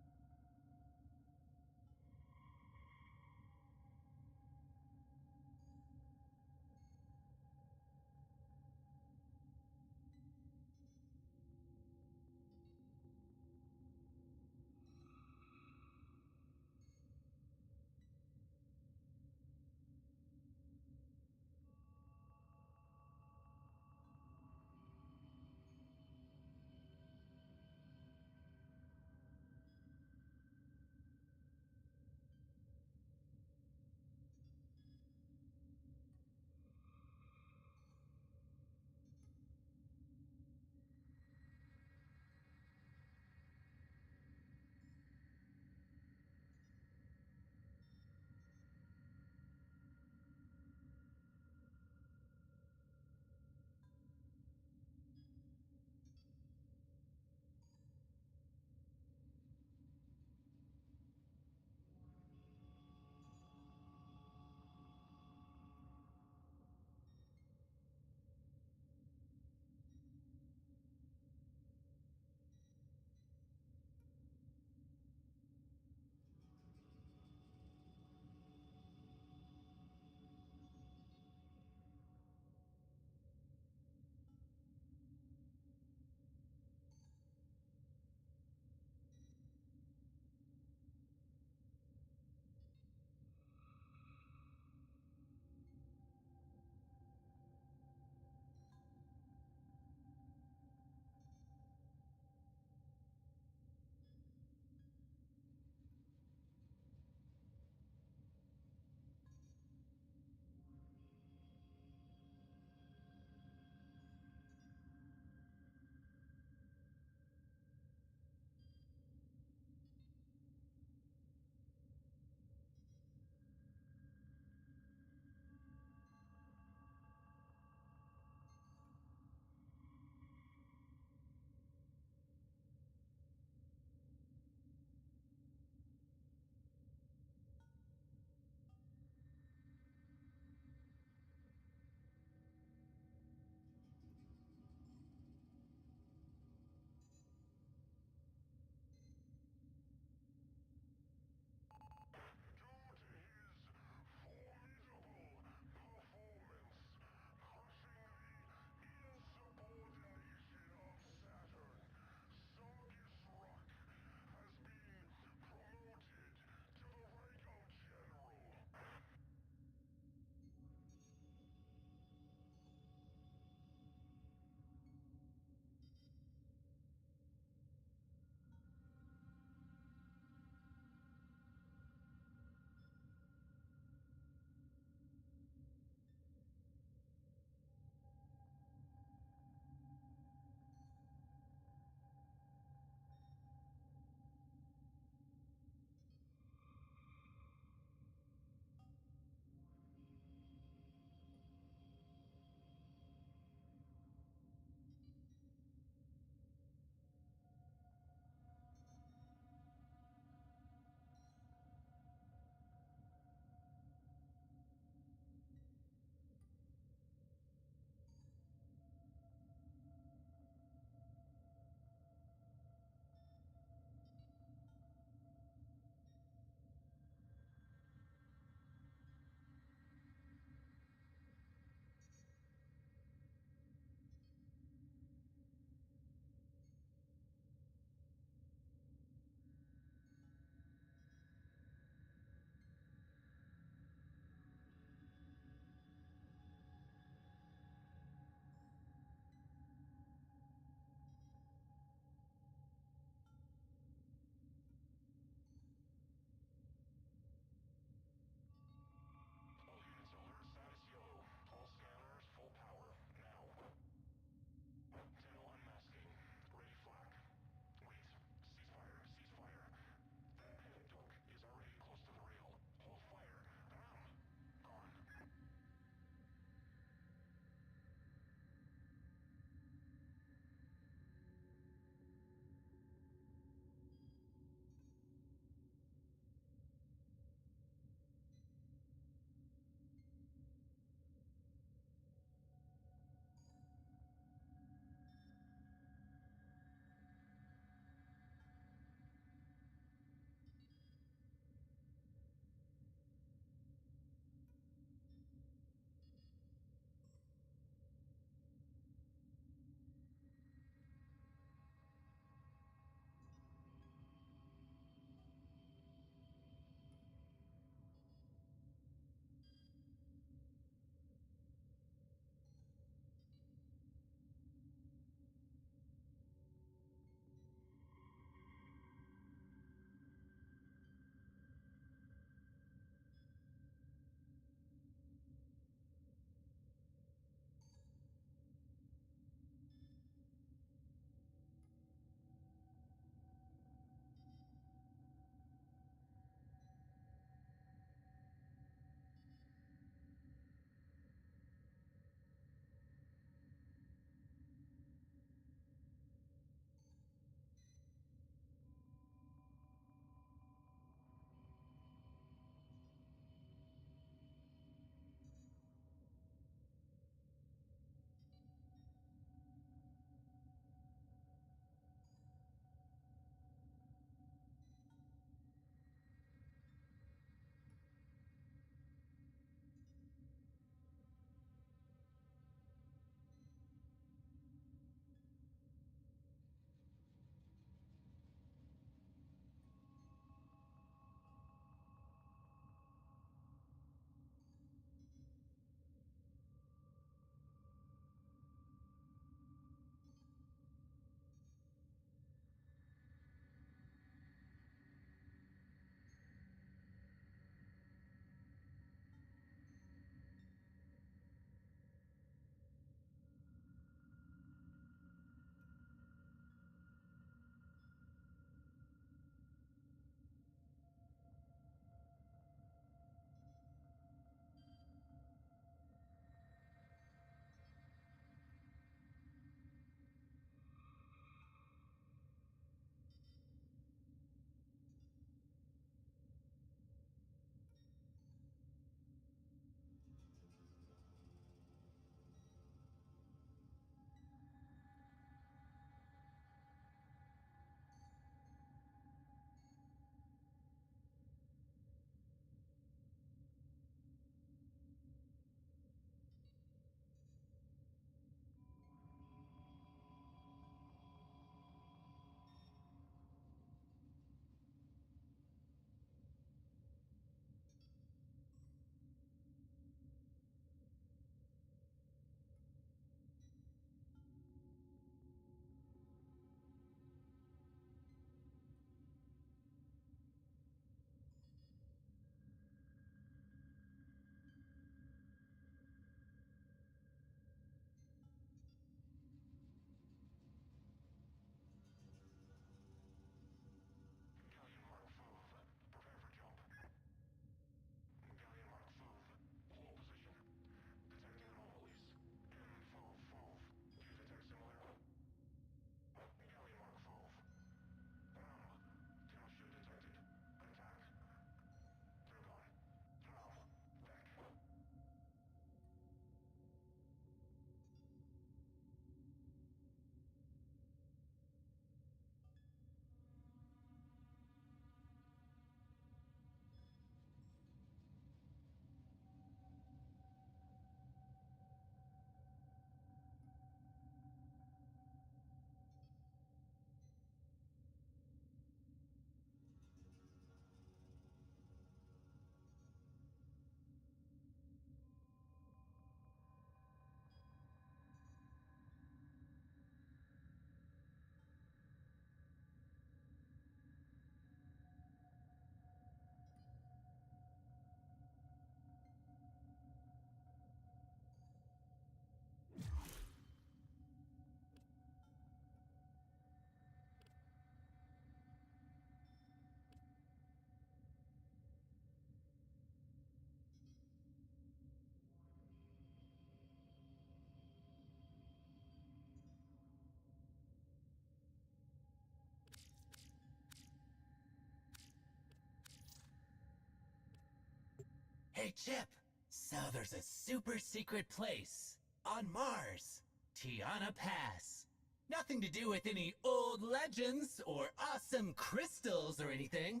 Hey, Chip. So there's a super secret place on Mars, Tiana Pass. Nothing to do with any old legends or awesome crystals or anything.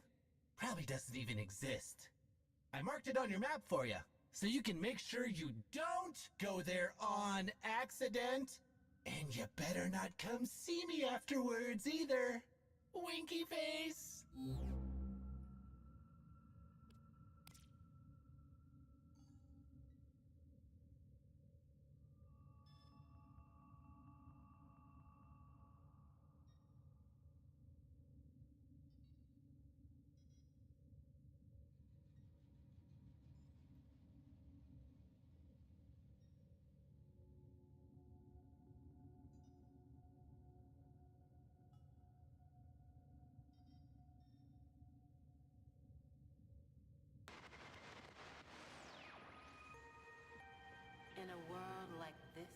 Probably doesn't even exist. I marked it on your map for you, so you can make sure you don't go there on accident. And you better not come see me afterwards either. Winky face. In a world like this,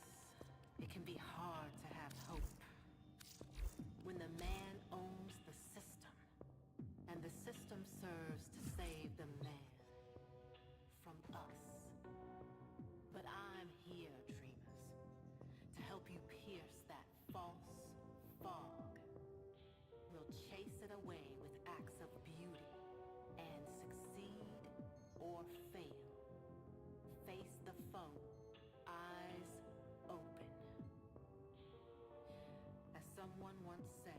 it can be hard to have hope. When the man owns the system, and the system serves to save the man from us. But I'm here, dreamers, to help you pierce that false fog. We'll chase it away with acts of beauty and succeed or fail. Face the foe, eyes open. As someone once said,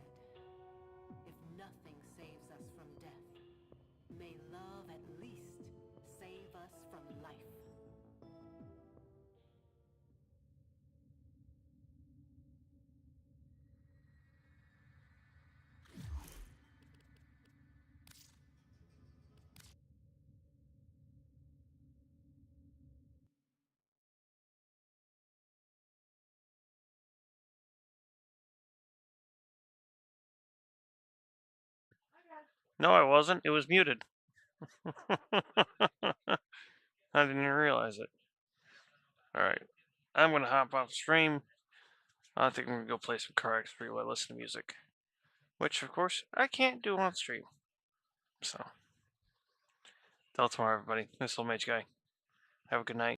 if nothing saves us from death, may love at least save us from life. No, I wasn't. It was muted. I didn't even realize it. Alright. I'm going to hop off the stream. I think I'm going to go play some Car X3 while I listen to music. Which, of course, I can't do on stream. So, till tomorrow, everybody. This is Old Mage Guy. Have a good night.